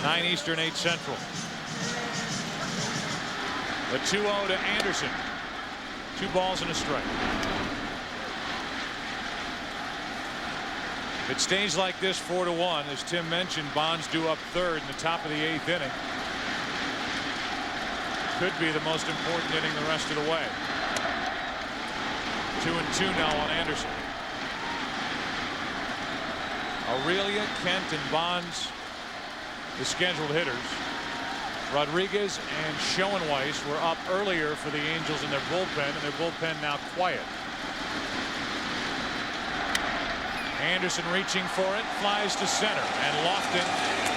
9 Eastern, 8 Central. The 2-0 to Anderson. 2 balls and a strike. If it stays like this, 4-1, as Tim mentioned, Bonds due up 3rd in the top of the 8th inning. Could be the most important inning the rest of the way. 2-2 now on Anderson. Aurelia, Kent, and Bonds, the scheduled hitters. Rodriguez and Schoenweiss were up earlier for the Angels in their bullpen, and their bullpen now quiet. Anderson reaching for it, flies to center, and Lofton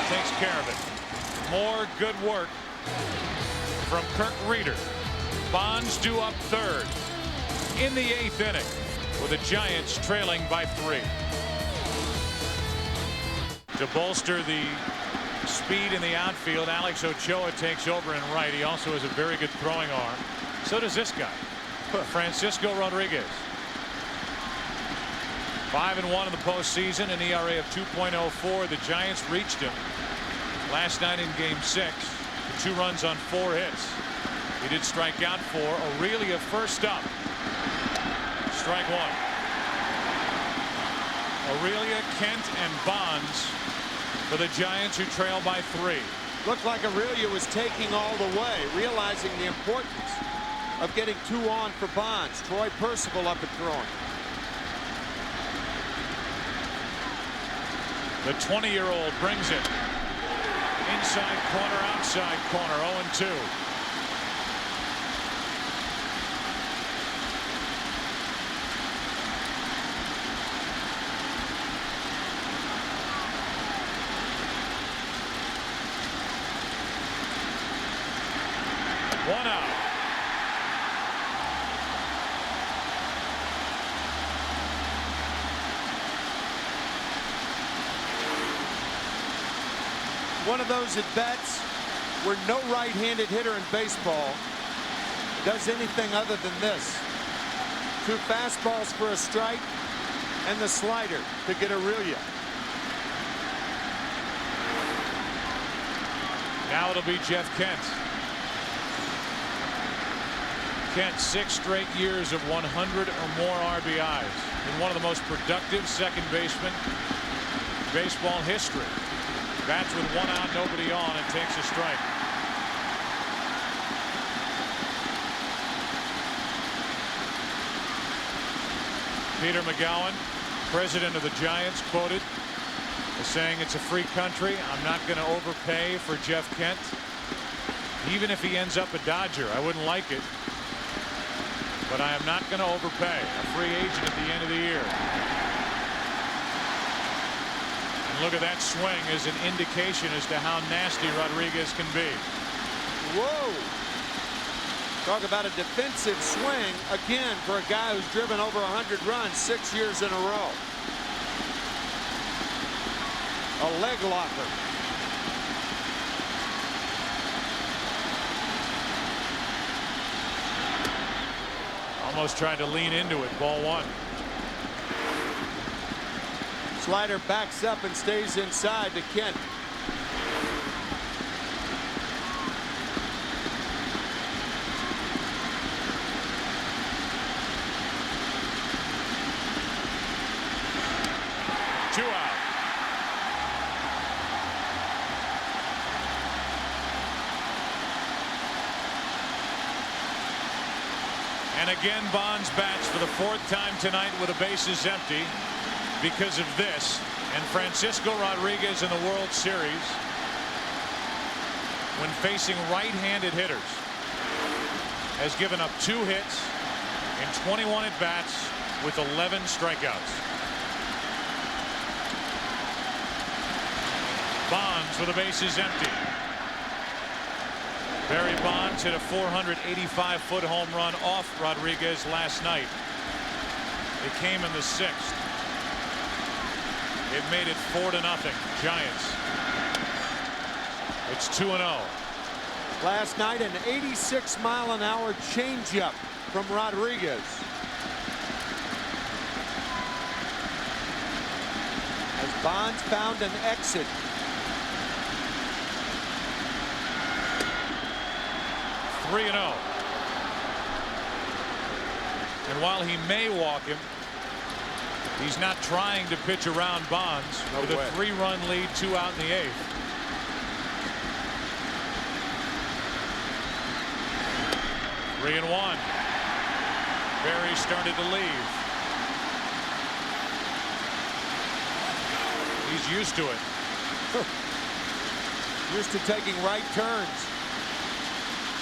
takes care of it. More good work from Kurt Reeder. Bonds due up 3rd in the 8th inning, with the Giants trailing by 3. To bolster the speed in the outfield, Alex Ochoa takes over in right. He also has a very good throwing arm. So does this guy, Francisco Rodriguez. 5-1 in the postseason, an ERA of 2.04. The Giants reached him last night in Game 6. 2 runs on 4 hits. He did strike out 4. Aurelia first up. Strike 1. Aurelia, Kent, and Bonds for the Giants, who trail by 3. Looked like Aurelia was taking all the way, realizing the importance of getting 2 on for Bonds. Troy Percival up and throwing. The 20-year-old brings it inside corner, outside corner, 0-2. One out. One of those at-bats where no right-handed hitter in baseball does anything other than this. 2 fastballs for a strike and the slider to get a Aurelia. Now it'll be Jeff Kent. Kent, 6 straight years of 100 or more RBIs. And one of the most productive second basemen in baseball history. Bats with 1 out, nobody on, and takes a strike. Peter McGowan, president of the Giants, quoted as saying, "It's a free country. I'm not going to overpay for Jeff Kent. Even if he ends up a Dodger, I wouldn't like it. But I am not going to overpay. A free agent at the end of the year." And look at that swing as an indication as to how nasty Rodriguez can be. Whoa. Talk about a defensive swing again for a guy who's driven over 100 runs 6 years in a row. A leg locker. Almost tried to lean into it. Ball 1. Slider backs up and stays inside to Kent. Two out. And again, Bonds bats for the 4th time tonight with the bases empty because of this. And Francisco Rodriguez in the World Series, when facing right-handed hitters, has given up 2 hits in 21 at-bats with 11 strikeouts. Bonds with the bases empty. Barry Bonds hit a 485-foot home run off Rodriguez last night. It came in the 6th. It made it 4-0 Giants. It's 2-0. Last night, an 86-mile-an-hour changeup from Rodriguez. As Bonds found an exit. And while he may walk him, he's not trying to pitch around Bonds with a 3-run lead, 2 out in the 8th. Three and 1. Barry started to leave. He's used to it. Used to taking right turns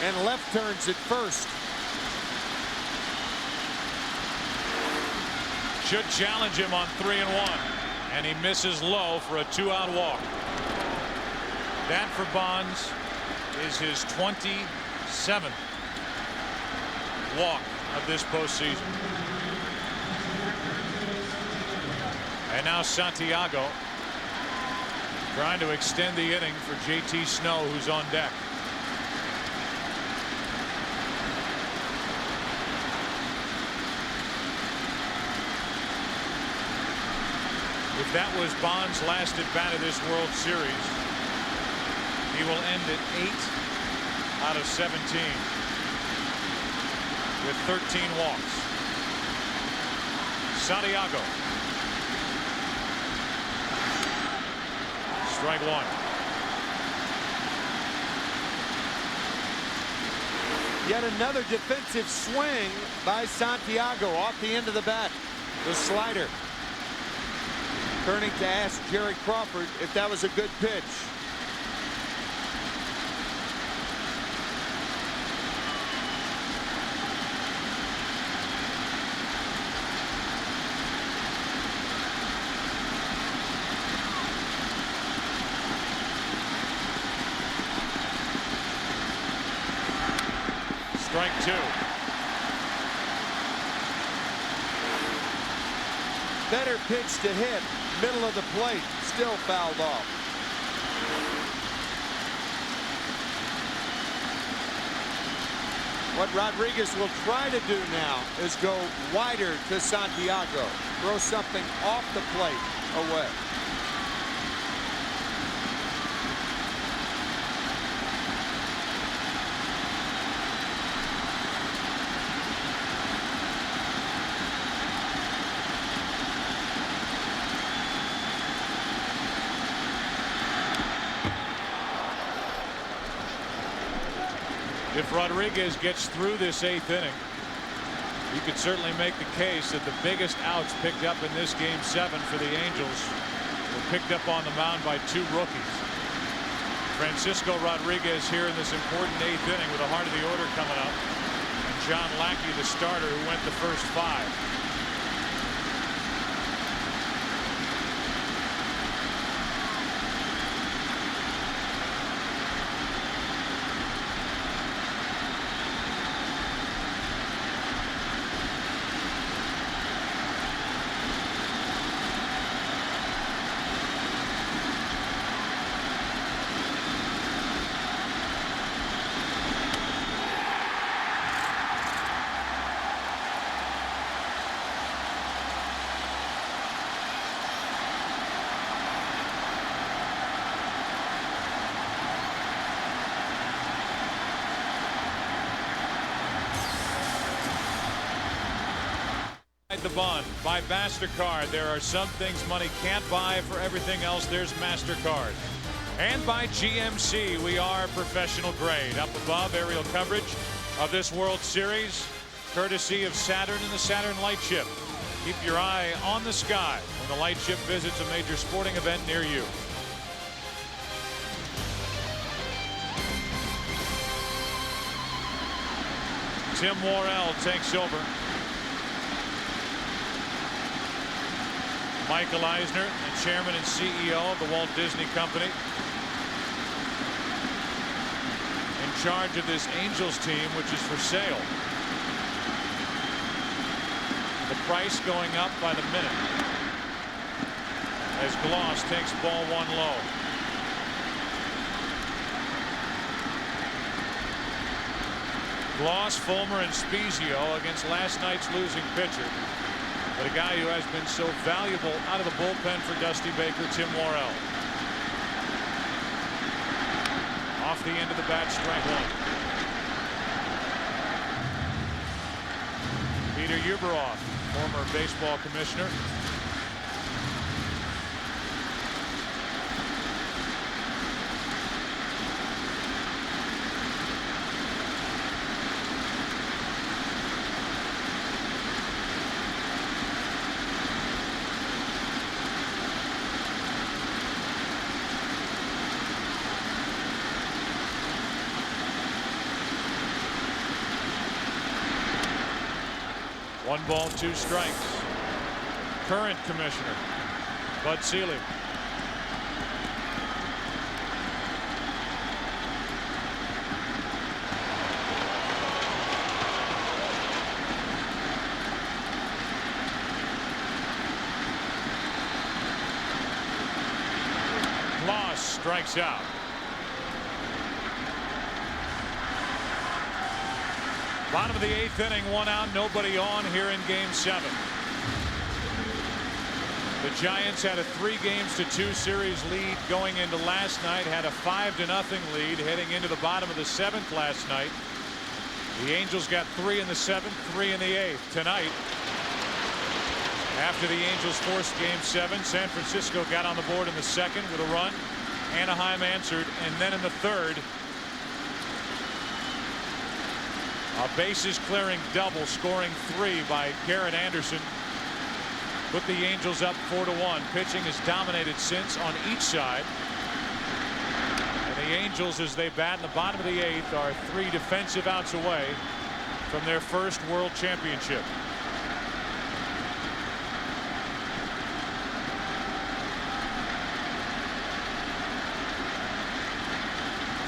and left turns at first. Should challenge him on 3 and 1, and he misses low for a 2-out walk. That for Bonds is his 27th walk of this postseason. And now Santiago trying to extend the inning for JT Snow, who's on deck. If that was Bonds' last at bat of this World Series, he will end at 8 out of 17 with 13 walks. Santiago. Strike 1. Yet another defensive swing by Santiago off the end of the bat. The slider. Turning to ask Jerry Crawford if that was a good pitch. Strike two. Better pitch to hit. Middle of the plate. Still fouled off. What Rodriguez will try to do now is go wider to Santiago. Throw something off the plate away. If Rodriguez gets through this 8th inning, you could certainly make the case that the biggest outs picked up in this game 7 for the Angels were picked up on the mound by 2 rookies. Francisco Rodriguez here in this important 8th inning with the heart of the order coming up, and John Lackey, the starter, who went the first 5. The Bond by MasterCard. There are some things money can't buy. For everything else, there's MasterCard. And by GMC, we are professional grade. Up above, aerial coverage of this World Series, courtesy of Saturn and the Saturn Light Ship. Keep your eye on the sky when the Light Ship visits a major sporting event near you. Tim Worrell takes over. Michael Eisner, the chairman and CEO of the Walt Disney Company, in charge of this Angels team, which is for sale. The price going up by the minute as Gloss takes ball 1 low. Gloss, Fulmer, and Spezio against last night's losing pitcher. But a guy who has been so valuable out of the bullpen for Dusty Baker, Tim Worrell. Off the end of the bat, strike 1. Peter Ueberroth, former baseball commissioner. One ball, 2 strikes. Current commissioner, Bud Selig. Gloss strikes out. Bottom of the 8th inning, 1 out, nobody on here in game 7. The Giants had a 3-2 series lead going into last night, had a 5-0 lead heading into the bottom of the 7th last night. The Angels got 3 in the 7th, 3 in the 8th. Tonight, after the Angels forced game 7, San Francisco got on the board in the 2nd with a run. Anaheim answered, and then in the 3rd, a bases clearing double, scoring 3 by Garrett Anderson, put the Angels up 4-1. Pitching has dominated since on each side. And the Angels, as they bat in the bottom of the 8th, are 3 defensive outs away from their first World Championship.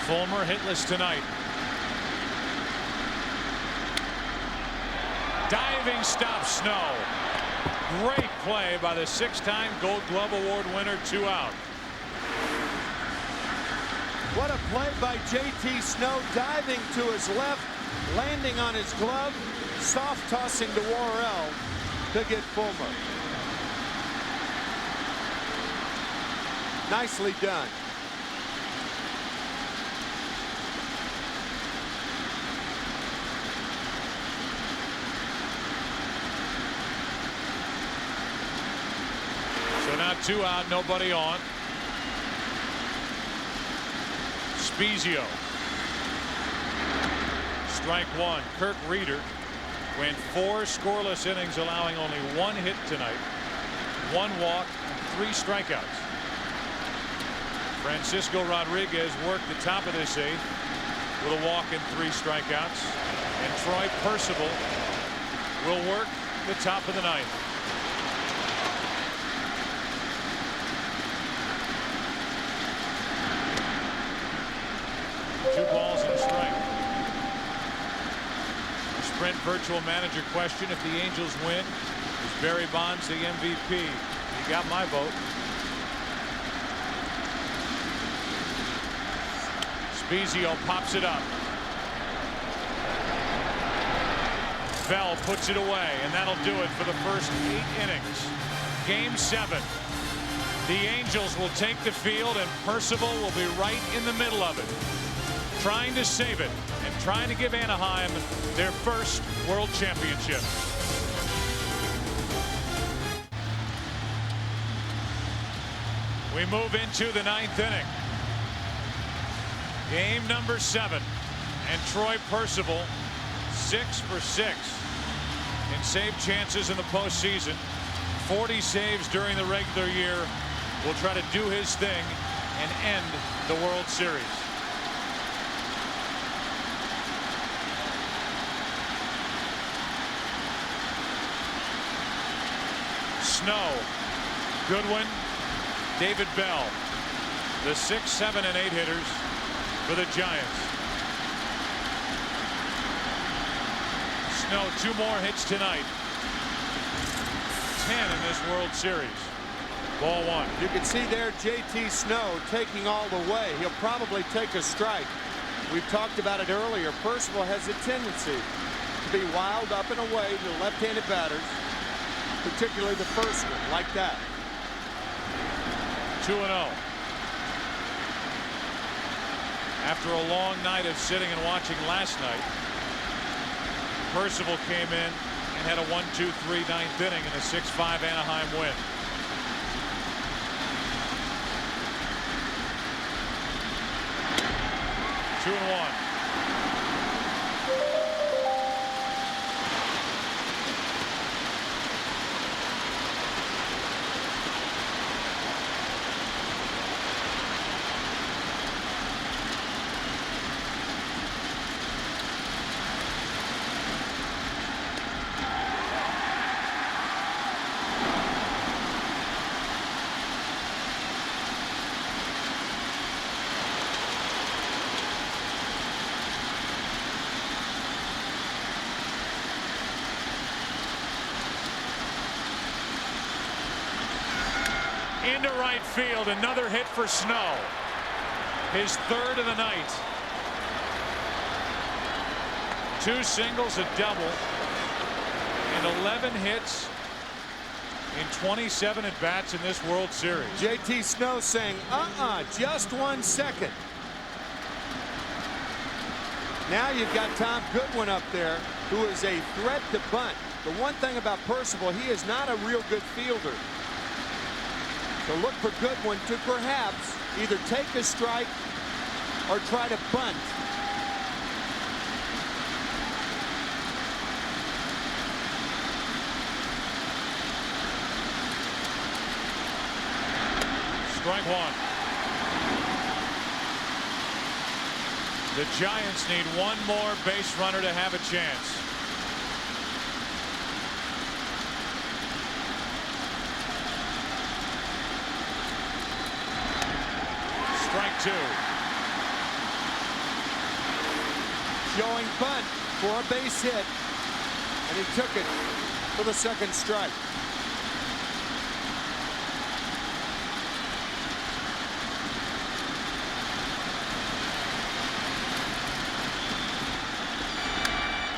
Fulmer hitless tonight. Diving stop Snow. Great play by the 6-time Gold Glove Award winner. 2 out. What a play by J.T. Snow, diving to his left, landing on his glove, soft tossing to Worrell to get Fulmer. Nicely done. So now 2 out, nobody on. Spezio. Strike 1. Kirk Reeder went 4 scoreless innings, allowing only 1 hit tonight, 1 walk, and 3 strikeouts. Francisco Rodriguez worked the top of this 8th with a walk and 3 strikeouts. And Troy Percival will work the top of the 9th. Two balls and a strike. The Sprint virtual manager question: if the Angels win, is Barry Bonds the MVP? You got my vote. Spezio pops it up. Bell puts it away, and that'll do it for the first 8 innings. Game 7. The Angels will take the field, and Percival will be right in the middle of it, trying to save it and trying to give Anaheim their first World Championship. We move into the 9th inning. Game number 7, and Troy Percival 6 for 6 in save chances in the postseason. 40 saves during the regular year. Will try to do his thing and end the World Series. Snow, Goodwin, David Bell, the 6, 7, and 8 hitters for the Giants. Snow, 2 more hits tonight. 10 in this World Series. Ball 1. You can see there J.T. Snow taking all the way. He'll probably take a strike. We've talked about it earlier. Percival has a tendency to be wild up and away to left-handed batters, particularly the first one, like that. 2-0. After a long night of sitting and watching last night, Percival came in and had a 1-2-3 9th inning in a 6-5 Anaheim win. Two and 1. Into right field, another hit for Snow. His 3rd of the night. 2 singles, a double, and 11 hits in 27 at bats in this World Series. J.T. Snow saying, just 1 second. Now you've got Tom Goodwin up there, who is a threat to bunt. The one thing about Percival, he is not a real good fielder. So look for Goodwin to perhaps either take a strike or try to bunt. Strike 1. The Giants need 1 more base runner to have a chance. Strike 2. Showing bunt for a base hit. And he took it for the second strike.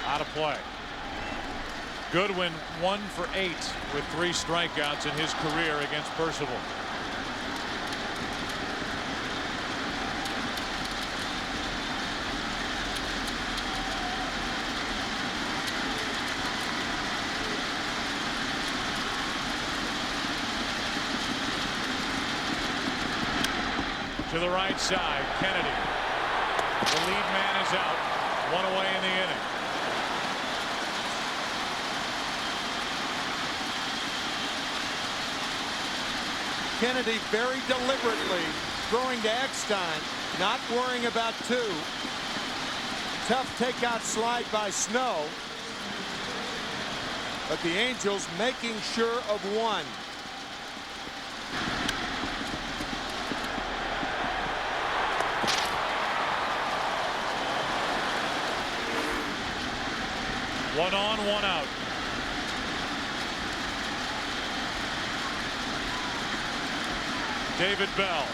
Out of play. Goodwin 1 for 8 with 3 strikeouts in his career against Percival. To the right side, Kennedy. The lead man is out. 1 away in the inning. Kennedy very deliberately throwing to Eckstein, not worrying about 2. Tough takeout slide by Snow. But the Angels making sure of 1. One on, 1 out. David Bell.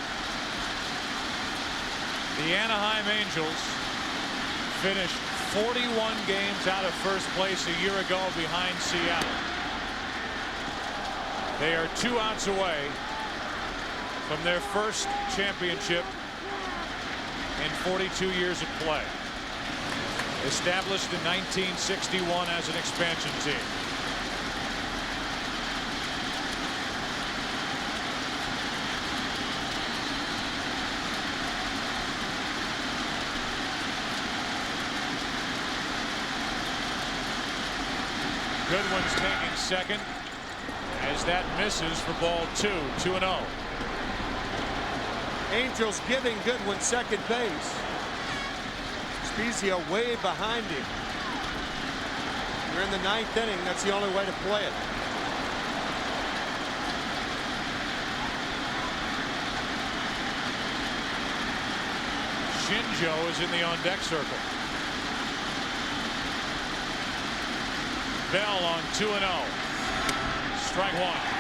The Anaheim Angels finished 41 games out of first place a year ago behind Seattle. They are 2 outs away from their first championship in 42 years of play. Established in 1961 as an expansion team. Goodwin's taking second as that misses for ball 2. 2-0. Angels giving Goodwin second base. Spezia way behind him. You're in the 9th inning. That's the only way to play it. Shinjo is in the on-deck circle. Bell on 2-0. Strike 1.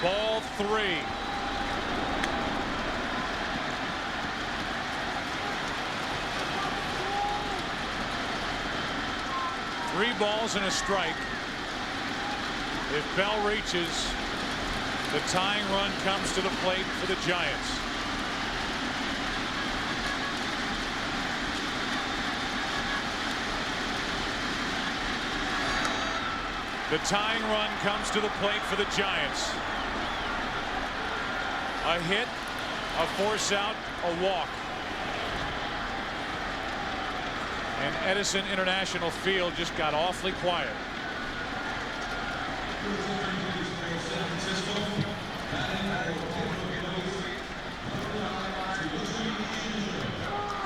Ball 3. Three balls and a strike. If Bell reaches, the tying run comes to the plate for the Giants. The tying run comes to the plate for the Giants. A hit, a force out, a walk. And Edison International Field just got awfully quiet.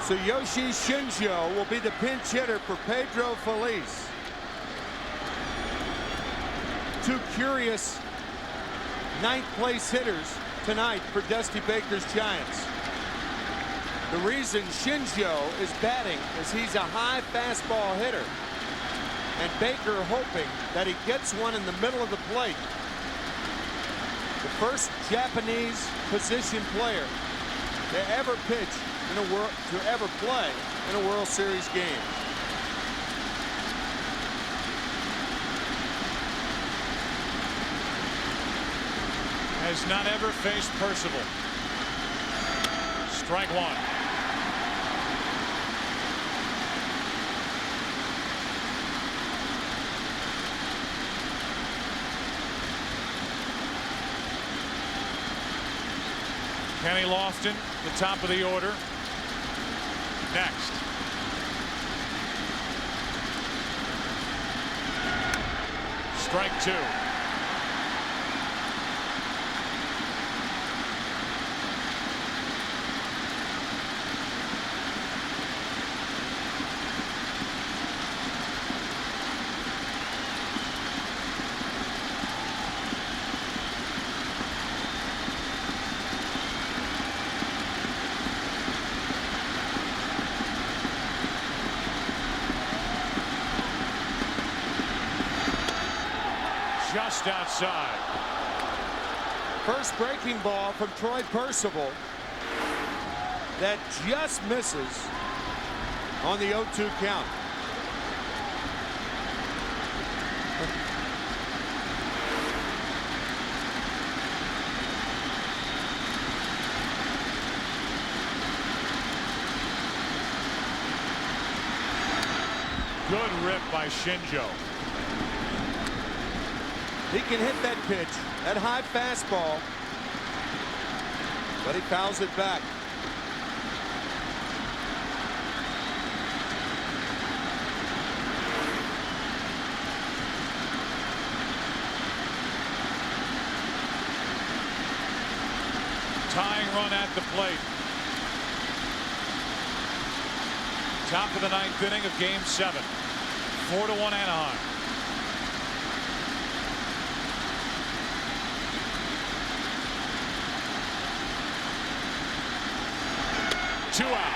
So Yoshi Shinjo will be the pinch hitter for Pedro Feliz. 2 curious 9th place hitters tonight for Dusty Baker's Giants. The reason Shinjo is batting is he's a high fastball hitter. And Baker hoping that he gets one in the middle of the plate. The first Japanese position player to ever pitch in to ever play in a World Series game. Has not ever faced Percival. Strike 1. Kenny Lofton, the top of the order. Next. Strike 2. just outside. First breaking ball from Troy Percival that just misses on the 0-2 count. Good rip by Shinjo. He can hit that pitch, that high fastball, but he fouls it back. Tying run at the plate. Top of the 9th inning of Game 7. 4-1 Anaheim. Two out.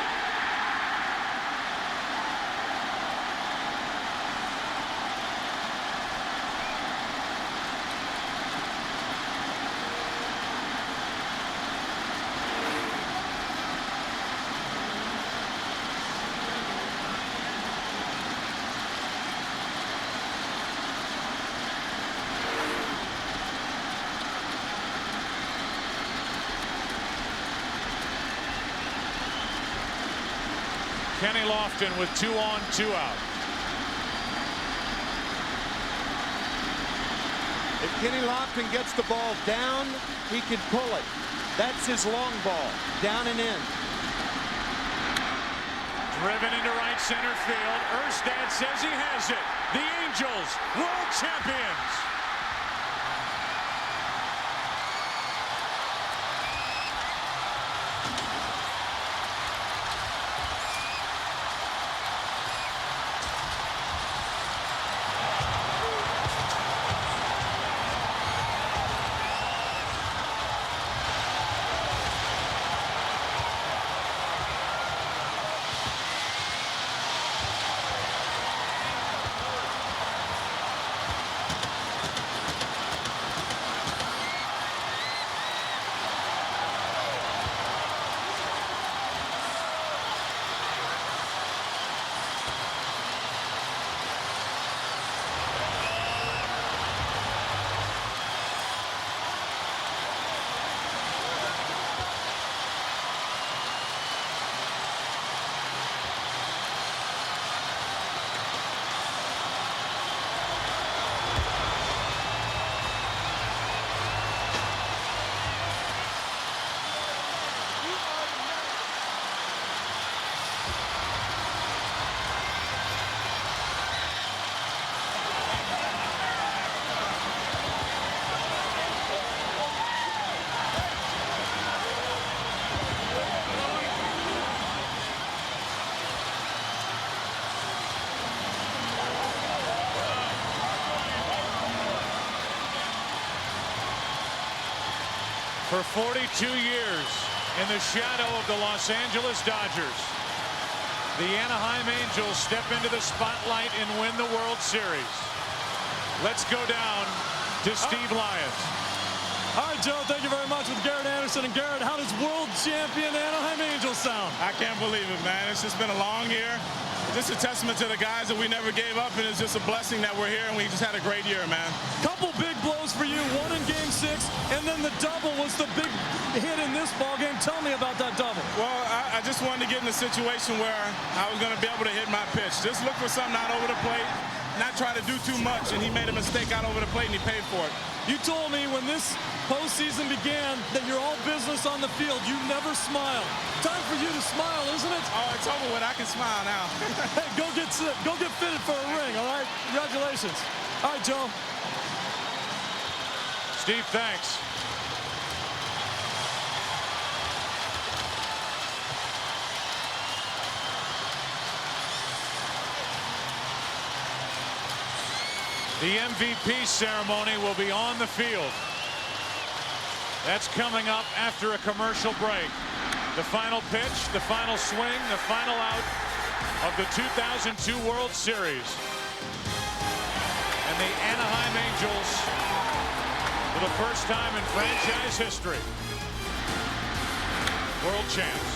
Kenny Lofton with 2 on, 2 out. If Kenny Lofton gets the ball down, he can pull it. That's his long ball, down and in. Driven into right center field. Erstad says he has it. The Angels, world champions. For 42 years in the shadow of the Los Angeles Dodgers, the Anaheim Angels step into the spotlight and win the World Series. Let's go down to Steve Lyons. All right, Joe, thank you very much with Garrett Anderson. And Garrett, how does world champion Anaheim Angels sound? I can't believe it, man. It's just been a long year. It's just a testament to the guys that we never gave up, and it's just a blessing that we're here, and we just had a great year, man. Couple big blows for you, one in Game 6, and then the double was the big hit in this ball game. Tell me about that double. Well, I just wanted to get in a situation where I was going to be able to hit my pitch. Just look for something out over the plate, not try to do too much, and he made a mistake out over the plate, and he paid for it. You told me when this postseason began that you're all business on the field. You never smile. Time for you to smile, isn't it? Oh, it's over with. I can smile now. Hey, go get fitted for a ring, all right? Congratulations. All right, Joe. Steve, thanks. The MVP ceremony will be on the field. That's coming up after a commercial break. The final pitch, the final swing, the final out of the 2002 World Series. And And the Anaheim Angels, for the first time in franchise history, world champs.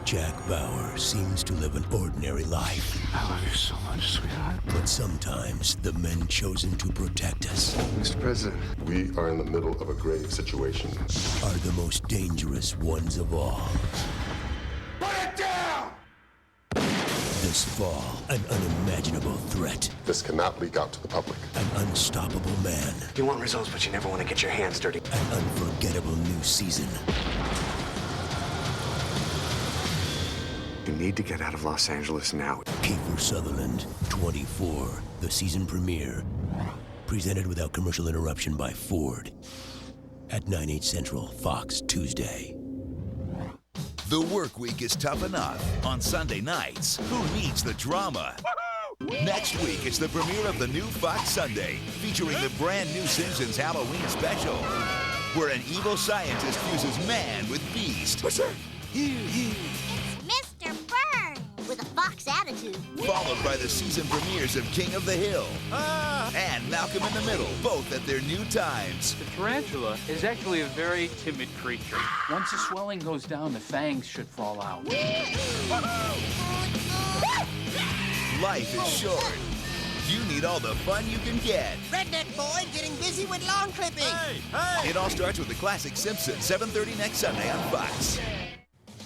Jack Bauer seems to live an ordinary life. I love you so much, sweetheart. But sometimes the men chosen to protect us Mr. President, we are in the middle of a grave situation. are the most dangerous ones of all. Put it down! This fall, an unimaginable threat. This cannot leak out to the public. An unstoppable man. You want results, but you never want to get your hands dirty. An unforgettable new season. You need to get out of Los Angeles now. Kiefer Sutherland, 24, the season premiere. Presented without commercial interruption by Ford. At 9/8 Central, Fox, Tuesday. The work week is tough enough. On Sunday nights, who needs the drama? Next week, it's the premiere of the new Fox Sunday, featuring the brand new Simpsons Halloween special, where an evil scientist fuses man with beast. Mr. Burns with a Fox attitude. Followed by the season premieres of King of the Hill and Malcolm in the Middle, both at their new times. The tarantula is actually a very timid creature. Once the swelling goes down, the fangs should fall out. Life is short. You need all the fun you can get. Redneck boy getting busy with lawn clipping. It all starts with the classic Simpsons, 7:30 next Sunday on Fox.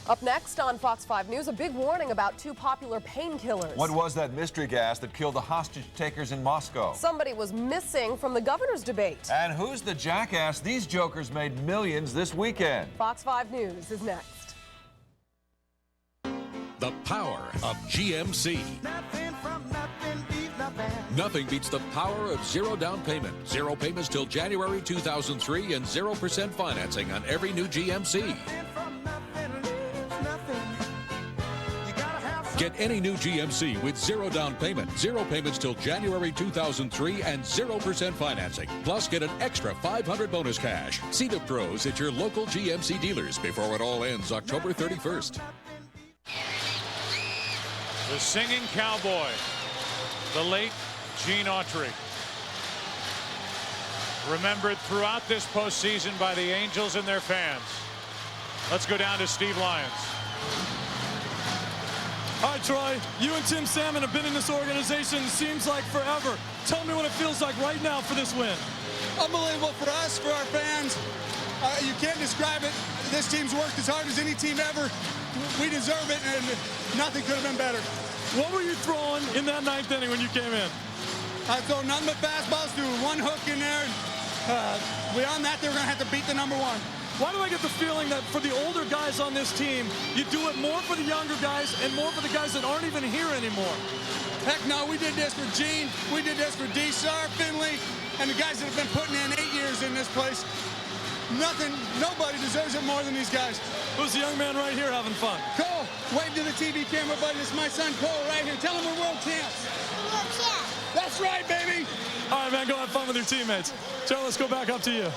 Up next on Fox 5 News, a big warning about two popular painkillers. What was that mystery gas that killed the hostage takers in Moscow? Somebody was missing from the governor's debate. And who's the jackass these jokers made millions this weekend? Fox 5 News is next. The power of GMC. Nothing beats the power of zero down payment. Zero payments till January 2003 and 0% financing on every new GMC. Get any new GMC with zero down payment, zero payments till January 2003, and 0% financing. Plus, get an extra $500 bonus cash. See the pros at your local GMC dealers before it all ends October 31st. The singing cowboy, the late Gene Autry. Remembered throughout this postseason by the Angels and their fans. Let's go down to Steve Lyons. All right, Troy, you and Tim Salmon have been in this organization, it seems like forever. Tell me what it feels like right now for this win. Unbelievable for us, for our fans. You can't describe it. This team's worked as hard as any team ever. We deserve it, and nothing could have been better. What were you throwing in that ninth inning when you came in? I throw nothing but fastballs through one hook in there. Beyond that, they were going to have to beat the number one. Why do I get the feeling that for the older guys on this team, you do it more for the younger guys and more for the guys that aren't even here anymore? Heck no, we did this for Gene, we did this for D-Sar, Finley, and the guys that have been putting in 8 years in this place. Nobody deserves it more than these guys. Who's the young man right here having fun? Cole, wave to the TV camera, buddy. This is my son Cole right here. Tell him we're world champs. World champs. That's right, baby. All right, man, go have fun with your teammates. Joe, let's go back up to you.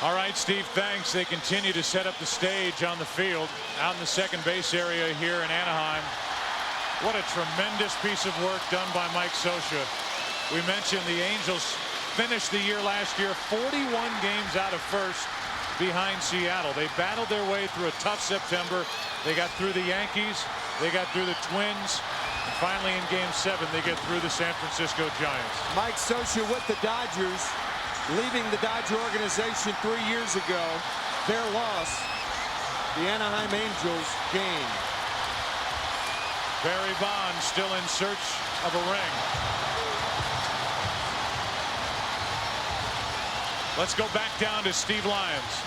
All right, Steve, thanks. They continue to set up the stage on the field out in the second base area here in Anaheim. What a tremendous piece of work done by Mike Scioscia. We mentioned the Angels finished the year last year 41 games out of first behind Seattle. They battled their way through a tough September. They got through the Yankees. They got through the Twins. And finally in Game 7, they get through the San Francisco Giants. Mike Scioscia with the Dodgers, leaving the Dodger organization 3 years ago. Their loss, the Anaheim Angels gain. Barry Bonds still in search of a ring. Let's go back down to Steve Lyons.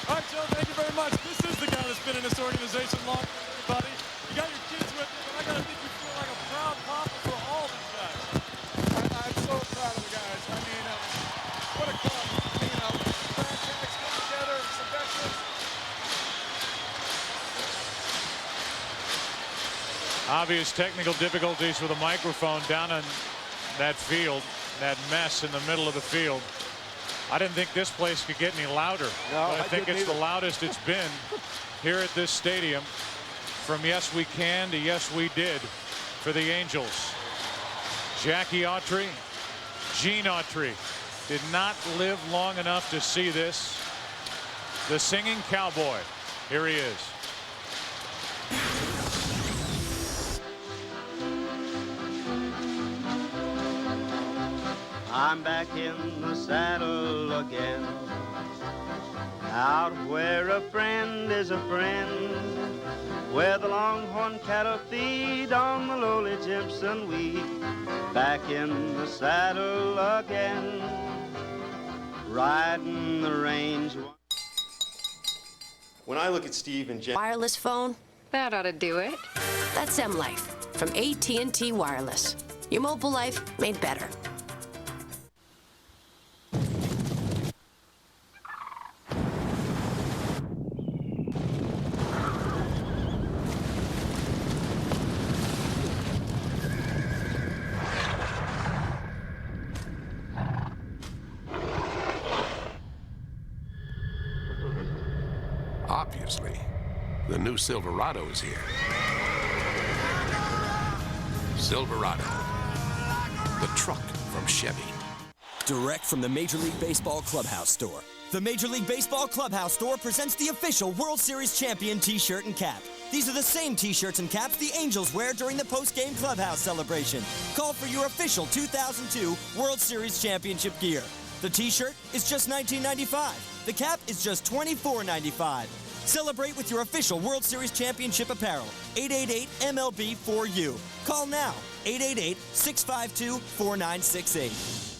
All right, Joe, thank you very much. This is the guy that's been in this organization long, everybody. You got your kids with you, but I got to think you feel like a proud papa for all these guys. I'm so proud of the guys. I mean, what a club. Franchise come together, some veterans. Obvious technical difficulties with a microphone down on that field, that mess in the middle of the field. I didn't think this place could get any louder. No, but I think didn't it's the either. loudest it's been here at this stadium. From yes we can to yes we did for the Angels. Jackie Autry, Gene Autry did not live long enough to see this. The singing cowboy. Here he is. I'm back in the saddle again, out where a friend is a friend, where the longhorn cattle feed on the lowly Jimson wheat. Back in the saddle again, riding the range. When I look at Steve and Jen... Wireless phone? That ought to do it. That's M-Life from AT&T Wireless. Your mobile life made better. Obviously, the new Silverado is here. Silverado, the truck from Chevy. Direct from the Major League Baseball Clubhouse Store. The Major League Baseball Clubhouse Store presents the official World Series champion t-shirt and cap. These are the same t-shirts and caps the Angels wear during the post-game clubhouse celebration. Call for your official 2002 World Series championship gear. The t-shirt is just $19.95. The cap is just $24.95. Celebrate with your official World Series championship apparel. 888-MLB-4U. Call now. 888-652-4968.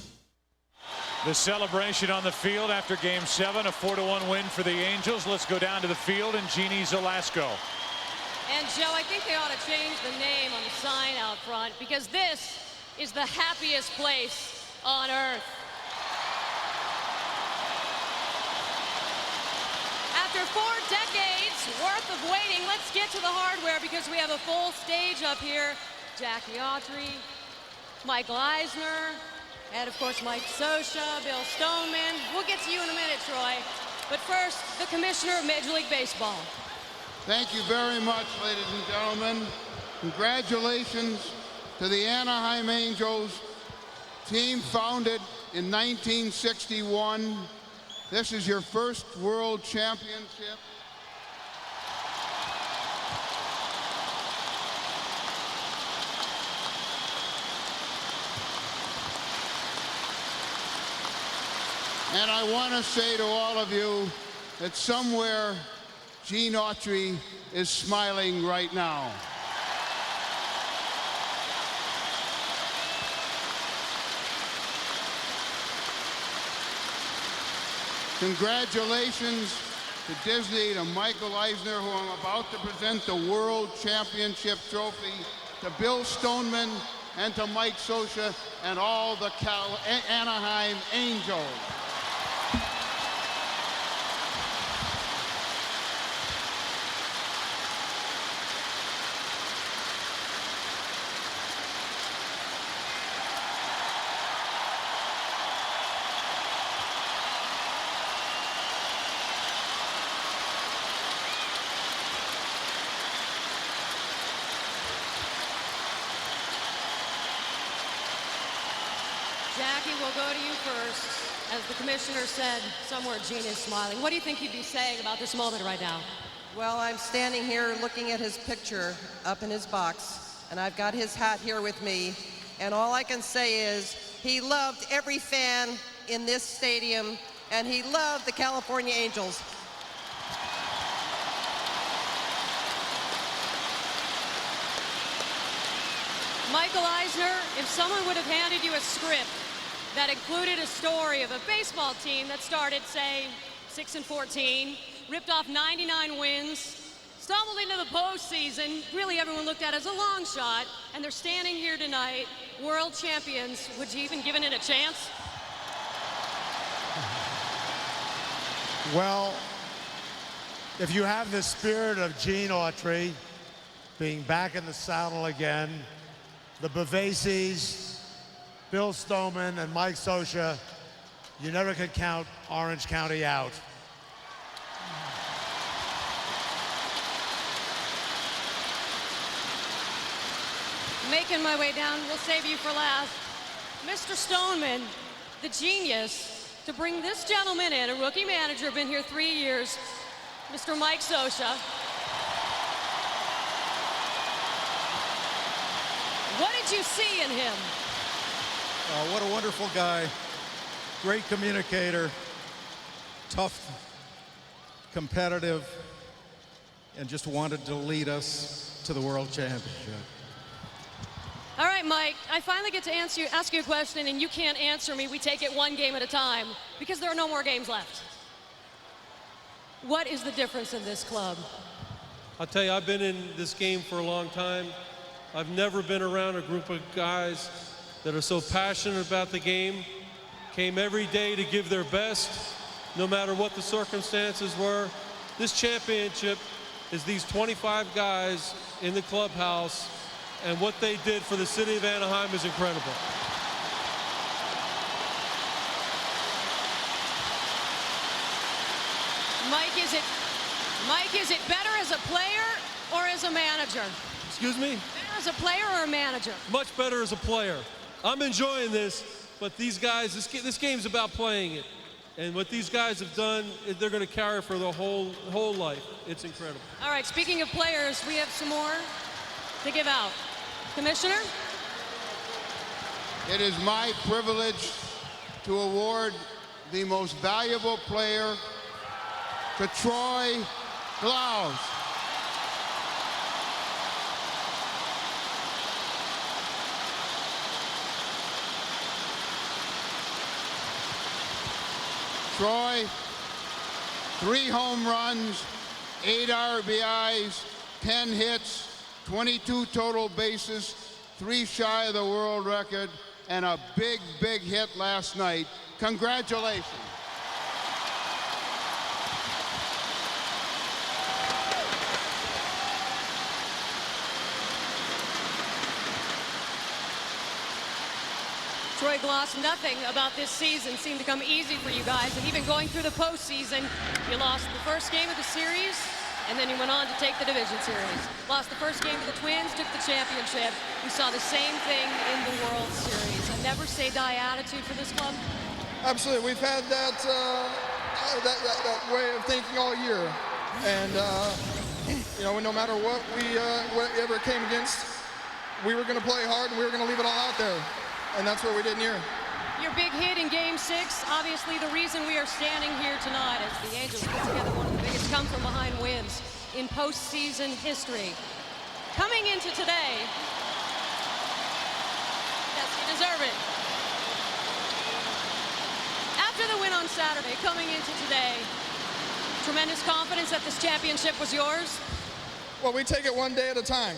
The celebration on the field after Game 7, a 4-1 win for the Angels. Let's go down to the field and Jeannie Zelasco. And Joe, I think they ought to change the name on the sign out front because this is the happiest place on earth. After 4 decades worth of waiting, let's get to the hardware because we have a full stage up here. Jackie Autry, Michael Eisner, and of course Mike Scioscia, Bill Stoneman. We'll get to you in a minute, Troy. But first, the Commissioner of Major League Baseball. Thank you very much, ladies and gentlemen. Congratulations to the Anaheim Angels, team founded in 1961. This is your first World Championship. And I want to say to all of you that somewhere Gene Autry is smiling right now. Congratulations to Disney, to Michael Eisner, who I'm about to present the World Championship Trophy, to Bill Stoneman, and to Mike Scioscia, and all the Anaheim Angels. Jackie, we'll go to you first. As the commissioner said, somewhere Gene is smiling. What do you think he'd be saying about this moment right now? Well, I'm standing here looking at his picture up in his box, and I've got his hat here with me. And all I can say is he loved every fan in this stadium, and he loved the California Angels. Michael Eisner, if someone would have handed you a script that included a story of a baseball team that started, say, 6-14, ripped off 99 wins, stumbled into the postseason, really everyone looked at as a long shot, and they're standing here tonight, world champions, would you even given it a chance? Well, if you have the spirit of Gene Autry, being back in the saddle again. The Bavases, Bill Stoneman, and Mike Scioscia, you never could count Orange County out. Making my way down, we'll save you for last. Mr. Stoneman, the genius to bring this gentleman in, a rookie manager, been here 3 years, Mr. Mike Scioscia. What did you see in him? Oh, what a wonderful guy. Great communicator, tough, competitive, and just wanted to lead us to the World Championship. All right, Mike, I finally get to ask you a question, and you can't answer me. We take it one game at a time because there are no more games left. What is the difference in this club? I'll tell you, I've been in this game for a long time. I've never been around a group of guys that are so passionate about the game, came every day to give their best, no matter what the circumstances were. This championship is these 25 guys in the clubhouse, and what they did for the city of Anaheim is incredible. Mike, is it better as a player or as a manager? Excuse me? Better as a player or a manager? Much better as a player. I'm enjoying this, but these guys, this game's about playing it. And what these guys have done, they're going to carry for the whole life. It's incredible. All right, speaking of players, we have some more to give out. Commissioner? It is my privilege to award the most valuable player to Troy Glaus. Troy, 3 home runs, 8 RBIs, 10 hits, 22 total bases, 3 shy of the world record, and a big, big hit last night. Congratulations. Troy Glaus, nothing about this season seemed to come easy for you guys, and even going through the postseason, you lost the first game of the series, and then you went on to take the division series. Lost the first game to the Twins, took the championship. We saw the same thing in the World Series. A never say die attitude for this club? Absolutely. We've had that way of thinking all year. And, you know, no matter what whatever it came against, we were going to play hard and we were going to leave it all out there. And that's what we did here. Your big hit in Game 6, obviously the reason we are standing here tonight as the Angels put together one of the biggest come-from-behind wins in postseason history. Coming into today, yes, you deserve it. After the win on Saturday, coming into today, tremendous confidence that this championship was yours? Well, we take it one day at a time.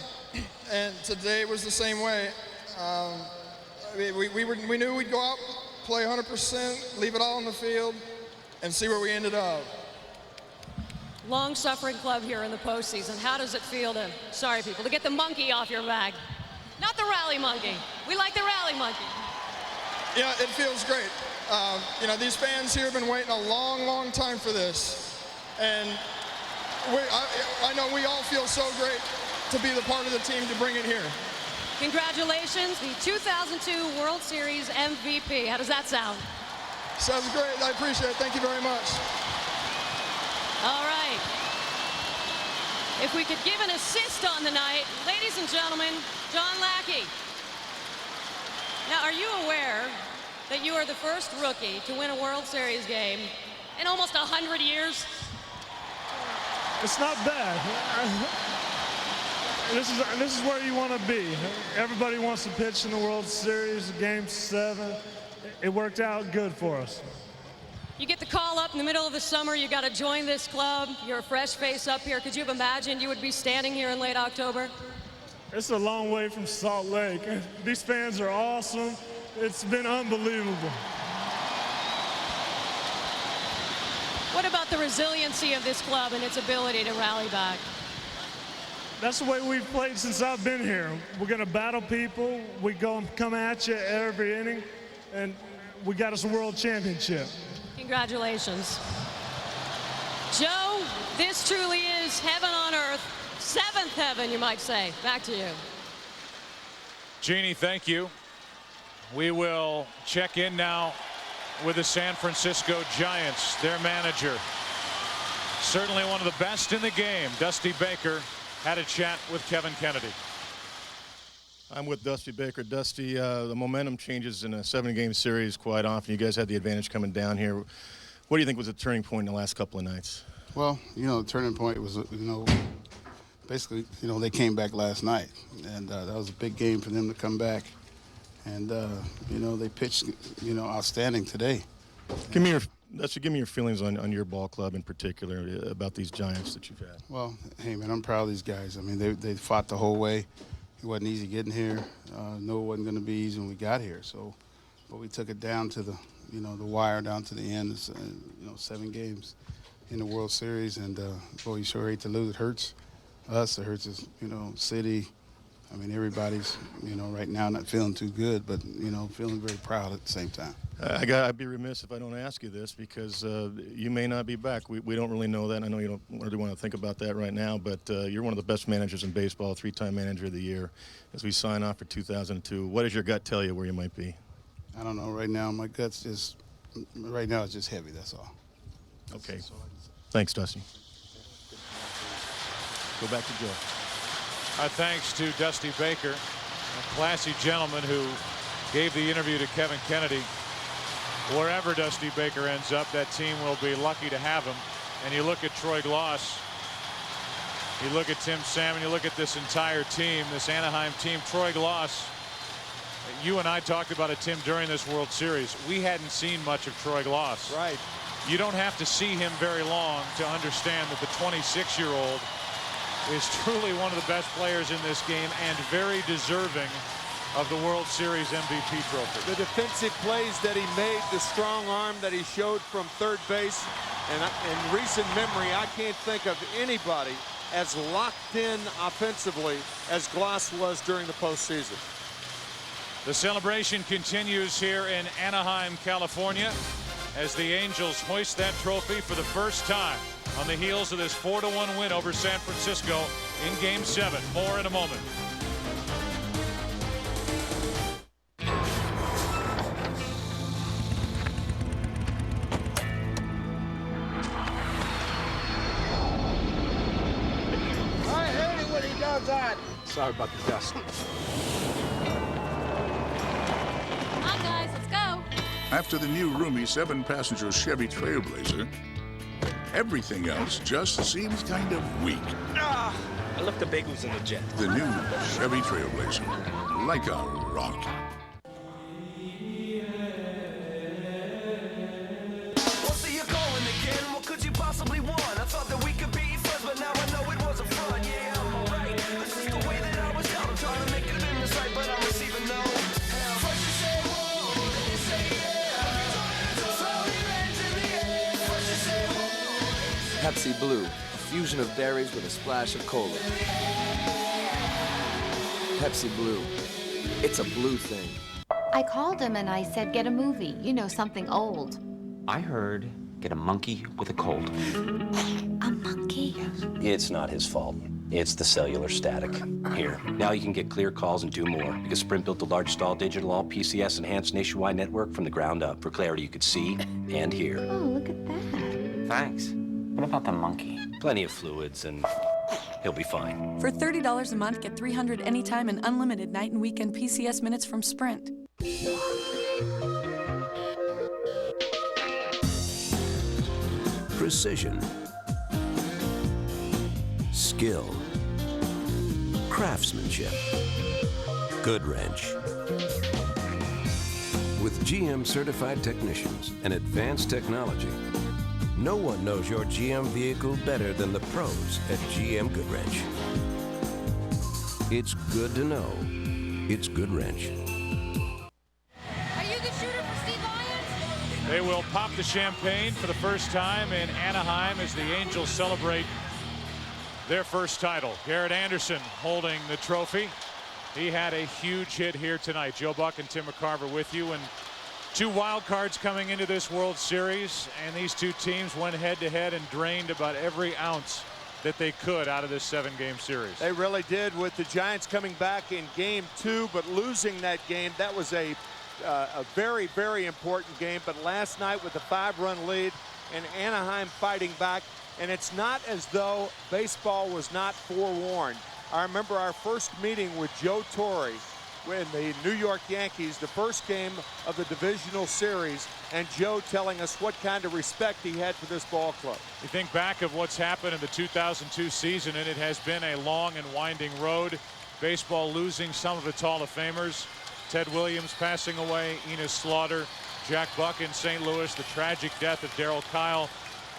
And today was the same way. We knew we'd go out, play 100%, leave it all on the field, and see where we ended up. Long-suffering club here in the postseason. How does it feel to, sorry people, to get the monkey off your back? Not the rally monkey. We like the rally monkey. Yeah, it feels great. You know, these fans here have been waiting a long, long time for this. And I know we all feel so great to be the part of the team to bring it here. Congratulations, the 2002 World Series MVP. How does that sound? Sounds great. I appreciate it. Thank you very much. All right. If we could give an assist on the night, ladies and gentlemen, John Lackey. Now, are you aware that you are the first rookie to win a World Series game in almost 100 years? It's not bad. This is where you want to be. Everybody wants to pitch in the World Series, Game 7. It worked out good for us. You get the call up in the middle of the summer. You got to join this club. You're a fresh face up here. Could you have imagined you would be standing here in late October? It's a long way from Salt Lake. These fans are awesome. It's been unbelievable. What about the resiliency of this club and its ability to rally back? That's the way we've played since I've been here. We're going to battle people. We come at you every inning, and we got us a world championship. Congratulations. Joe, this truly is heaven on earth. Seventh heaven, you might say. Back to you. Jeannie, thank you. We will check in now with the San Francisco Giants. Their manager, certainly one of the best in the game, Dusty Baker, had a chat with Kevin Kennedy. I'm with Dusty Baker. Dusty, the momentum changes in a 7-game series quite often. You guys had the advantage coming down here. What do you think was the turning point in the last couple of nights? Well, you know, the turning point was, basically, they came back last night, and that was a big game for them to come back. And, they pitched, outstanding today. Give me your feelings on your ball club in particular, about these Giants that you've had. Well, hey, man, I'm proud of these guys. I mean, they fought the whole way. It wasn't easy getting here. No, it wasn't going to be easy when we got here. So, but we took it down to the wire, down to the end. 7 games in the World Series, and boy, you sure hate to lose. It hurts us. It hurts us. City. I mean, everybody's right now not feeling too good, but feeling very proud at the same time. I'd be remiss if I don't ask you this, because you may not be back. We don't really know that. I know you don't really want to think about that right now, but you're one of the best managers in baseball, 3-time manager of the year. As we sign off for 2002, what does your gut tell you where you might be? I don't know. Right now, my gut's just it's just heavy. That's all. Okay. Thanks, Dusty. Go back to Joe. Thanks to Dusty Baker, a classy gentleman who gave the interview to Kevin Kennedy. Wherever Dusty Baker ends up, that team will be lucky to have him. And you look at Troy Gloss, you look at Tim Salmon, you look at this entire team, this Anaheim team. Troy Gloss, you and I talked about it, Tim, during this World Series. We hadn't seen much of Troy Gloss. Right. You don't have to see him very long to understand that the 26-year-old is truly one of the best players in this game and very deserving of the World Series MVP trophy. The defensive plays that he made, the strong arm that he showed from third base, and in recent memory, I can't think of anybody as locked in offensively as Gloss was during the postseason. The celebration continues here in Anaheim, California, as the Angels hoist that trophy for the first time on the heels of this 4-1 win over San Francisco in Game 7. More in a moment. I hate it when he does that. Sorry about the dust. Come on, guys, let's go. After the new roomy 7-passenger Chevy Trailblazer, everything else just seems kind of weak. I left the bagels in the jet. The new Chevy Trailblazer, like a rock. Well, see you calling again. What could you possibly want? I thought that we could be friends, but now I know it was a front. Yeah, I'm alright. This is the way that I was down. I'm trying to make it in this right, but I'm receiving no. First you say whoa, then you say yeah. Throw your hands in the air. First you say whoa. Pepsi Blue, a fusion of berries with a splash of cola. Pepsi Blue, it's a blue thing. I called him and I said, get a movie, something old. I heard, get a monkey with a cold. A monkey? It's not his fault. It's the cellular static. Here, now you can get clear calls and do more, because Sprint built the largest all-digital, all-PCS enhanced nationwide network from the ground up for clarity you could see and hear. Oh, look at that. Thanks. What about the monkey? Plenty of fluids, and he'll be fine. For $30 a month, get 300 anytime and unlimited night and weekend PCS minutes from Sprint. Precision, skill, craftsmanship, Good Wrench. With GM certified technicians and advanced technology, no one knows your GM vehicle better than the pros at GM Good Wrench. It's good to know it's Good Wrench. Are you the shooter for Steve Lyons? They will pop the champagne for the first time in Anaheim as the Angels celebrate their first title. Garrett Anderson holding the trophy. He had a huge hit here tonight. Joe Buck and Tim McCarver with you. And 2 wild cards coming into this World Series, and these 2 teams went head-to-head and drained about every ounce that they could out of this 7-game series. They really did, with the Giants coming back in game 2, but losing that game. That was a very, very important game. But last night with the 5-run lead and Anaheim fighting back, and it's not as though baseball was not forewarned. I remember our first meeting with Joe Torre when the New York Yankees, the first game of the divisional series, and Joe telling us what kind of respect he had for this ball club. You think back of what's happened in the 2002 season, and it has been a long and winding road. Baseball losing some of its Hall of Famers. Ted Williams passing away, Enos Slaughter, Jack Buck in St. Louis, the tragic death of Darryl Kyle.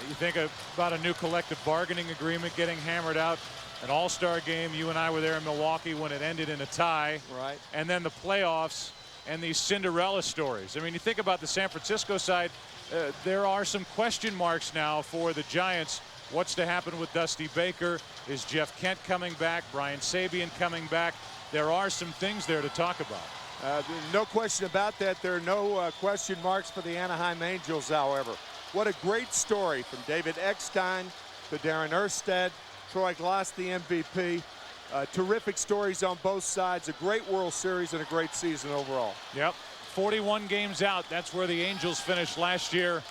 You think about a new collective bargaining agreement getting hammered out. An all-star game. You and I were there in Milwaukee when it ended in a tie. Right. And then the playoffs and these Cinderella stories. I mean, you think about the San Francisco side, there are some question marks now for the Giants. What's to happen with Dusty Baker? Is Jeff Kent coming back? Brian Sabian coming back? There are some things there to talk about. No question about that. There are no question marks for the Anaheim Angels, however. What a great story from David Eckstein to Darren Erstad. Troy Glass, the MVP. Terrific stories on both sides. A great World Series and a great season overall. Yep. 41 games out. That's where the Angels finished last year.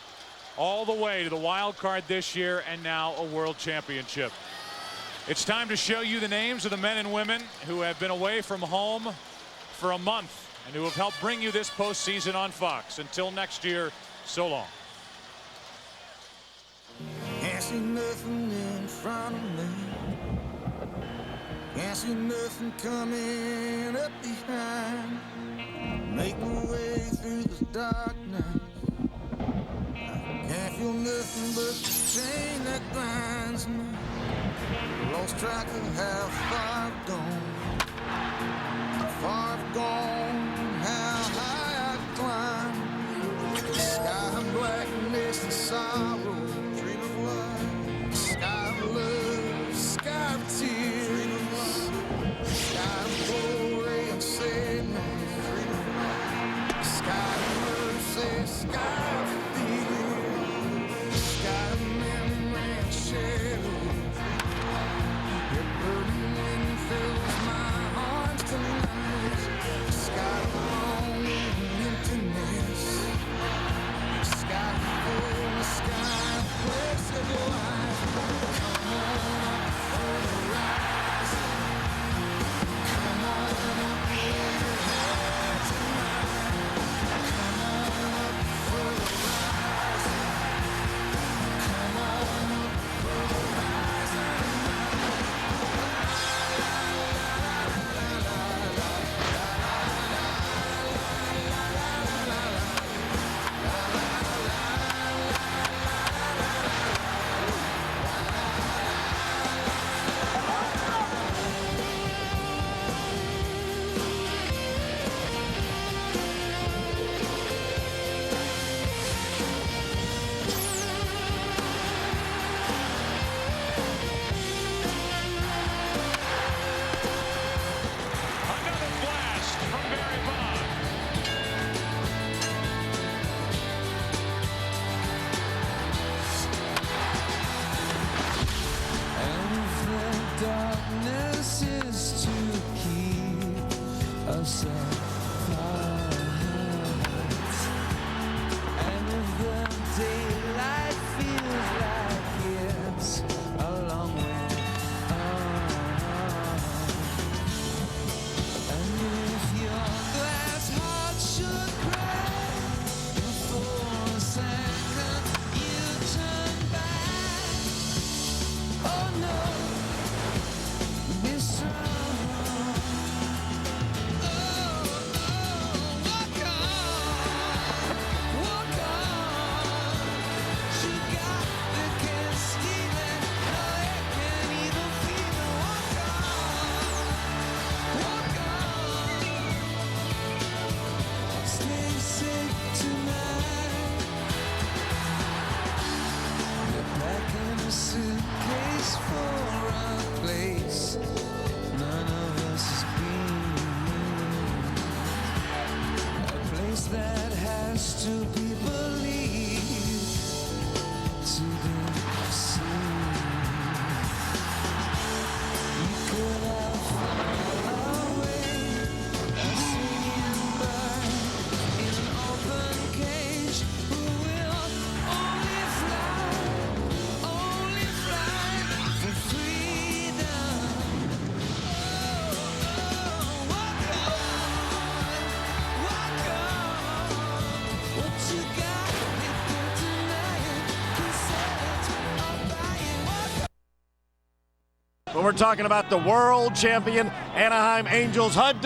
All the way to the wild card this year, and now a world championship. It's time to show you the names of the men and women who have been away from home for a month and who have helped bring you this postseason on Fox. Until next year, so long. Can't see nothing in front of me. Can't see nothing coming up behind. Make my way through the darkness. I can't feel nothing but the chain that binds me. Lost track of how far I've gone. How far I've gone, how high I've climbed. Sky blackness and sorrow. Sky of love, sky of tears, sky of glory and sadness, sky of mercy, sky of fear, sky of memory and shadow. Your burning wind fills my arms tonight. Sky of longing and emptiness, sky of fullness, sky of blessed life. used to be believed to be seen. You could have found a way of swinging bird in an open cage. Who will only fly for freedom. What you got, if you deny it, consent or buy it. But we're talking about the world champion Anaheim Angels. HUD